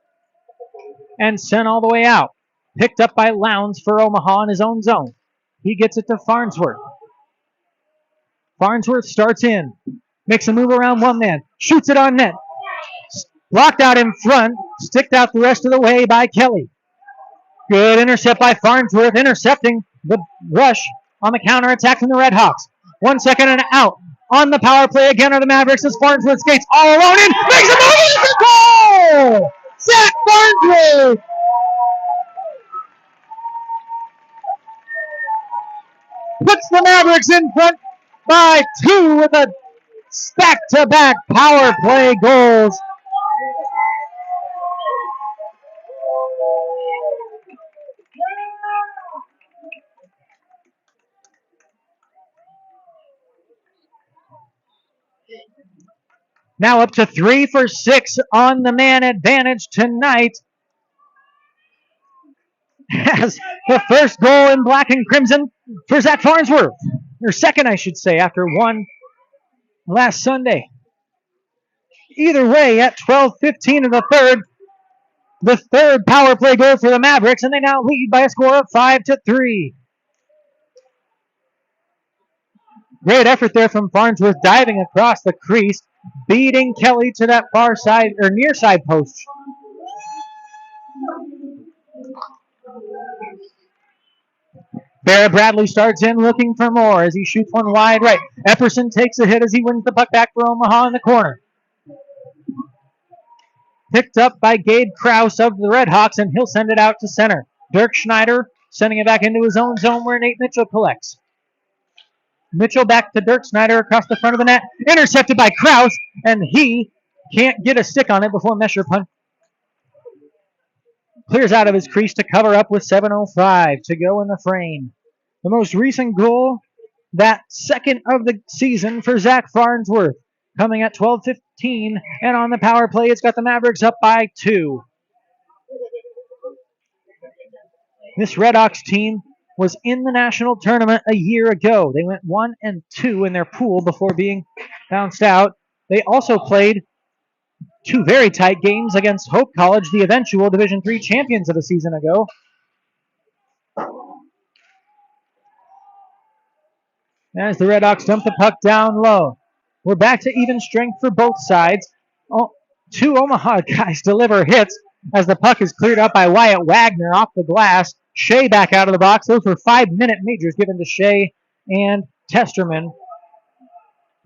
and sent all the way out. Picked up by Lowndes for Omaha in his own zone. He gets it to Farnsworth. Farnsworth starts in. Makes a move around one man. Shoots it on net. Blocked out in front. Sticked out the rest of the way by Kelly. Good intercept by Farnsworth. Intercepting the rush on the counterattack from the Redhawks. 1 second and out. On the power play again are the Mavericks as Farnsworth skates all alone in. Makes a move. It's a goal! Zach Farnsworth! Puts the Mavericks in front by 2 with a back-to-back power play goals. Now up to 3 for 6 on the man advantage tonight. As the first goal in black and crimson for Zach Farnsworth. Or second, I should say, after one last Sunday. Either way, at 12:15 in the third power play goal for the Mavericks, and they now lead by a score of 5-3. Great effort there from Farnsworth, diving across the crease, beating Kelly to that far side or near side post. Barrett Bradley starts in looking for more as he shoots one wide right. Epperson takes a hit as he wins the puck back for Omaha in the corner. Picked up by Gabe Kraus of the Redhawks, and he'll send it out to center. Dirk Schneider sending it back into his own zone where Nate Mitchell collects. Mitchell back to Dirk Schneider across the front of the net. Intercepted by Kraus, and he can't get a stick on it before Mesher punt. Clears out of his crease to cover up with 7:05 to go in the frame. The most recent goal, that second of the season for Zach Farnsworth, coming at 12:15, and on the power play, it's got the Mavericks up by 2. This Redhawks team was in the national tournament a year ago. They went 1-2 in their pool before being bounced out. They also played 2 very tight games against Hope College, the eventual Division III champions of a season ago. as the Redhawks dump the puck down low. We're back to even strength for both sides. Two Omaha guys deliver hits as the puck is cleared up by Wyatt Wagner off the glass. Shea back out of the box. Those were 5-minute majors given to Shea and Testerman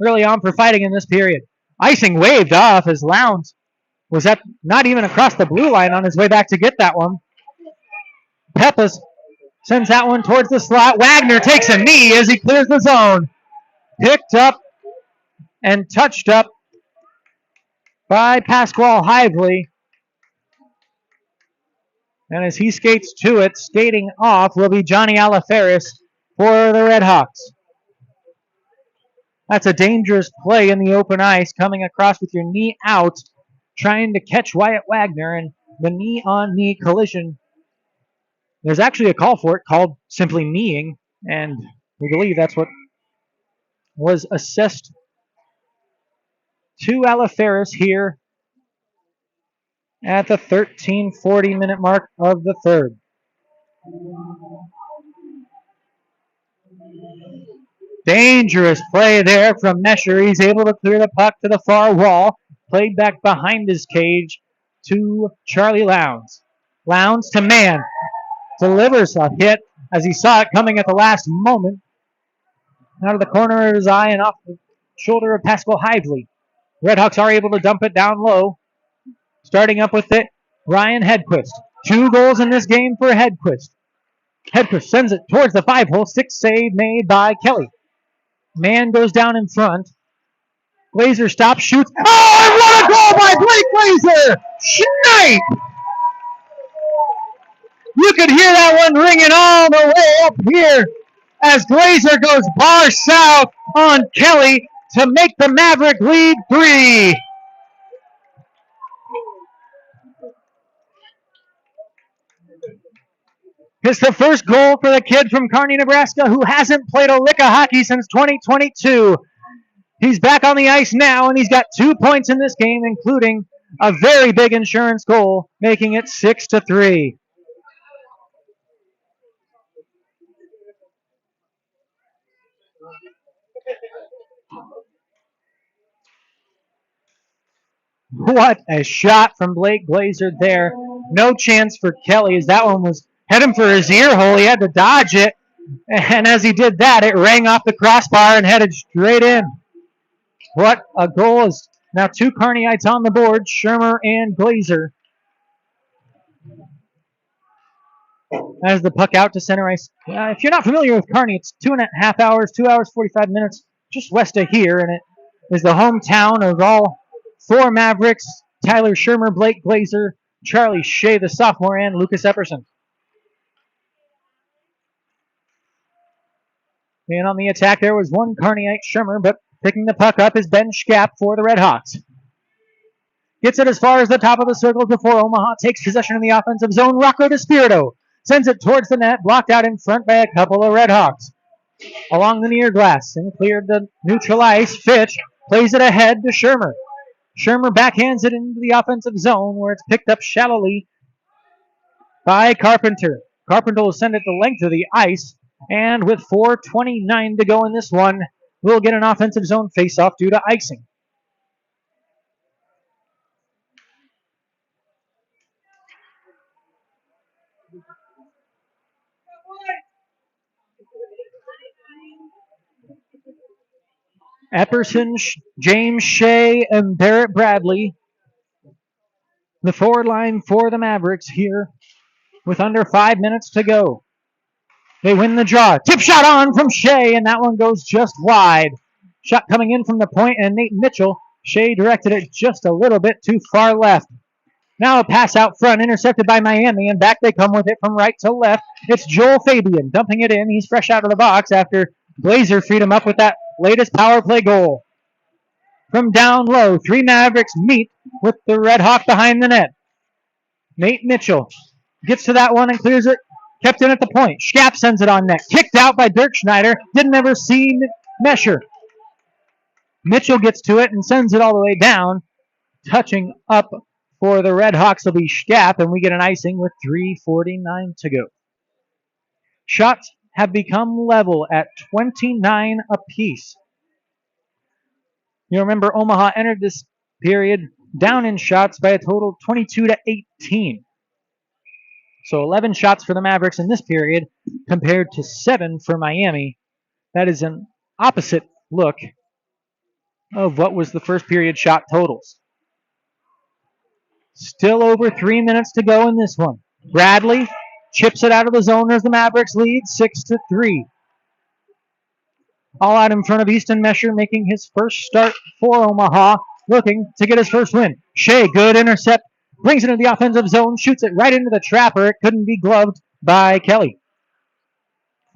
early on for fighting in this period. Icing waved off as Lowndes was not even across the blue line on his way back to get that one. Peppas sends that one towards the slot. Wagner takes a knee as he clears the zone. Picked up and touched up by Pasquale Hively. And as he skates to it, skating off will be Johnny Alaferis for the Redhawks. That's a dangerous play in the open ice, coming across with your knee out, trying to catch Wyatt Wagner, and the knee-on-knee collision. There's actually a call for it called simply kneeing, and we believe that's what was assessed to Alaferis here at the 13:40-minute mark of the third. Dangerous play there from Mesher. He's able to clear the puck to the far wall. Played back behind his cage to Charlie Lowndes. Lowndes to Mann. Delivers a hit as he saw it coming at the last moment. Out of the corner of his eye and off the shoulder of Pascal Hively. Redhawks are able to dump it down low. Starting up with it, Ryan Hedquist. 2 goals in this game for Hedquist. Hedquist sends it towards the 5-hole. 6 save made by Kelly. Mann goes down in front. Glazer stops, shoots. Oh, and what a goal by Blake Glazer! Snipe! You could hear that one ringing all the way up here as Glazer goes bar south on Kelly to make the Maverick lead 3. It's the first goal for the kid from Kearney, Nebraska, who hasn't played a lick of hockey since 2022. He's back on the ice now, and he's got 2 points in this game, including a very big insurance goal, making it 6-3. What a shot from Blake Glazer there. No chance for Kelly as that one was heading for his ear hole. He had to dodge it. And as he did that, it rang off the crossbar and headed straight in. What a goal. Is now 2 Kearneyites on the board, Shermer and Glazer. As the puck out to center ice. If you're not familiar with Kearney, it's 2.5 hours, 2 hours, 45 minutes, just west of here. And it is the hometown of all 4 Mavericks, Tyler Shermer, Blake Glazer, Charlie Shea, the sophomore, and Lucas Epperson. And on the attack, there was 1 Kearneyite, Shermer, but picking the puck up is Ben Schaap for the Redhawks. Gets it as far as the top of the circle before Omaha takes possession in the offensive zone. Rocco DeSpirito sends it towards the net, blocked out in front by a couple of Redhawks. Along the near glass and cleared the neutral ice. Fitch plays it ahead to Shermer. Shermer backhands it into the offensive zone where it's picked up shallowly by Carpenter. Carpenter will send it the length of the ice, and with 4:29 to go in this one, we'll get an offensive zone faceoff due to icing. Epperson, James Shea, and Barrett Bradley. The forward line for the Mavericks here with under 5 minutes to go. They win the draw. Tip shot on from Shea, and that one goes just wide. Shot coming in from the point, and Nate Mitchell. Shea directed it just a little bit too far left. Now a pass out front, intercepted by Miami, and back they come with it from right to left. It's Joel Fabian dumping it in. He's fresh out of the box after Glazer freed him up with that latest power play goal. From down low, 3 Mavericks meet with the Red Hawk behind the net. Nate Mitchell gets to that one and clears it. Kept in at the point. Schaap sends it on net. Kicked out by Dirk Schneider. Didn't ever see Mesher. Mitchell gets to it and sends it all the way down. Touching up for the Red Hawks will be Schaap, and we get an icing with 3:49 to go. Shot have become level at 29 apiece. You remember Omaha entered this period down in shots by a total of 22-18. So 11 shots for the Mavericks in this period compared to 7 for Miami. That is an opposite look of what was the first period shot totals. Still over 3 minutes to go in this one. Bradley chips it out of the zone as the Mavericks lead 6-3. All out in front of Easton Mesher, making his first start for Omaha, looking to get his first win. Shea, good intercept, brings it into the offensive zone, shoots it right into the trapper. It couldn't be gloved by Kelly.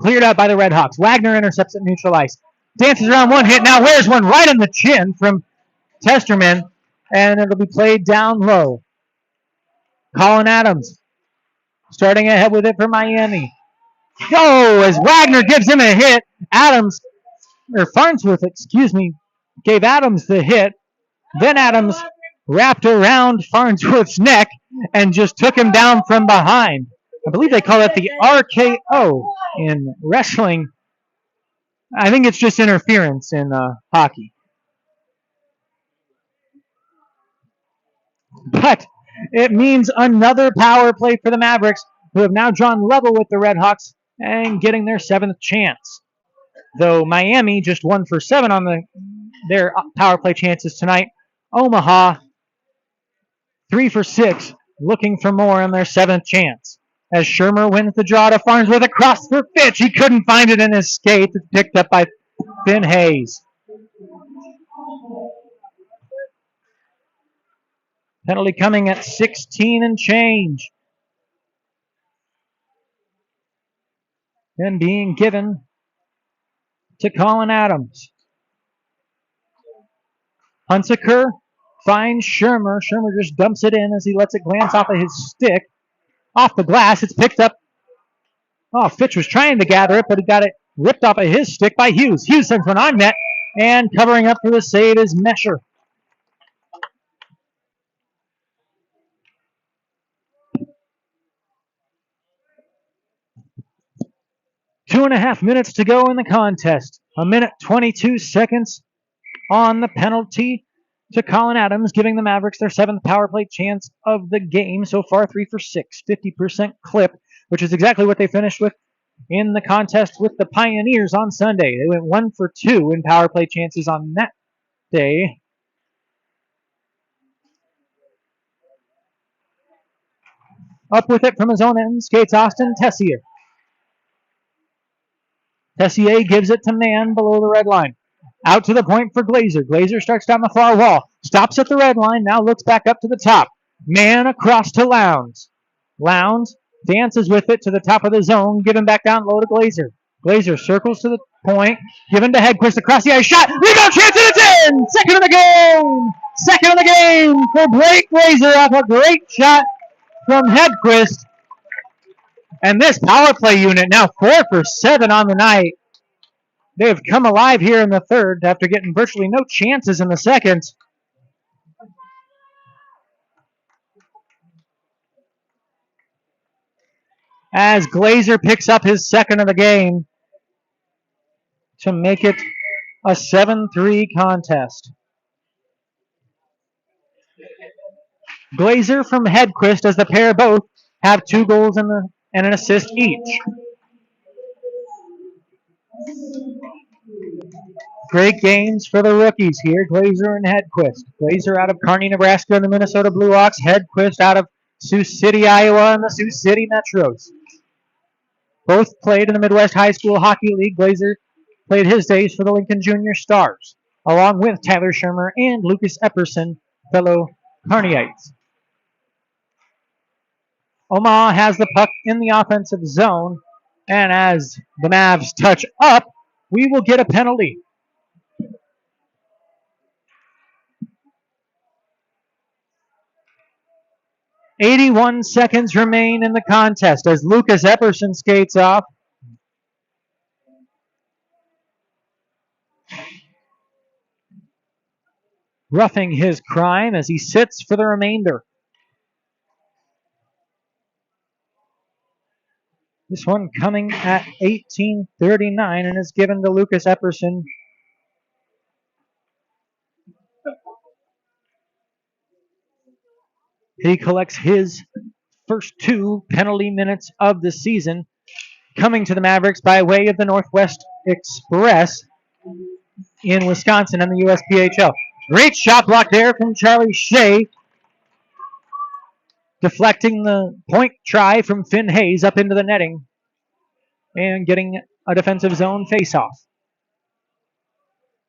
Cleared out by the Redhawks. Wagner intercepts at neutral ice. Dances around one hit. Now wears one right in the chin from Testerman, and it'll be played down low. Colin Adams starting ahead with it for Miami. Go as Wagner gives him a hit. Farnsworth, gave Adams the hit. Then Adams wrapped around Farnsworth's neck and just took him down from behind. I believe they call it the RKO in wrestling. I think it's just interference in hockey. But it means another power play for the Mavericks, who have now drawn level with the Redhawks and getting their 7th chance. Though Miami just 1 for 7 on their power play chances tonight, Omaha 3 for 6, looking for more on their 7th chance. As Shermer wins the draw to Farnsworth across for Fitch. He couldn't find it in his skate. It's picked up by Finn Hayes. Penalty coming at 16 and change. And being given to Colin Adams. Hunsaker finds Shermer. Shermer just dumps it in as he lets it glance off of his stick. Off the glass, it's picked up. Oh, Fitch was trying to gather it, but he got it ripped off of his stick by Hughes. Hughes sends one on net, and covering up for the save is Mesher. Two and a half minutes to go in the contest. 1:22 on the penalty to Colin Adams, giving the Mavericks their 7th power play chance of the game. So far, 3 for 6, 50% clip, which is exactly what they finished with in the contest with the Pioneers on Sunday. They went 1 for 2 in power play chances on that day. Up with it from his own end skates Austin Tessier. Tessier gives it to Mann below the red line. Out to the point for Glazer. Glazer starts down the far wall. Stops at the red line. Now looks back up to the top. Mann across to Lowndes. Lowndes dances with it to the top of the zone. Given back down low to Glazer. Glazer circles to the point. Given to Hedquist across the ice. Shot. Rebound chance and it's in. Second of the game. Second of the game for Blake Glazer off a great shot from Hedquist. And this power play unit now 4 for 7 on the night. They have come alive here in the third after getting virtually no chances in the second. As Glazer picks up his second of the game to make it a 7-3 contest. Glazer from Hedquist, as the pair both have 2 goals and an assist each. Great games for the rookies here, Glazer and Hedquist. Glazer out of Kearney, Nebraska and the Minnesota Blue Hawks. Hedquist out of Sioux City, Iowa and the Sioux City Metros. Both played in the Midwest High School Hockey League. Glazer played his days for the Lincoln Junior Stars, along with Tyler Shermer and Lucas Epperson, fellow Kearneyites. Omaha has the puck in the offensive zone, and as the Mavs touch up, we will get a penalty. .81 seconds remain in the contest as Lucas Epperson skates off. Roughing his crime as he sits for the remainder. This one coming at 18:39 and is given to Lucas Epperson. He collects his first 2 penalty minutes of the season, coming to the Mavericks by way of the Northwest Express in Wisconsin and the USPHL. Great shot block there from Charlie Shea, deflecting the point try from Finn Hayes up into the netting and getting a defensive zone faceoff.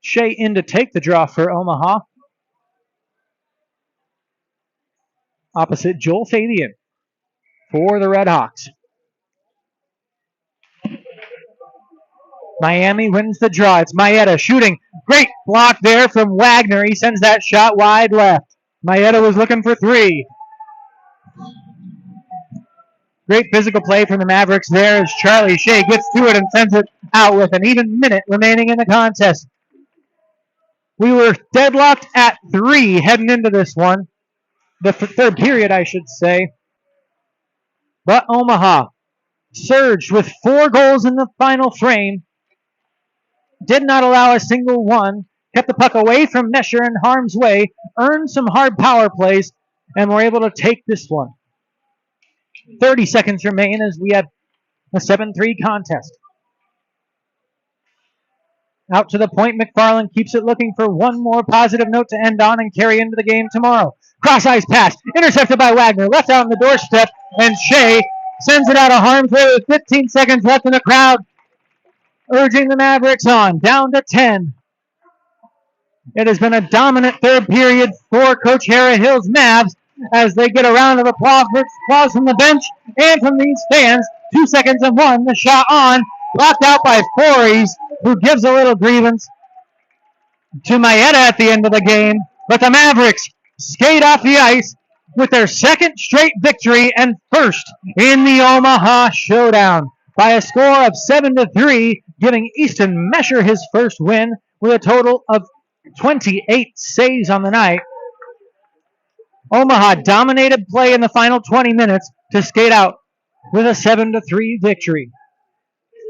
Shea in to take the draw for Omaha. Opposite Joel Fabian for the Red Hawks. Miami wins the draw. It's Maeda shooting. Great block there from Wagner. He sends that shot wide left. Maeda was looking for 3. Great physical play from the Mavericks there as Charlie Shea gets to it and sends it out with an even minute remaining in the contest. We were deadlocked at 3 heading into this one. The third period, I should say. But Omaha surged with 4 goals in the final frame. Did not allow a single one. Kept the puck away from Mesher in harm's way. Earned some hard power plays. And were able to take this one. 30 seconds remain as we have a 7-3 contest. Out to the point, McFarland keeps it looking for one more positive note to end on and carry into the game tomorrow. Cross-ice pass, intercepted by Wagner, left out on the doorstep, and Shea sends it out of harm's way with 15 seconds left in the crowd, urging the Mavericks on, down to 10. It has been a dominant third period for Coach Hara Hill's Mavs as they get a round of applause from the bench and from these fans. 2 seconds and 1, the shot on, blocked out by Fories, who gives a little grievance to Maeda at the end of the game. But the Mavericks skate off the ice with their second straight victory and first in the Omaha Showdown by a score of 7-3, giving Easton Mesher his first win with a total of 28 saves on the night. Omaha dominated play in the final 20 minutes to skate out with a 7-3 victory.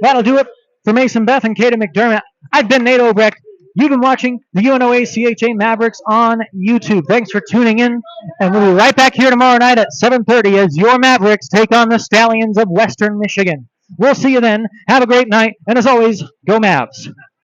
That'll do it for Mason Beth and Kaden McDermott. I've been Nate Obrecht. You've been watching the UNOA-CHA Mavericks on YouTube. Thanks for tuning in, and we'll be right back here tomorrow night at 7:30 as your Mavericks take on the Stallions of Western Michigan. We'll see you then. Have a great night, and as always, go Mavs.